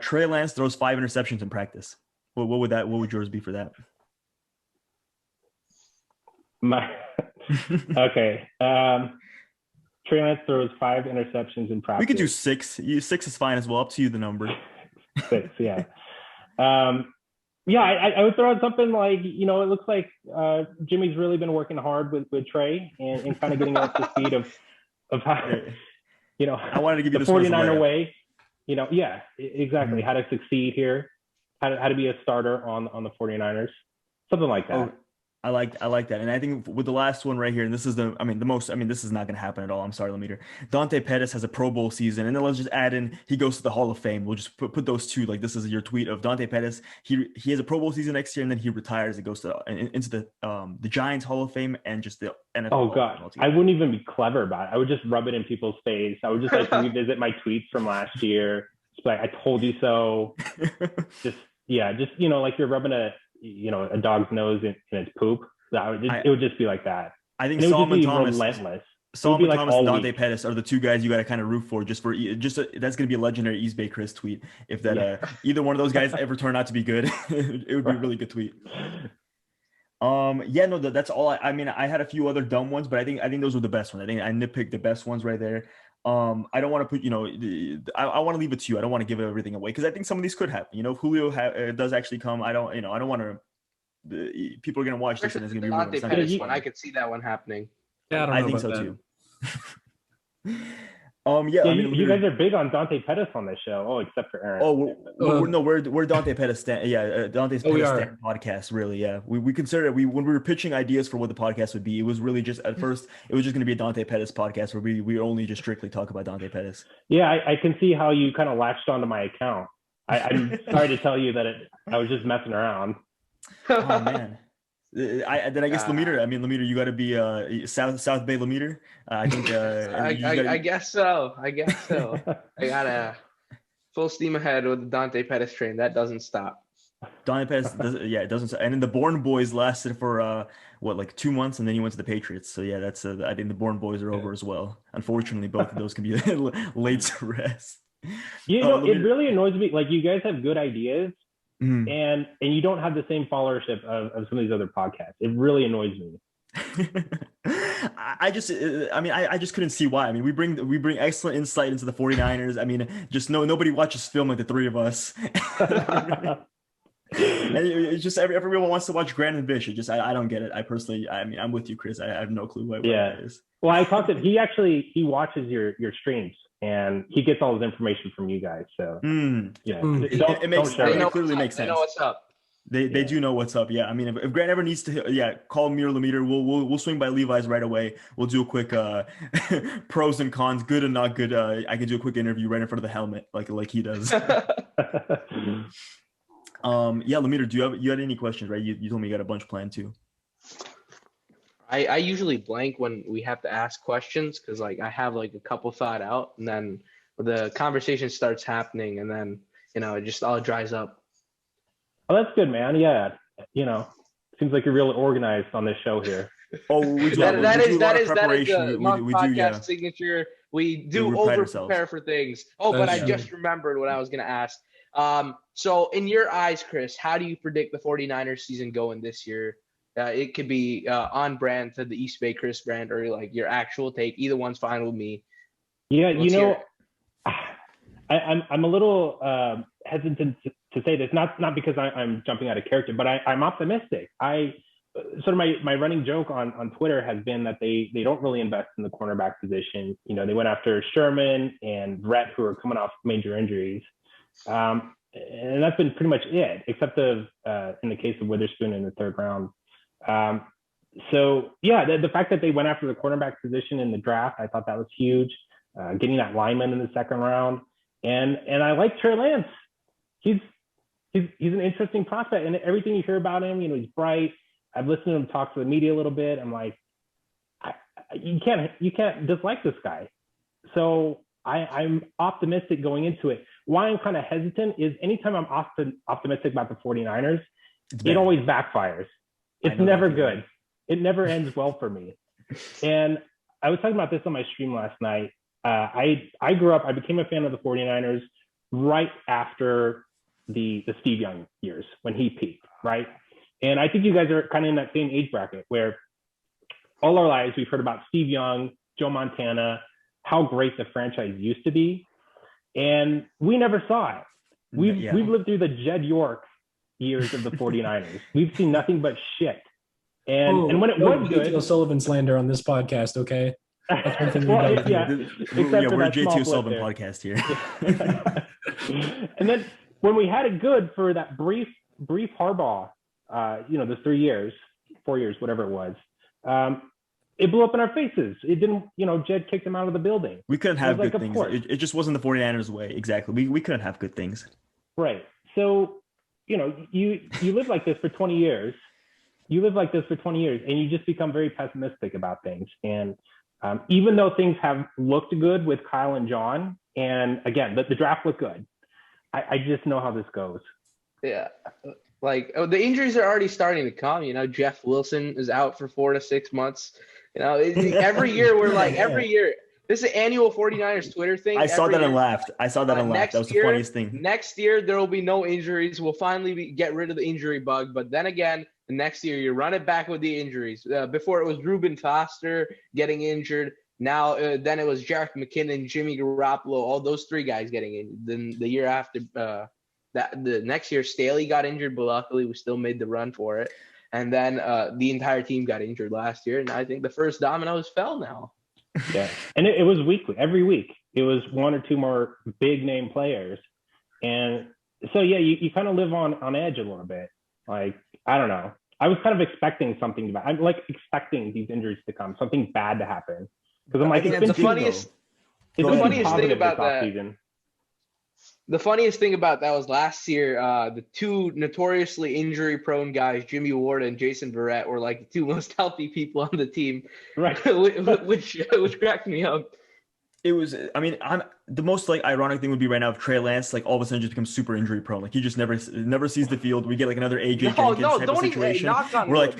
[SPEAKER 3] Trey Lance throws 5 interceptions in practice. What would yours be for that?
[SPEAKER 2] Okay. Trey Lance throws 5 interceptions in practice.
[SPEAKER 3] We could do 6. 6 is fine as well. Up to you, the number.
[SPEAKER 2] 6, yeah. I would throw out something like, it looks like Jimmy's really been working hard with Trey and kind of getting up to speed of how,
[SPEAKER 3] I wanted to give you
[SPEAKER 2] the 49er way. Exactly. How to succeed here, how to be a starter on the 49ers, something like that.
[SPEAKER 3] Oh. I like that. And I think with the last one right here, and this is this is not going to happen at all. I'm sorry, Lemeter. Dante Pettis has a Pro Bowl season, and then let's just add in, he goes to the Hall of Fame. We'll just put those two, like, this is your tweet of Dante Pettis. He has a Pro Bowl season next year, and then he retires and goes to into the Giants Hall of Fame and just the NFL.
[SPEAKER 2] Oh God, I wouldn't even be clever about it. I would just rub it in people's face. I would just like revisit my tweets from last year. Just like, I told you so. just like you're rubbing a dog's nose in its poop. It would just be like that.
[SPEAKER 3] I think Solomon Thomas,
[SPEAKER 2] relentless.
[SPEAKER 3] Solomon Thomas and Dante Pettis are the two guys you got to kind of root for. That's going to be a legendary East Bay Chris tweet. If that either one of those guys ever turn out to be good, it would be a really good tweet. That's all. I had a few other dumb ones, but I think those were the best ones. I think I nitpicked the best ones right there. I don't want to put, I want to leave it to you. I don't want to give everything away, because I think some of these could happen. If Julio does actually come, I don't want to. People are going to watch this, and it's going to be
[SPEAKER 4] Pettis one. I could see that one happening.
[SPEAKER 1] Yeah,
[SPEAKER 3] I think so too.
[SPEAKER 2] You guys are big on Dante Pettis on this show. Oh, except for Aaron.
[SPEAKER 3] We're Dante Pettis. Dante's Pettis stand podcast. Really, yeah. We considered it. When we were pitching ideas for what the podcast would be, it was really just at first it was just going to be a Dante Pettis podcast where we only just strictly talk about Dante Pettis.
[SPEAKER 2] Yeah, I can see how you kind of latched onto my account. I'm sorry to tell you that I was just messing around.
[SPEAKER 3] Oh man. I guess Lemeter. Lemeter, you got to be South Bay Lemeter. I think.
[SPEAKER 4] I guess so. I got a full steam ahead with the Dante Pettis train. That doesn't stop.
[SPEAKER 3] Dante Pettis, it doesn't. And then the Bourne Boys lasted for 2 months, and then he went to the Patriots. So yeah, that's. I think the Bourne Boys are over as well. Unfortunately, both of those can be laid to rest.
[SPEAKER 2] It really annoys me. Like, you guys have good ideas. Mm-hmm. And you don't have the same followership of some of these other podcasts. It really annoys me.
[SPEAKER 3] I just couldn't see why. We bring excellent insight into the 49ers. Nobody watches film like the three of us. And it's just everyone wants to watch Grant and Bish. I don't get it. I personally, I'm with you, Chris. I have no clue what that is.
[SPEAKER 2] Well, I talked to him. He watches your streams, and he gets all his information from you guys. So
[SPEAKER 3] it clearly makes sense.
[SPEAKER 4] They know what's up.
[SPEAKER 3] They do know what's up. Yeah, if Grant ever needs to, call me or Lemeter. We'll swing by Levi's right away. We'll do a quick pros and cons, good and not good. I can do a quick interview right in front of the helmet, like he does. Yeah, Lemire, you had any questions, right? You told me you got a bunch planned too.
[SPEAKER 4] I usually blank when we have to ask questions because like I have like a couple thought out, and then the conversation starts happening, and then it just all dries up.
[SPEAKER 2] Oh, that's good, man. Yeah, seems like you're really organized on this show here.
[SPEAKER 3] Oh, we do.
[SPEAKER 4] that is
[SPEAKER 3] preparation.
[SPEAKER 4] the podcast signature. We do over prepare for things. Oh, but I just remembered what I was gonna ask. So in your eyes, Chris, how do you predict the 49ers season going this year? It could be on brand to the East Bay Chris brand, or like your actual take. Either one's fine with me.
[SPEAKER 2] Yeah, I'm a little hesitant to say this, not because I'm jumping out of character, but I'm optimistic. Sort of my running joke on Twitter has been that they don't really invest in the cornerback position. They went after Sherman and Brett, who are coming off major injuries. And that's been pretty much it, except in the case of Witherspoon in the third round. So yeah, the fact that they went after the cornerback position in the draft, I thought that was huge. Getting that lineman in the second round, and I like Trey Lance. He's an interesting prospect, and everything you hear about him, he's bright. I've listened to him talk to the media a little bit. I'm like, you can't dislike this guy. So I'm optimistic going into it. Why I'm kind of hesitant is anytime I'm optimistic about the 49ers, it always backfires. It's never good. It never ends well for me. And I was talking about this on my stream last night. I became a fan of the 49ers right after the Steve Young years when he peaked, right? And I think you guys are kind of in that same age bracket where all our lives we've heard about Steve Young, Joe Montana, how great the franchise used to be. And we never saw it. We've lived through the Jed York years of the 49ers. We've seen nothing but shit. And when it was good,
[SPEAKER 1] JT Sullivan slander on this podcast, okay? That's one thing
[SPEAKER 3] we're JT O'Sullivan podcast here.
[SPEAKER 2] And then when we had it good for that brief Harbaugh, the 3 years, 4 years, whatever it was, it blew up in our faces. It didn't, Jed kicked him out of the building.
[SPEAKER 3] We couldn't have good things. It just wasn't the 49ers way. Exactly. We couldn't have good things.
[SPEAKER 2] Right. So, you live like this for 20 years. And you just become very pessimistic about things. And even though things have looked good with Kyle and John, and again, the draft looked good, I just know how this goes.
[SPEAKER 4] Yeah. Like the injuries are already starting to come. Jeff Wilson is out for 4 to 6 months. Every year we're like, every year. This is an annual 49ers Twitter thing.
[SPEAKER 3] I saw that and laughed. That was the funniest thing.
[SPEAKER 4] Next year, there will be no injuries. We'll finally get rid of the injury bug. But then again, the next year, you run it back with the injuries. Before it was Reuben Foster getting injured. Now, then it was Jerick McKinnon, Jimmy Garoppolo, all those three guys getting injured. Then the year after the next year, Staley got injured, but luckily we still made the run for it. And then the entire team got injured last year. And I think the first dominoes fell now.
[SPEAKER 2] Yeah. And it was weekly. Every week, it was one or two more big name players. And so, yeah, you kind of live on edge a little bit. Like, I don't know. I was kind of expecting something I'm like expecting these injuries to come, something bad to happen. Because I'm like, it's
[SPEAKER 4] the funniest thing about that. Season. The funniest thing about that was last year, the two notoriously injury-prone guys, Jimmy Ward and Jason Verrett, were like the two most healthy people on the team,
[SPEAKER 2] right?
[SPEAKER 4] which cracked me up.
[SPEAKER 3] It was, I'm the most like ironic thing would be right now if Trey Lance like all of a sudden just becomes super injury prone, like he just never sees the field. We get like another AJ Jenkins type of situation. We're like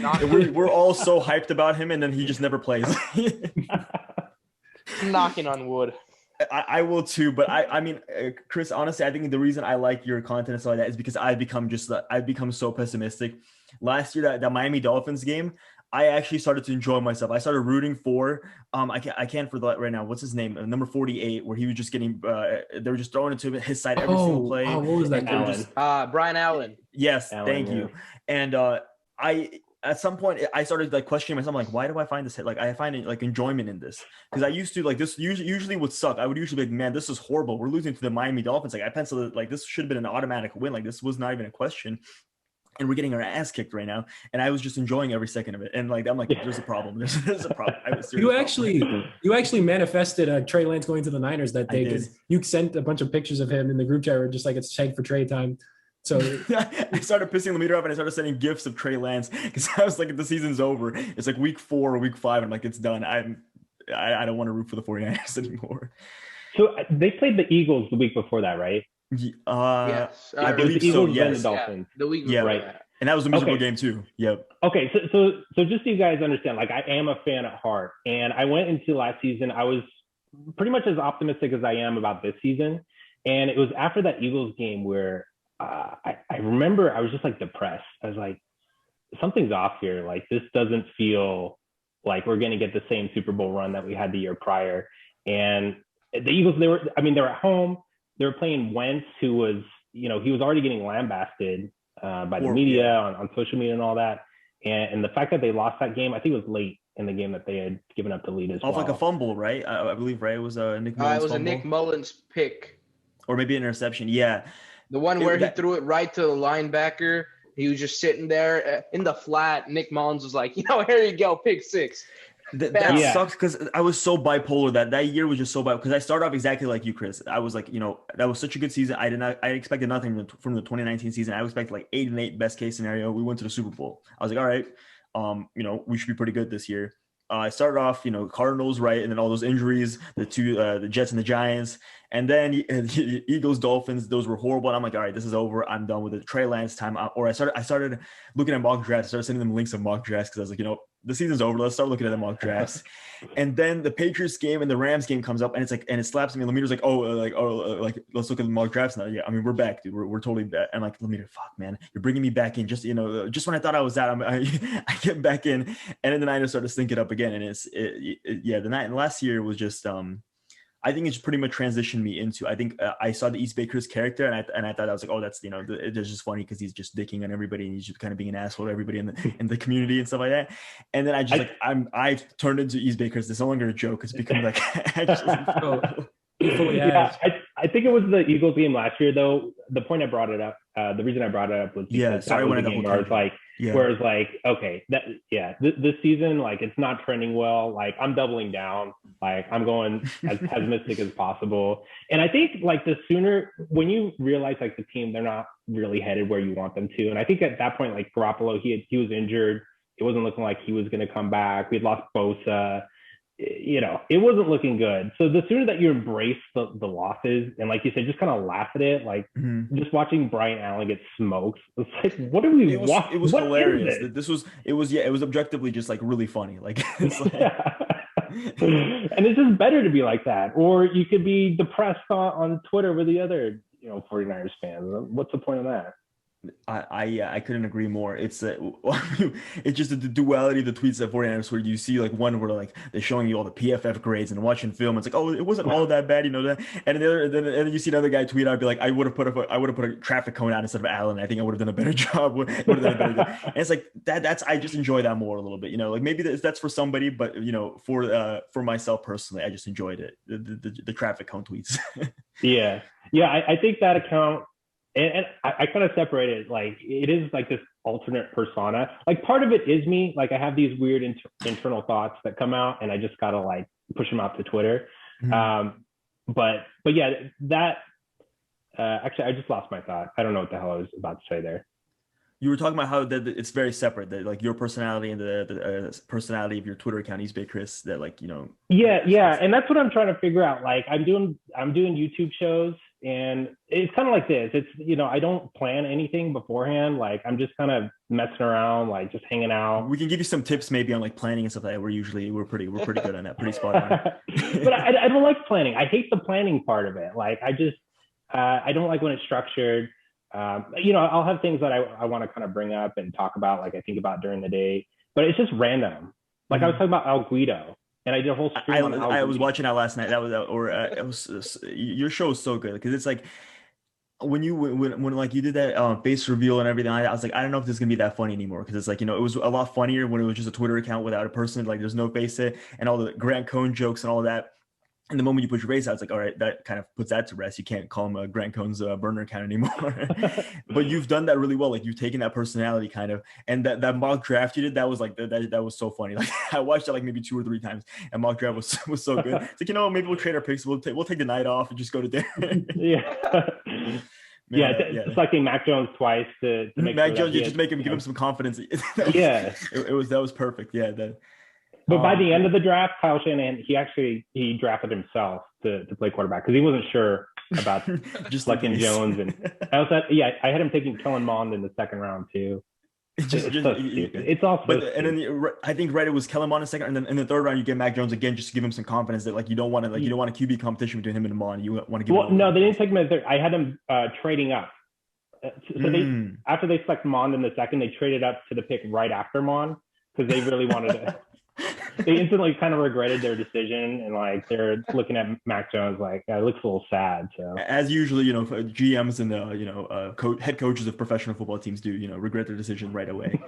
[SPEAKER 3] we're all so hyped about him, and then he just never plays.
[SPEAKER 4] Knocking on wood.
[SPEAKER 3] I will too, but I mean, Chris, honestly, I think the reason I like your content and stuff like that is because I've become so pessimistic. Last year, that Miami Dolphins game, I actually started to enjoy myself. I started rooting for I can't for that right now. What's his name? Number 48, where he was just getting they were just throwing it to his side every single play.
[SPEAKER 1] What was that guy?
[SPEAKER 4] Brian Allen.
[SPEAKER 3] Yes, thank you. And at some point I started like questioning myself, like, why do I find this hit? Like I find like enjoyment in this, because I used to like this usually would suck. I would usually be like, man, this is horrible. We're losing to the Miami Dolphins. Like I penciled it, like this should have been an automatic win. Like this was not even a question. And we're getting our ass kicked right now. And I was just enjoying every second of it. And like I'm like, there's a problem. There's a problem.
[SPEAKER 1] You actually manifested Trey Lance going to the Niners that day, because you sent a bunch of pictures of him in the group chat where just like it's tagged for Trey time. So
[SPEAKER 3] I started pissing Lemire off, and I started sending gifs of Trey Lance because I was like, the season's over. It's like week 4 or week 5. I'm like, it's done. I don't want to root for the 49ers anymore.
[SPEAKER 2] So they played the Eagles the week before that, right?
[SPEAKER 4] Yes,
[SPEAKER 3] I believe so. Yes,
[SPEAKER 2] the Dolphins.
[SPEAKER 4] The week before that.
[SPEAKER 3] And that was a miserable game too. Yep.
[SPEAKER 2] Okay, so just so you guys understand, like, I am a fan at heart, and I went into last season. I was pretty much as optimistic as I am about this season, and it was after that Eagles game where I remember I was just like depressed. I was like, something's off here. Like, this doesn't feel like we're going to get the same Super Bowl run that we had the year prior. And the Eagles, they were at home. They were playing Wentz, who was, he was already getting lambasted by the media on social media and all that. And the fact that they lost that game, I think it was late in the game that they had given up the lead as well.
[SPEAKER 3] Off like a fumble, right? I believe, right? It was Nick Mullins'
[SPEAKER 4] it was
[SPEAKER 3] fumble.
[SPEAKER 4] A Nick Mullins pick.
[SPEAKER 3] Or maybe an interception. Yeah.
[SPEAKER 4] The one where he threw it right to the linebacker. He was just sitting there in the flat. Nick Mullins was like, here you go, pick 6.
[SPEAKER 3] That sucks because I was so bipolar that year was just so bipolar because I started off exactly like you, Chris. I was like, that was such a good season. I expected nothing from the 2019 season. I expected like 8-8 best case scenario. We went to the Super Bowl. I was like, all right, we should be pretty good this year. I started off, Cardinals, right, and then all those injuries, the Jets and the Giants, and then Eagles, Dolphins. Those were horrible. And I'm like, all right, this is over. I'm done with it. Trey Lance time. Or I started looking at mock drafts. I started sending them links of mock drafts because I was like, the season's over. Let's start looking at the mock drafts. And then the Patriots game and the Rams game comes up, and it's like, and it slaps me. And Lemire's like, let's look at the mock drafts now. Yeah, I mean, we're back, dude. We're totally back. I'm like, Lemire, fuck, man, you're bringing me back in. Just just when I thought I was out, I get back in, and then the Niners started to stink it up again. And the last year was just I think it's pretty much transitioned me into. I think I saw the East Bay Chris character, and I thought I was like, oh, that's it's just funny because he's just dicking on everybody and he's just kind of being an asshole to everybody in the community and stuff like that. And then I've turned into East Bay Chris. It's no longer a joke. It's become like actually.
[SPEAKER 2] I think it was the Eagles game last year though. The point I brought it up, the reason I brought it up was because that was the game where it's like, okay, this season, like, it's not trending well. Like, I'm doubling down. Like, I'm going as pessimistic as possible. And I think, like, the sooner when you realize, like, the team, they're not really headed where you want them to. And I think at that point, like, Garoppolo, he was injured. It wasn't looking like he was going to come back. We'd lost Bosa. It wasn't looking good. So the sooner that you embrace the losses and, like you said, just kind of laugh at it, like just watching Brian Allen get smoked, it's like, what are we watching?
[SPEAKER 3] It was hilarious. It was objectively just like really funny. Like, it's like...
[SPEAKER 2] and it's just better to be like that. Or you could be depressed on Twitter with the other 49ers fans. What's the point of that?
[SPEAKER 3] I couldn't agree more. It's it's just the duality of the tweets at 49ers where you see like one where like they're showing you all the PFF grades and watching film. It's like, oh, it wasn't all that bad, that. And then you see another guy tweet out, be like, I would have put a traffic cone out instead of Allen. I think I would have done a better job. And it's like that's I just enjoy that more a little bit. Like maybe that's for somebody, but for myself personally, I just enjoyed it. The traffic cone tweets.
[SPEAKER 2] Yeah. I think that account. And I kind of separate it, like, it is like this alternate persona. Like, part of it is me. Like, I have these weird internal thoughts that come out, and I just gotta like push them out to Twitter. But yeah, that actually, I just lost my thought. I don't know what the hell I was about to say there.
[SPEAKER 3] You were talking about how that it's very separate, that like your personality and the personality of your Twitter account, East Bay Chris, that like
[SPEAKER 2] Yeah, and that's what I'm trying to figure out. Like, I'm doing YouTube shows. And it's kind of like this. It's, I don't plan anything beforehand. Like, I'm just kind of messing around, like just hanging out.
[SPEAKER 3] We can give you some tips maybe on like planning and stuff like that. We're pretty good on that. Pretty spot on.
[SPEAKER 2] But I don't like planning. I hate the planning part of it. Like, I just, I don't like when it's structured. I'll have things that I want to kind of bring up and talk about, like I think about during the day, but it's just random. Like I was talking about El Guido. And I did a whole stream on
[SPEAKER 3] I was watching that last night. It was your show is so good because it's like when like you did that face reveal and everything. I was like, I don't know if this is gonna be that funny anymore because it's like it was a lot funnier when it was just a Twitter account without a person. Like there's no face it and all the Grant Cohn jokes and all that. And the moment you put your face out, it's like, all right, that kind of puts that to rest. You can't call him Grant Cohn's burner account anymore. But you've done that really well. Like you've taken that personality kind of, and that mock draft you did, that was like that was so funny. Like I watched it like maybe 2 or 3 times, and mock draft was so good. It's like maybe we'll trade our picks. We'll take the night off and just go to dinner.
[SPEAKER 2] Yeah. selecting Mac Jones twice to make
[SPEAKER 3] Mac Jones, just make him give him some confidence. That was perfect. Yeah,
[SPEAKER 2] But by the end of the draft, Kyle Shanahan, he drafted himself to play quarterback because he wasn't sure about just selecting Jones. And I had him taking Kellen Mond in the second round too. It's all so
[SPEAKER 3] and then I think it was Kellen Mond in the second, and then in the third round you get Mac Jones again just to give him some confidence that like you don't want a QB competition between him and Mond. You want to give.
[SPEAKER 2] Well, no, they didn't take him as third. I had him trading up. So after they select Mond in the second, they traded up to the pick right after Mond because they really wanted to. They instantly kind of regretted their decision, and like they're looking at Mac Jones like it looks a little sad. So
[SPEAKER 3] as usually, GMs and head coaches of professional football teams do, regret their decision right away.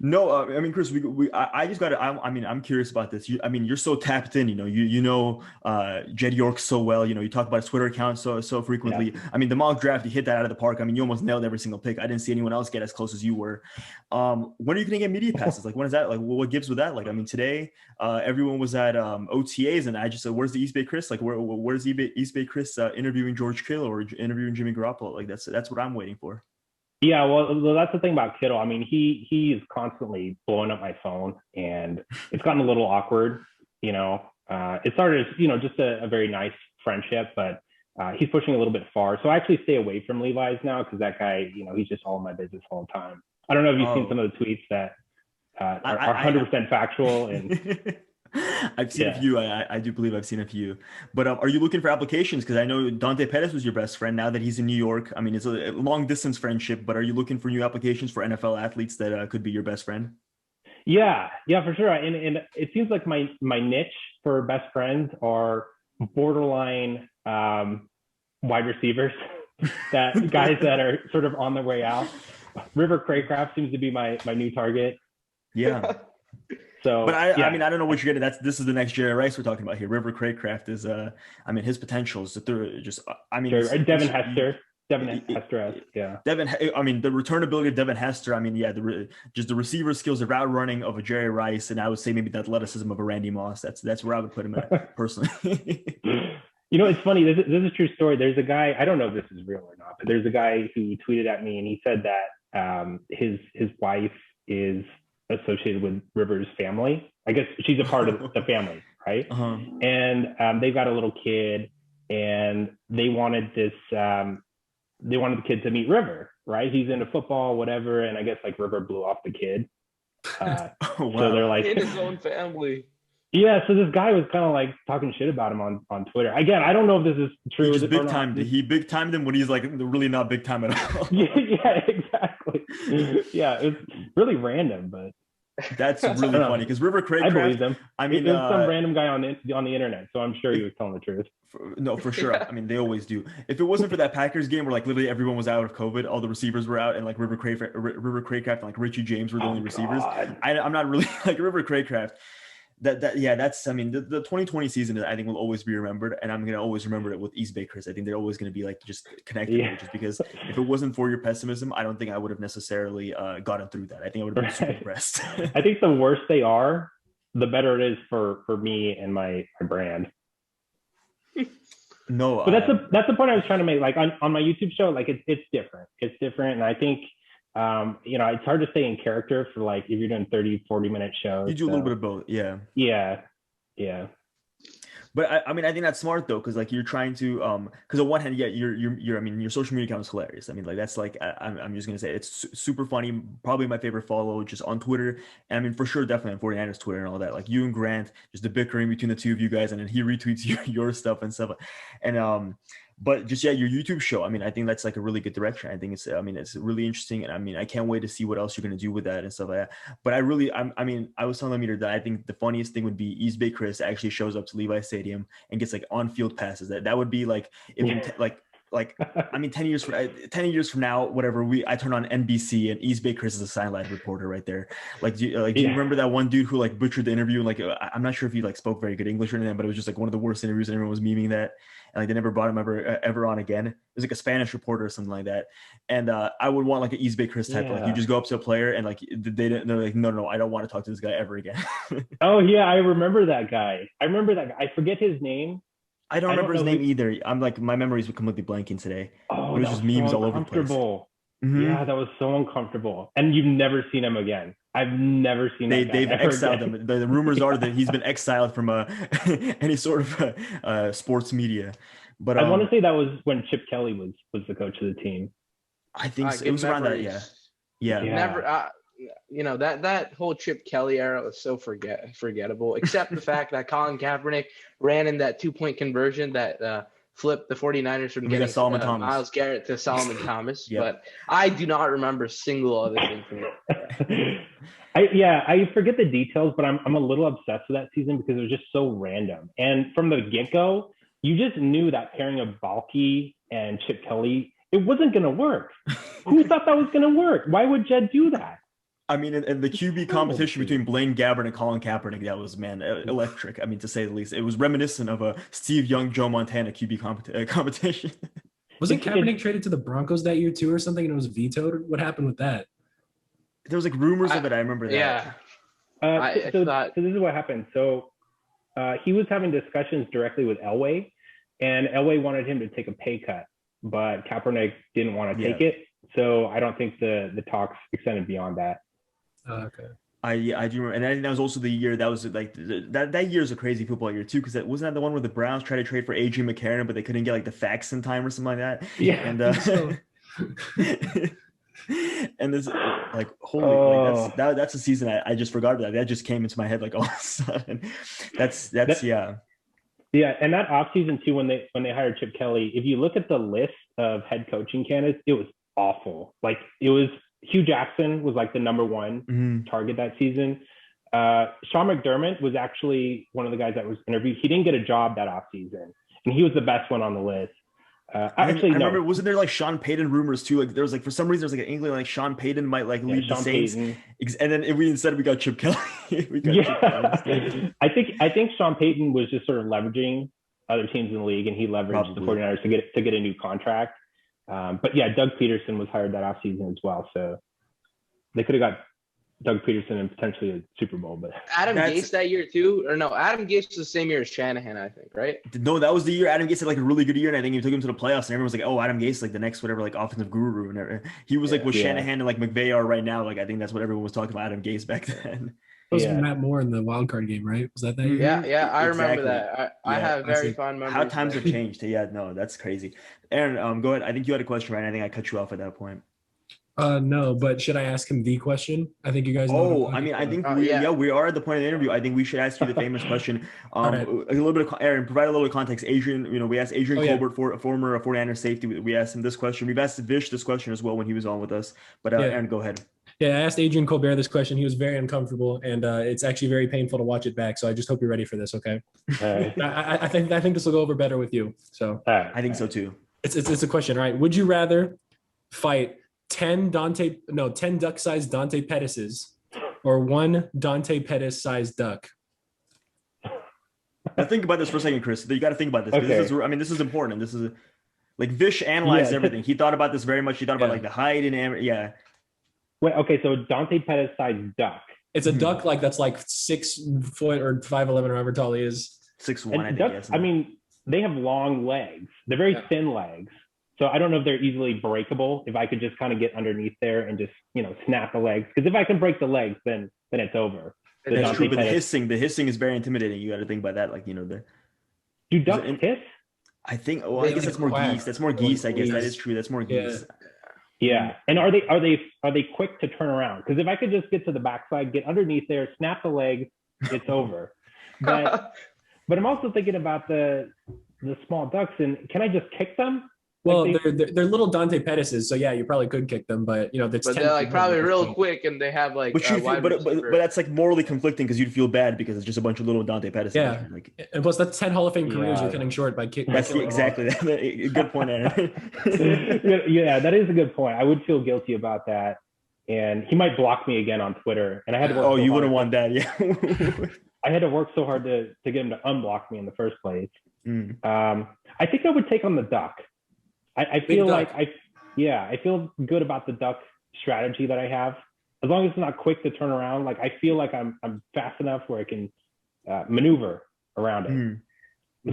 [SPEAKER 3] No, I mean, Chris, I'm curious about this. You're so tapped in, Jed York so well, you talk about his Twitter account so frequently. Yeah. I mean, the mock draft, you hit that out of the park. I mean, you almost nailed every single pick. I didn't see anyone else get as close as you were. When are you going to get media passes? Like, when is that? Like, what gives with that? Like, I mean, today, everyone was at OTAs, and I just said, where's the East Bay Chris? Like, where's East Bay Chris interviewing George Kittle or interviewing Jimmy Garoppolo? Like, that's what I'm waiting for.
[SPEAKER 2] Yeah, well, that's the thing about Kittle. I mean, he is constantly blowing up my phone, and it's gotten a little awkward. It started as just a very nice friendship, but he's pushing a little bit far. So I actually stay away from Levi's now because that guy, he's just all in my business all the time. I don't know if you've seen some of the tweets that are 100% factual and.
[SPEAKER 3] I've seen a few. I do believe I've seen a few. But are you looking for applications? Because I know Dante Pettis was your best friend. Now that he's in New York, I mean, it's a long distance friendship. But are you looking for new applications for NFL athletes that could be your best friend?
[SPEAKER 2] Yeah, for sure. And it seems like my niche for best friends are borderline wide receivers, that guys that are sort of on their way out. River Craycraft seems to be my new target.
[SPEAKER 3] Yeah.
[SPEAKER 2] So,
[SPEAKER 3] but I mean, I don't know what you're getting. This is the next Jerry Rice we're talking about here. River Craycraft is, his potential is just.
[SPEAKER 2] Devin Hester. Yeah.
[SPEAKER 3] The return ability of Devin Hester. I mean, yeah, just the receiver skills, the route running of a Jerry Rice, and I would say maybe the athleticism of a Randy Moss. That's where I would put him at personally.
[SPEAKER 2] It's funny. This is a true story. There's a guy. I don't know if this is real or not, but there's a guy who tweeted at me, and he said that his wife is associated with River's family. I guess she's a part of the family, right?
[SPEAKER 3] Uh-huh.
[SPEAKER 2] And they've got a little kid, and they wanted the kid to meet River, right? He's into football, whatever, and I guess like River blew off the kid.
[SPEAKER 3] Wow.
[SPEAKER 2] So they're like
[SPEAKER 4] in his own family.
[SPEAKER 2] Yeah, so this guy was kind of like talking shit about him on Twitter. Again, I don't know if this is true.
[SPEAKER 3] He big timed him when he's like really not big time at all.
[SPEAKER 2] Yeah, exactly. Yeah, it's really random, but
[SPEAKER 3] that's really funny because River Craycraft.
[SPEAKER 2] I believe them.
[SPEAKER 3] I mean,
[SPEAKER 2] it was some random guy on the internet, so I'm sure he was telling the truth.
[SPEAKER 3] For sure. Yeah. I mean, they always do. If it wasn't for that Packers game where like literally everyone was out of COVID, all the receivers were out, and like River Craycraft and like Richie James were the only receivers. I'm not really like River Craycraft. That's I mean the 2020 season I think will always be remembered, and I'm gonna always remember it with East Bay Chris. I think they're always gonna be like just connected, just because if it wasn't for your pessimism, I don't think I would have necessarily gotten through that. I think I would have been super impressed.
[SPEAKER 2] I think the worse they are, the better it is for me and my brand.
[SPEAKER 3] No,
[SPEAKER 2] but that's the point I was trying to make. Like on my YouTube show, like it's different. It's different, and I think. It's hard to stay in character for like if you're doing 30-40 minute shows.
[SPEAKER 3] You do a little bit of both. Yeah. But I mean, I think that's smart though, because like you're trying to, because on one hand, yeah, you're I mean, your social media account is hilarious. I mean, like that's like I'm just gonna say it's super funny. Probably my favorite follow just on Twitter. And I mean, for sure, definitely on 49ers Twitter and all that. Like you and Grant, just the bickering between the two of you guys, and then he retweets your stuff and stuff. And but just your YouTube show. I mean, I think that's like a really good direction. I think it's really interesting, and I mean, I can't wait to see what else you're gonna do with that and stuff like that. But I was telling Lemeter that I think the funniest thing would be East Bay Chris actually shows up to Levi Stadium and gets like on-field passes. That would be like I mean 10 years from now, whatever, I turn on NBC and East Bay Chris is a sideline reporter right there. Like do you remember that one dude who like butchered the interview? Like I'm not sure if he like spoke very good English or anything, but it was just like one of the worst interviews, and everyone was memeing that. And like they never brought him ever on again. It was like a Spanish reporter or something like that. And I would want like an East Bay Chris type. Like you just go up to a player and like they're like, no, I don't want to talk to this guy ever again.
[SPEAKER 2] Oh yeah, I remember that guy. I forget his name.
[SPEAKER 3] I don't remember his name either. I'm like, my memories were completely blanking today.
[SPEAKER 2] Oh,
[SPEAKER 3] it was just memes all over the place.
[SPEAKER 2] Mm-hmm. Yeah, that was so uncomfortable. And you've never seen him again. I've never seen that guy
[SPEAKER 3] They've exiled him. The rumors are that he's been exiled from any sort of sports media. But
[SPEAKER 2] I want to say that was when Chip Kelly was the coach of the team.
[SPEAKER 3] I think so. It was around that. Yeah.
[SPEAKER 4] Never. That whole Chip Kelly era was so forgettable. Except the fact that Colin Kaepernick ran in that 2-point conversion that flipped the 49ers from getting Myles Garrett to Solomon Thomas. Yep. But I do not remember a single other thing from it.
[SPEAKER 2] I forget the details, but I'm a little obsessed with that season because it was just so random. And from the get-go, you just knew that pairing of Balky and Chip Kelly, it wasn't going to work. Who thought that was going to work? Why would Jed do that?
[SPEAKER 3] I mean, and the QB competition between Blaine Gabbert and Colin Kaepernick, that was, man, electric. I mean, to say the least. It was reminiscent of a Steve Young, Joe Montana QB competition.
[SPEAKER 1] Wasn't Kaepernick traded to the Broncos that year too or something and it was vetoed? What happened with that?
[SPEAKER 3] There was like rumors of it. I remember that.
[SPEAKER 4] Yeah.
[SPEAKER 2] So this is what happened. So he was having discussions directly with Elway, and Elway wanted him to take a pay cut, but Kaepernick didn't want to take it. So I don't think the talks extended beyond that.
[SPEAKER 1] Okay.
[SPEAKER 3] I do remember, and I think that was also the year that was like that year is a crazy football year too, because that wasn't that the one where the Browns tried to trade for Adrian McCarron, but they couldn't get like the facts in time or something like that.
[SPEAKER 2] Yeah.
[SPEAKER 3] And and this like holy that's a season I just forgot about. That just came into my head like all of a sudden. That's yeah.
[SPEAKER 2] Yeah, and that offseason too, when they hired Chip Kelly, if you look at the list of head coaching candidates, it was awful. Like it was Hugh Jackson was like the number one target that season. Sean McDermott was actually one of the guys that was interviewed. He didn't get a job that offseason, and he was the best one on the list. I remember,
[SPEAKER 3] wasn't there like Sean Payton rumors too? Like there was like for some reason there's like an inkling like Sean Payton might like lead the Saints, and then we got Chip Kelly. Chip Kelly.
[SPEAKER 2] I think Sean Payton was just sort of leveraging other teams in the league, and he leveraged the 49ers to get a new contract. But yeah, Doug Peterson was hired that offseason as well, so they could have got Doug Peterson and potentially a Super Bowl. But
[SPEAKER 4] Adam Gase that year too, or no? Adam Gase was the same year as Shanahan, I think, right?
[SPEAKER 3] No, that was the year Adam Gase had like a really good year, and I think he took him to the playoffs, and everyone was like, "Oh, Adam Gase, like the next whatever, like offensive guru." And he was like what Shanahan and like McVay are right now. Like I think that's what everyone was talking about Adam Gase back then.
[SPEAKER 1] It was Matt Moore in the wild card game, right? Was that year?
[SPEAKER 4] Yeah, I remember that. I have very fond memories.
[SPEAKER 3] How times have changed. Yeah, no, that's crazy. Aaron, go ahead. I think you had a question, right? I think I cut you off at that point.
[SPEAKER 1] No, but should I ask him the question? I think you guys know.
[SPEAKER 3] I mean, I think we are at the point of the interview. I think we should ask you the famous question. Right. A little bit of Aaron, provide a little bit of context. Adrian, we asked Adrian Colbert, former 49ers safety. We asked him this question. We've asked Vish this question as well when he was on with us. But Aaron, go ahead.
[SPEAKER 1] Yeah, I asked Adrian Colbert this question. He was very uncomfortable, and it's actually very painful to watch it back. So I just hope you're ready for this. Okay. I think this will go over better with you. So
[SPEAKER 3] I think so too.
[SPEAKER 1] It's a question, right? Would you rather fight 10 duck-sized Dante Pettises or one Dante Pettis-sized duck?
[SPEAKER 3] Now think about this for a second, Chris. You got to think about this. Okay. This is important. This is like Vish analyzed everything. He thought about this very much. He thought about like the height and
[SPEAKER 2] Wait, okay, so Dante Pettis-sized duck.
[SPEAKER 1] It's a duck like that's like 6 foot or 5'11", however tall he is.
[SPEAKER 3] 6'1", I think.
[SPEAKER 2] Ducks, I mean, they have long legs. They're very thin legs. So I don't know if they're easily breakable. If I could just kind of get underneath there and just, snap the legs. Because if I can break the legs, then it's over.
[SPEAKER 3] That's true, but the hissing is very intimidating. You got to think about that. Like,
[SPEAKER 2] do ducks hiss?
[SPEAKER 3] I think, I guess that's more geese. That's more geese, I guess. That is true. That's more geese.
[SPEAKER 2] Yeah. And are they quick to turn around? Because if I could just get to the backside, get underneath there, snap the legs, it's over. But I'm also thinking about the small ducks, and can I just kick them?
[SPEAKER 1] Well, they're little Dante Pettises, so yeah, you probably could kick them, but
[SPEAKER 4] they're like probably real quick, and they have like.
[SPEAKER 3] But that's like morally conflicting because you'd feel bad because it's just a bunch of little Dante Pettises.
[SPEAKER 1] Yeah, and plus that's 10 Hall of Fame careers you're cutting short by kicking.
[SPEAKER 3] That's exactly that. Good point, Aaron.
[SPEAKER 2] Yeah, that is a good point. I would feel guilty about that, and he might block me again on Twitter, and I had to.
[SPEAKER 3] Work you wouldn't want that, yeah.
[SPEAKER 2] I had to work so hard to get him to unblock me in the first place. I think I would take on the duck. I feel like I feel good about the duck strategy that I have. As long as it's not quick to turn around, like I feel like I'm fast enough where I can maneuver around it.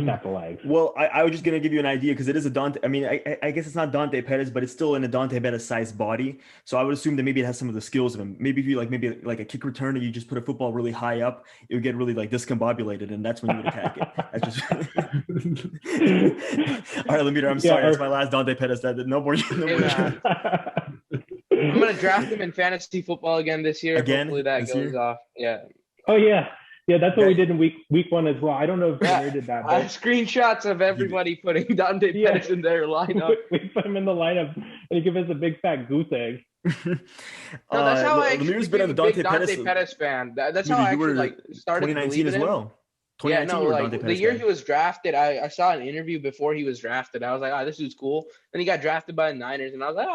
[SPEAKER 2] snap the legs.
[SPEAKER 3] Well, I was just gonna give you an idea because it is a Dante. I mean, I guess it's not Dante Pettis, but it's still in a Dante Pettis sized body. So I would assume that maybe it has some of the skills of him. Maybe if you maybe like a kick return and you just put a football really high up, it would get really like discombobulated, and that's when you would attack it. That's just. All right, Lemire, I'm sorry. That's my last Dante Pettis. No more.
[SPEAKER 4] I'm gonna draft him in fantasy football again this year.
[SPEAKER 3] Again,
[SPEAKER 4] hopefully that goes off. Yeah.
[SPEAKER 2] Oh yeah. Yeah, that's what we did in week one as well. I don't know if Lemire did that.
[SPEAKER 4] I have screenshots of everybody putting Dante Pettis in their lineup.
[SPEAKER 2] We put him in the lineup, and he gave us a big fat goose egg.
[SPEAKER 4] No, that's how I actually
[SPEAKER 3] Lemire's been a
[SPEAKER 4] Dante Pettis fan. That's how I actually started
[SPEAKER 3] 2019 as well.
[SPEAKER 4] 2019 the year he was drafted, I saw an interview before he was drafted. I was like, this dude's cool. Then he got drafted by the Niners, and I was like,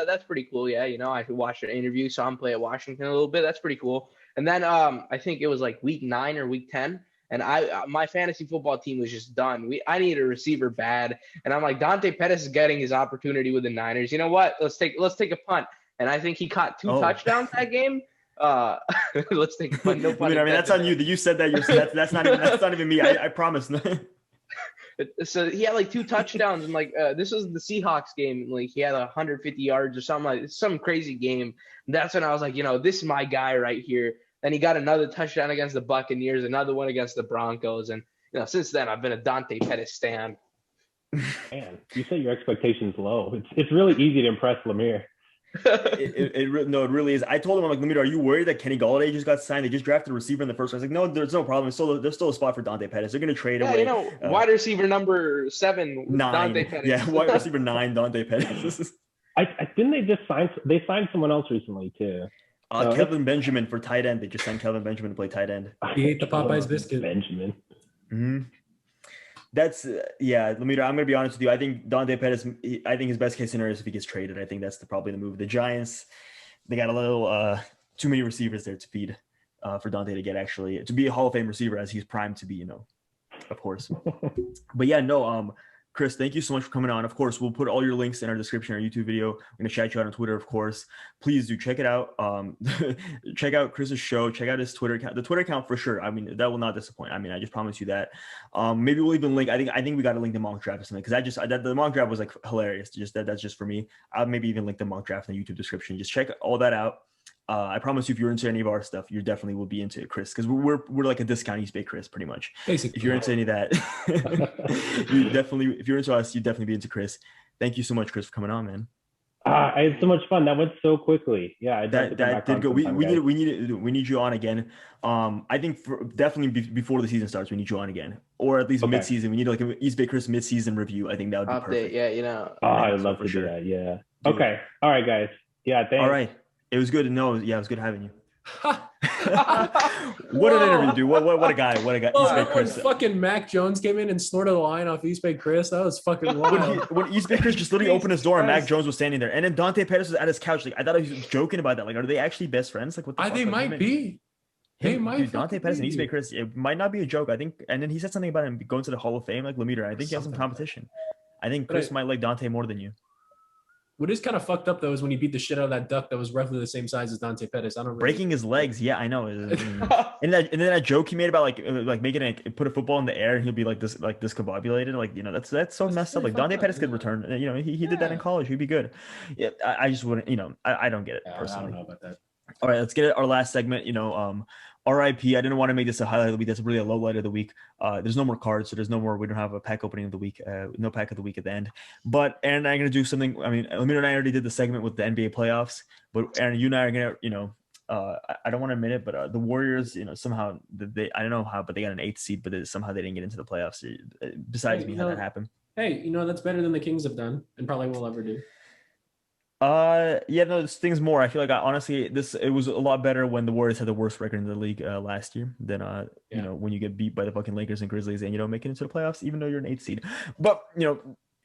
[SPEAKER 4] that's pretty cool. Yeah, I watched an interview, saw him play at Washington a little bit. That's pretty cool. And then I think it was like week 9 or week 10, and my fantasy football team was just done. I needed a receiver bad, and I'm like, Dante Pettis is getting his opportunity with the Niners. You know what? Let's take a punt. And I think he caught 2 touchdowns that game. Let's take a punt. No punt.
[SPEAKER 3] I mean, that's on you. You said that. That's not even me. I promise.
[SPEAKER 4] So he had like 2 touchdowns, and this was the Seahawks game. Like he had 150 yards or something, some crazy game. And that's when I was like, this is my guy right here. Then he got another touchdown against the Buccaneers, another one against the Broncos, and since then I've been a Dante Pettis stan.
[SPEAKER 2] Man, you set your expectations low. It's really easy to impress Lemire.
[SPEAKER 3] It really is. I told him, I'm like, Lemire, are you worried that Kenny Golladay just got signed? They just drafted a receiver in the first round. I was like, no, there's no problem. There's still a spot for Dante Pettis. They're going to trade away.
[SPEAKER 4] Wide receiver number 7,
[SPEAKER 3] 9.
[SPEAKER 4] Dante Pettis.
[SPEAKER 3] Yeah, wide receiver 9, Dante Pettis.
[SPEAKER 2] Didn't they just sign? They signed someone else recently too.
[SPEAKER 3] Kelvin Benjamin for tight end. They just signed Kelvin Benjamin to play tight end.
[SPEAKER 1] He ate the Popeyes biscuit.
[SPEAKER 2] Benjamin.
[SPEAKER 3] Mm-hmm. That's Lemire, I'm gonna be honest with you. I think Dante Pettis. I think his best case scenario is if he gets traded. I think that's probably the move. The Giants, they got a little too many receivers there to feed for Dante to be a Hall of Fame receiver as he's primed to be. Of course. But Chris, thank you so much for coming on. Of course, we'll put all your links in our description, our YouTube video. We're going to shout you out on Twitter, of course. Please do check it out. Check out Chris's show. Check out his Twitter account. The Twitter account for sure. I mean, that will not disappoint. I mean, I just promise you that. Maybe we'll even link. I think we got to link the mock draft or something because the mock draft was hilarious. That's just for me. I'll maybe even link the mock draft in the YouTube description. Just check all that out. I promise you, if you're into any of our stuff, you definitely will be into it, Chris, because we're like a discount East Bay Chris, pretty much. Basically, if you're into any of that, if you're into us, you'd definitely be into Chris. Thank you so much, Chris, for coming on, man.
[SPEAKER 2] I had so much fun. That went so quickly. Yeah,
[SPEAKER 3] that did go. We need you on again. I think definitely before the season starts, we need you on again, or at least mid-season. We need like an East Bay Chris mid-season review. I think that would be perfect.
[SPEAKER 4] Yeah,
[SPEAKER 2] I'd love to do that. Yeah. Okay. All right, guys. Yeah. Thanks.
[SPEAKER 3] All right. It was good to know. Yeah, it was good having you. What an interview, dude. What a guy. What a guy.
[SPEAKER 1] East Bay Chris. Fucking Mac Jones came in and snorted a line off East Bay Chris. That was fucking wild.
[SPEAKER 3] When East Bay Chris just literally opened his door and Mac Jones was standing there. And then Dante Pettis was at his couch. Like, I thought he was joking about that. Like, are they actually best friends? Like, what the fuck?
[SPEAKER 1] They might be.
[SPEAKER 3] Dante Pettis and East Bay Chris, it might not be a joke. I think, and then he said something about him going to the Hall of Fame, like Lemire. I think he has some competition. I think Chris might like Dante more than you.
[SPEAKER 1] What is kind of fucked up though is when he beat the shit out of that duck that was roughly the same size as Dante Pettis.
[SPEAKER 3] Breaking his legs. Yeah, I know. And then that joke he made about like making put a football in the air and he'll be like discombobulated. Like, that's so messed up. Like Dante Pettis could return. He did that in college. He'd be good. Yeah, I just wouldn't. I don't get it personally.
[SPEAKER 1] I don't know about that.
[SPEAKER 3] All right, let's get our last segment. RIP. I didn't want to make this a highlight of the week. That's really a low light of the week. There's no more cards, so we don't have a pack opening of the week. No pack of the week at the end. But Aaron and I are going to do something. I mean, Lemire and I already did the segment with the NBA playoffs. But Aaron, you and I are going to, I don't want to admit it, but the Warriors, somehow I don't know how, but they got an 8th seed, but somehow they didn't get into the playoffs. Besides me, how that happened.
[SPEAKER 1] Hey, that's better than the Kings have done and probably will ever do.
[SPEAKER 3] This thing's more. I feel like honestly, it was a lot better when the Warriors had the worst record in the league last year than when you get beat by the fucking Lakers and Grizzlies and make it into the playoffs, even though you're an 8th seed. But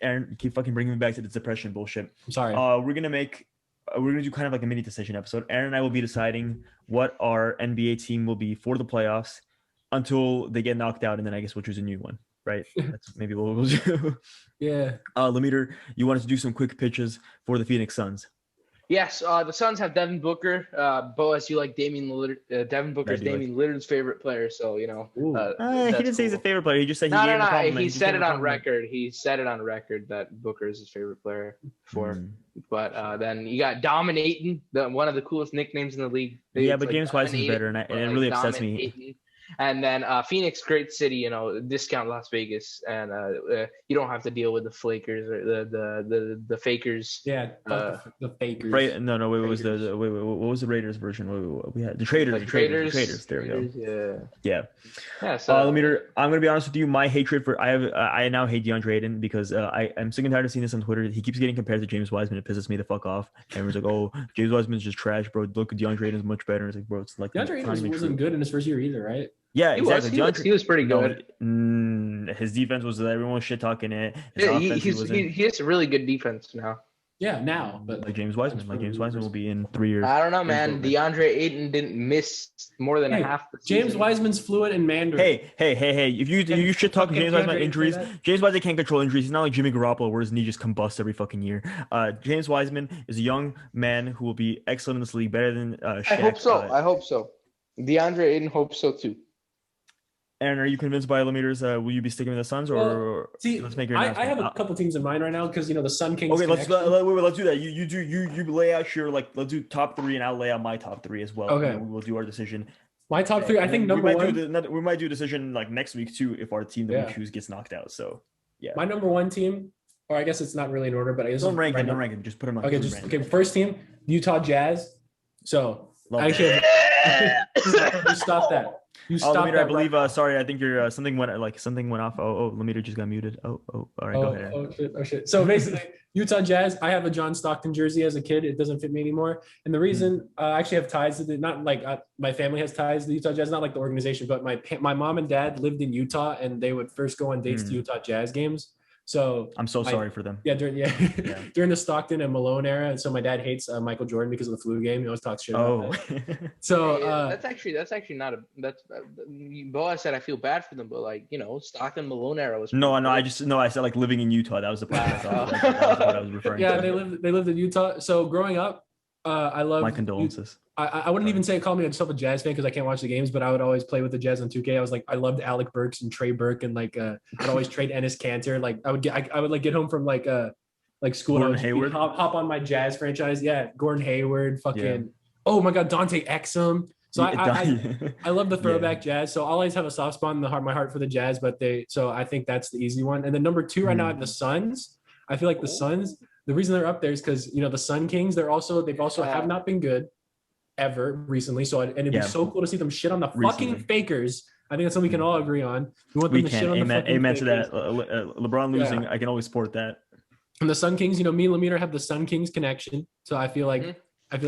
[SPEAKER 3] Aaron, you keep fucking bringing me back to the depression bullshit.
[SPEAKER 1] I'm sorry.
[SPEAKER 3] We're gonna do kind of like a mini decision episode. Aaron and I will be deciding what our NBA team will be for the playoffs until they get knocked out, and then I guess we'll choose a new one. Right? That's maybe what we'll do.
[SPEAKER 1] Yeah.
[SPEAKER 3] Lemire, you wanted to do some quick pitches for the Phoenix Suns.
[SPEAKER 4] Yes, the Suns have Devin Booker. Boaz, you like Damian Lillard. Devin Booker is Damian Lillard's favorite player, so
[SPEAKER 3] he didn't say he's a favorite player. He just said
[SPEAKER 4] no. He said it on record. He said it on record that Booker is his favorite player before. But then you got Dominating, one of the coolest nicknames in the league.
[SPEAKER 3] But James Wiseman's better, and it really upsets me.
[SPEAKER 4] And then Phoenix, great city, discount Las Vegas, and you don't have to deal with the Flakers or the fakers.
[SPEAKER 1] Yeah, the fakers.
[SPEAKER 3] Right? No. Wait, what was what was the Raiders version? We had the Traders. The Traders. There we go. Yeah. So Lemeter, I'm gonna be honest with you. My hatred for I now hate DeAndre Ayton because I'm sick and tired of seeing this on Twitter. He keeps getting compared to James Wiseman. It pisses me the fuck off. Everyone's like, "Oh, James Wiseman's just trash, bro. Look, DeAndre Ayton's much better." It's like, bro, it's like
[SPEAKER 1] DeAndre Ayton wasn't good in his first year either, right?
[SPEAKER 3] Yeah, exactly.
[SPEAKER 4] He was pretty good.
[SPEAKER 3] His defense was everyone was shit talking it.
[SPEAKER 4] He has a really good defense now.
[SPEAKER 1] Yeah, now, but
[SPEAKER 3] like James Wiseman, will be in 3 years.
[SPEAKER 4] I don't know, man. DeAndre Ayton didn't miss more than half the season.
[SPEAKER 1] James Wiseman's fluent in Mandarin.
[SPEAKER 3] Hey! If you shit talking James Wiseman injuries, James Wiseman can't control injuries. He's not like Jimmy Garoppolo, where his knee just combusts every fucking year. James Wiseman is a young man who will be excellent in this league, better than Shaq.
[SPEAKER 4] I hope so. DeAndre Ayton hopes so too.
[SPEAKER 3] Aaron, are you convinced by Millimeters? Will you be sticking with the Suns, or
[SPEAKER 1] let's make your announcement? I have a couple teams in mind right now because the Sun Kings.
[SPEAKER 3] Okay, let's do that. You lay out your let's do top 3, and I'll lay out my top 3 as well.
[SPEAKER 1] Okay,
[SPEAKER 3] we'll do our decision.
[SPEAKER 1] My top 3, I think number one.
[SPEAKER 3] We might do a decision like next week too if our team that we choose gets knocked out. So yeah,
[SPEAKER 1] my number 1 team, or I guess it's not really in order, but I guess
[SPEAKER 3] don't rank them. Just put them on.
[SPEAKER 1] Okay, first team, Utah Jazz. So actually, you stop that.
[SPEAKER 3] I believe. Sorry, I think your something went off. Oh, Lemire just got muted. Oh, all right, go ahead.
[SPEAKER 1] Oh shit. So basically, Utah Jazz. I have a John Stockton jersey as a kid. It doesn't fit me anymore. And the reason I actually have ties to it, not like my family has ties to the Utah Jazz, not like the organization, but my mom and dad lived in Utah, and they would first go on dates to Utah Jazz games. So
[SPEAKER 3] I'm so sorry for them.
[SPEAKER 1] Yeah, during the Stockton and Malone era. And so my dad hates Michael Jordan because of the flu game. He always talks shit about that. So
[SPEAKER 4] that's actually not Boaz said I feel bad for them, but Stockton Malone era was
[SPEAKER 3] I said like living in Utah. That was the point. That's what I was referring to.
[SPEAKER 1] Yeah, they lived in Utah. So growing up, I love
[SPEAKER 3] my condolences.
[SPEAKER 1] I wouldn't even call myself a Jazz fan because I can't watch the games, but I would always play with the Jazz on 2K. I was like, I loved Alec Burks and Trey Burke, and I'd always trade Enes Kanter. Like I would get home from school.
[SPEAKER 3] Gordon Hayward.
[SPEAKER 1] Hop on my Jazz franchise. Yeah, Gordon Hayward. Oh my God, Dante Exum. So I love the throwback Jazz. So I'll always have a soft spot in my heart for the Jazz, so I think that's the easy one. And then number 2 right now, I have the Suns. I feel like the Suns. The reason they're up there is because the Sun Kings. They've also have not been good ever recently. So it'd be so cool to see them shit on the fucking fakers. I think that's something we can all agree on. We want them to shit on the fucking fakers.
[SPEAKER 3] Amen to that. LeBron losing, I can always support that.
[SPEAKER 1] And the Sun Kings, me and Lemire have the Sun Kings connection. So I feel like that's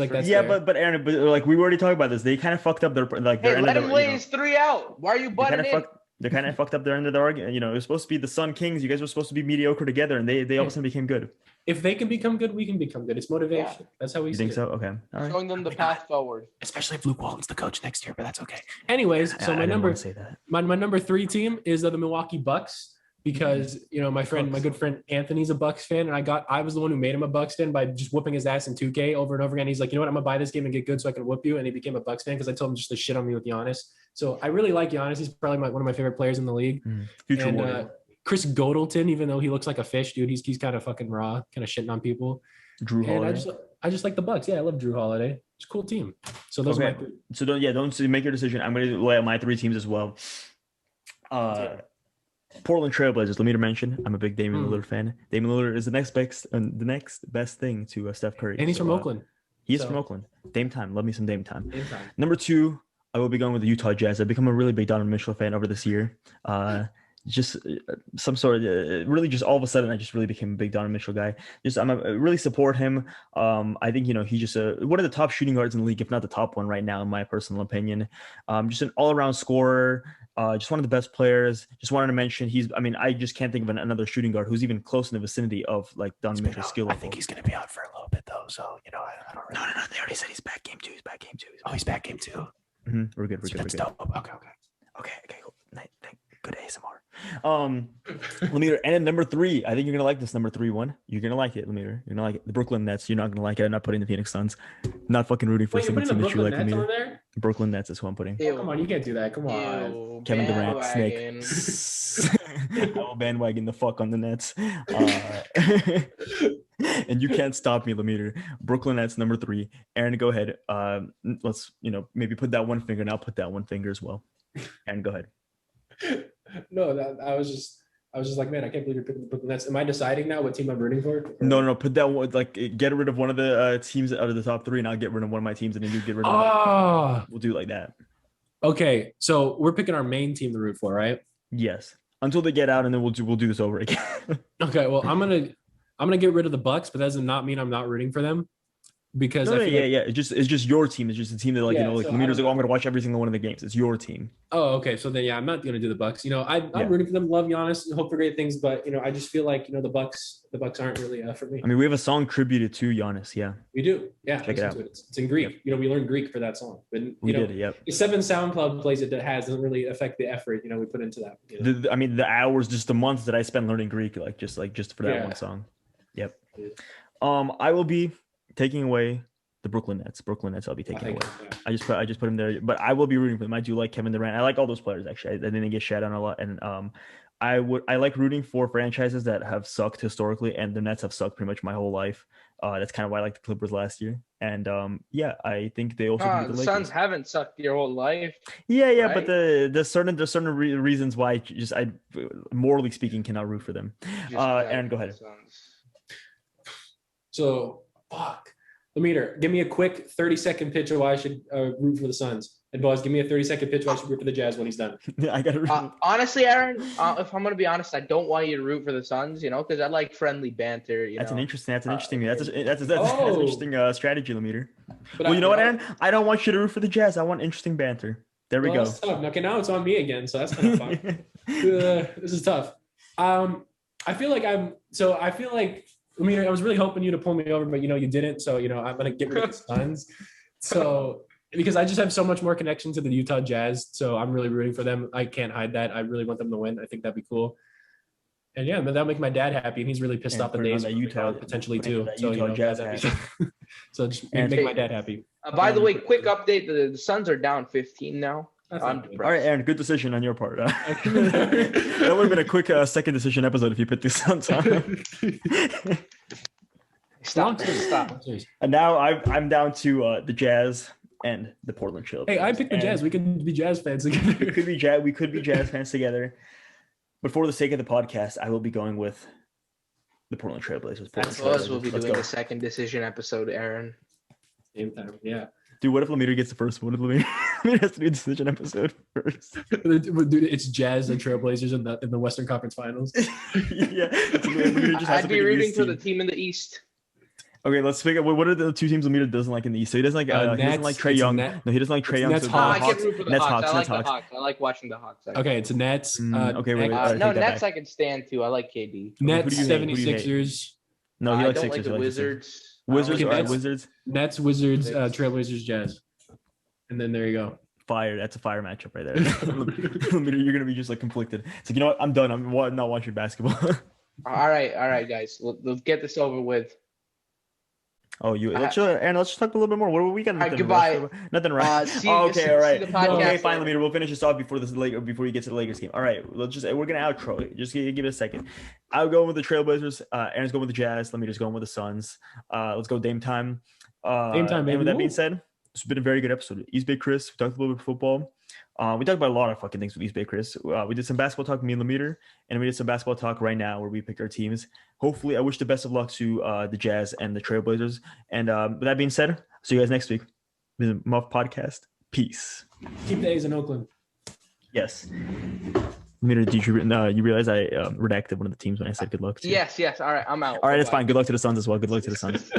[SPEAKER 3] but Aaron, we already talked about this. They kind of fucked up their
[SPEAKER 4] let him lay his 3 out. Why are you butting in?
[SPEAKER 3] They kind of fucked up their end of the argument. It was supposed to be the Sun Kings. You guys were supposed to be mediocre together, and they all of a sudden became good.
[SPEAKER 1] If they can become good, we can become good. It's motivation. Yeah. That's how we see it.
[SPEAKER 3] You think so? Okay. All right.
[SPEAKER 4] Showing them the path forward.
[SPEAKER 1] Especially if Luke Walton's the coach next year, but that's okay. Anyways, so my number 3 team is the Milwaukee Bucks because my good friend Anthony's a Bucks fan, and I was the one who made him a Bucks fan by just whooping his ass in 2K over and over again. He's like, you know what, I'm gonna buy this game and get good so I can whoop you, and he became a Bucks fan because I told him just to shit on me with Giannis. So I really like Giannis. He's probably one of my favorite players in the league.
[SPEAKER 3] Future warrior.
[SPEAKER 1] Chris Godleton, even though he looks like a fish, dude, he's kind of fucking raw, kind of shitting on people.
[SPEAKER 3] Drew Holiday.
[SPEAKER 1] And I just like the Bucks. Yeah, I love Drew Holiday. It's a cool team. So those are my 3.
[SPEAKER 3] So don't make your decision. I'm going to lay out my 3 teams as well. Portland Trailblazers. Let me mention, I'm a big Damian Lillard fan. Damian Lillard is the next best thing to Steph Curry.
[SPEAKER 1] And he's from Oakland.
[SPEAKER 3] He is from Oakland. Dame time. Love me some Dame time. Number 2, I will be going with the Utah Jazz. I've become a really big Donovan Mitchell fan over this year. Just some sort of really just all of a sudden I just really became a big Donovan Mitchell guy. I really support him. I think he's just one of the top shooting guards in the league, if not the top one right now, in my personal opinion. Just an all-around scorer. Just one of the best players. Just wanted to mention I just can't think of another shooting guard who's even close in the vicinity of like Donovan Mitchell's skill level.
[SPEAKER 1] I think he's going to be out for a little bit though. So I don't really. No. They already said he's back game 2. Oh, he's back game 2.
[SPEAKER 3] Mm-hmm. We're good.
[SPEAKER 1] That's dope. Okay.
[SPEAKER 3] Cool. Good ASMR. Lemire, and at number 3, I think you're gonna like this number 3 one. You're gonna like it, Lemire. You're gonna like it. The Brooklyn Nets. You're not gonna like it. I'm not putting the Phoenix Suns. Not fucking rooting for a single team that you like, Lemire.
[SPEAKER 1] There?
[SPEAKER 3] Brooklyn Nets is who I'm putting.
[SPEAKER 1] Oh, come on, you can't do that. Come on.
[SPEAKER 4] Ew,
[SPEAKER 3] Kevin Durant, snake. I will bandwagon the fuck on the Nets. And you can't stop me, Lemire. Brooklyn Nets number 3. Aaron, go ahead. Let's maybe put that one finger, and I'll put that one finger as well. Aaron, go ahead.
[SPEAKER 1] No, I was just like, man, I can't believe you're picking the Brooklyn Nets. Am I deciding now what team I'm rooting for?
[SPEAKER 3] No. Put that one, like, get rid of one of the teams out of the top 3, and I'll get rid of one of my teams, and then you get rid of We'll do it like that.
[SPEAKER 1] Okay, so we're picking our main team to root for, right?
[SPEAKER 3] Yes. Until they get out, and then we'll do this over again.
[SPEAKER 1] Okay, well, I'm gonna get rid of the Bucks, but that does not mean I'm not rooting for them. Because
[SPEAKER 3] It's just your team. It's just a team that Lemire's like, I'm gonna watch every single one of the games. It's your team.
[SPEAKER 1] Oh, okay. So then I'm not gonna do the Bucks. I'm rooting for them, love Giannis, hope for great things, but I just feel like the Bucks aren't really for me.
[SPEAKER 3] I mean, we have a song tributed to Giannis. Yeah,
[SPEAKER 1] we do. Yeah,
[SPEAKER 3] check it out.
[SPEAKER 1] It's in Greek.
[SPEAKER 3] Yep.
[SPEAKER 1] We learned Greek for that song. But
[SPEAKER 3] we did. Yep.
[SPEAKER 1] The 7 SoundCloud plays it doesn't really affect the effort we put into that.
[SPEAKER 3] The hours, just the months that I spent learning Greek, just for that one song. Yep. I will be taking away the Brooklyn Nets. I'll be taking away. I just put him there, but I will be rooting for them. I do like Kevin Durant. I like all those players actually. I think they get shat on a lot, and I like rooting for franchises that have sucked historically, and the Nets have sucked pretty much my whole life. That's kind of why I liked the Clippers last year, and I think they also beat the Lakers.
[SPEAKER 4] Suns haven't sucked your whole life.
[SPEAKER 3] Yeah, right? But there's certain reasons why I morally speaking cannot root for them. Aaron, go ahead.
[SPEAKER 1] So fuck. Lemire, give me a quick 30-second pitch of why I should root for the Suns. And Boz, give me a 30-second pitch of why I should root for the Jazz when he's done.
[SPEAKER 3] I got to
[SPEAKER 4] honestly, Aaron, if I'm going to be honest, I don't want you to root for the Suns, because I like friendly banter. That's an interesting strategy, Lemire. Well, you know what, Aaron? I don't want you to root for the Jazz. I want interesting banter. There we go.
[SPEAKER 1] That's tough. Okay, now it's on me again, so that's kind of fun. This is tough. I feel like I was really hoping you to pull me over, but you didn't. So I'm gonna get rid of the Suns. So because I just have so much more connection to the Utah Jazz, so I'm really rooting for them. I can't hide that. I really want them to win. I think that'd be cool. And but that'll make my dad happy, and he's really pissed off the days that Utah potentially too. So
[SPEAKER 3] Jazz
[SPEAKER 1] so just make my dad happy.
[SPEAKER 4] By the way, quick update: the Suns are down 15 now.
[SPEAKER 3] All right, Aaron, good decision on your part. That would have been a quick second decision episode if you put the Suns on.
[SPEAKER 4] Stop.
[SPEAKER 3] And now I'm down to the Jazz and the Portland Trail Blazers.
[SPEAKER 1] Hey, I picked the Jazz. We could be Jazz fans together.
[SPEAKER 3] We could be Jazz fans together. But for the sake of the podcast, I will be going with the Portland Trail Blazers.
[SPEAKER 4] We'll be doing the second decision episode, Aaron.
[SPEAKER 1] Same time, yeah.
[SPEAKER 3] Dude, what if Lemire gets the first one? What if Lemire has to do a decision episode first?
[SPEAKER 1] Dude, it's Jazz and Trailblazers in the Western Conference Finals.
[SPEAKER 3] Yeah.
[SPEAKER 4] I'd be rooting for the team in the East.
[SPEAKER 3] Okay, let's figure out what are the two teams Lemire doesn't like in the East. So he doesn't like he doesn't like Trae Young. No, he doesn't like Trae Young.
[SPEAKER 4] Nets, I can root for the Hawks. I like the Hawks. I like watching the Hawks.
[SPEAKER 1] Okay, it's Nets.
[SPEAKER 3] Okay, wait.
[SPEAKER 4] No, Nets I can stand too. I like KD.
[SPEAKER 1] Nets, 76ers.
[SPEAKER 3] No, he likes Sixers.
[SPEAKER 4] Like the Wizards.
[SPEAKER 3] Wizards.
[SPEAKER 1] Nets, Wizards, Trailblazers, Jazz. And then there you go.
[SPEAKER 3] Fire. That's a fire matchup right there. You're gonna be just like conflicted. It's like, I'm done. I'm not watching basketball.
[SPEAKER 4] All right, guys. Let's get this over with.
[SPEAKER 3] Oh, let's just talk a little bit more. What do we got?
[SPEAKER 4] Nothing goodbye.
[SPEAKER 3] Nothing right. All right, fine, Lemire. We'll finish this off before you get to the Lakers game. All right, we're gonna outro it. Just give it a second. I'll go with the Trailblazers. Aaron's going with the Jazz. Lemire's going with the Suns. Let's go Dame time.
[SPEAKER 1] Dame time, baby.
[SPEAKER 3] And with that being said, it's been a very good episode. East Bay Chris. We talked a little bit of football. We talked about a lot of fucking things with East Bay Chris. We did some basketball talk, me and Lemire, and we did some basketball talk right now where we pick our teams. Hopefully, I wish the best of luck to the Jazz and the Trailblazers. And with that being said, see you guys next week. This is Muffed Podcast. Peace.
[SPEAKER 1] Keep the A's in Oakland.
[SPEAKER 3] Yes. Lemire, did you realize I redacted one of the teams when I said good luck to?
[SPEAKER 4] Yes. All right, I'm out.
[SPEAKER 3] All right, that's fine. Good luck to the Suns as well. Good luck to the Suns.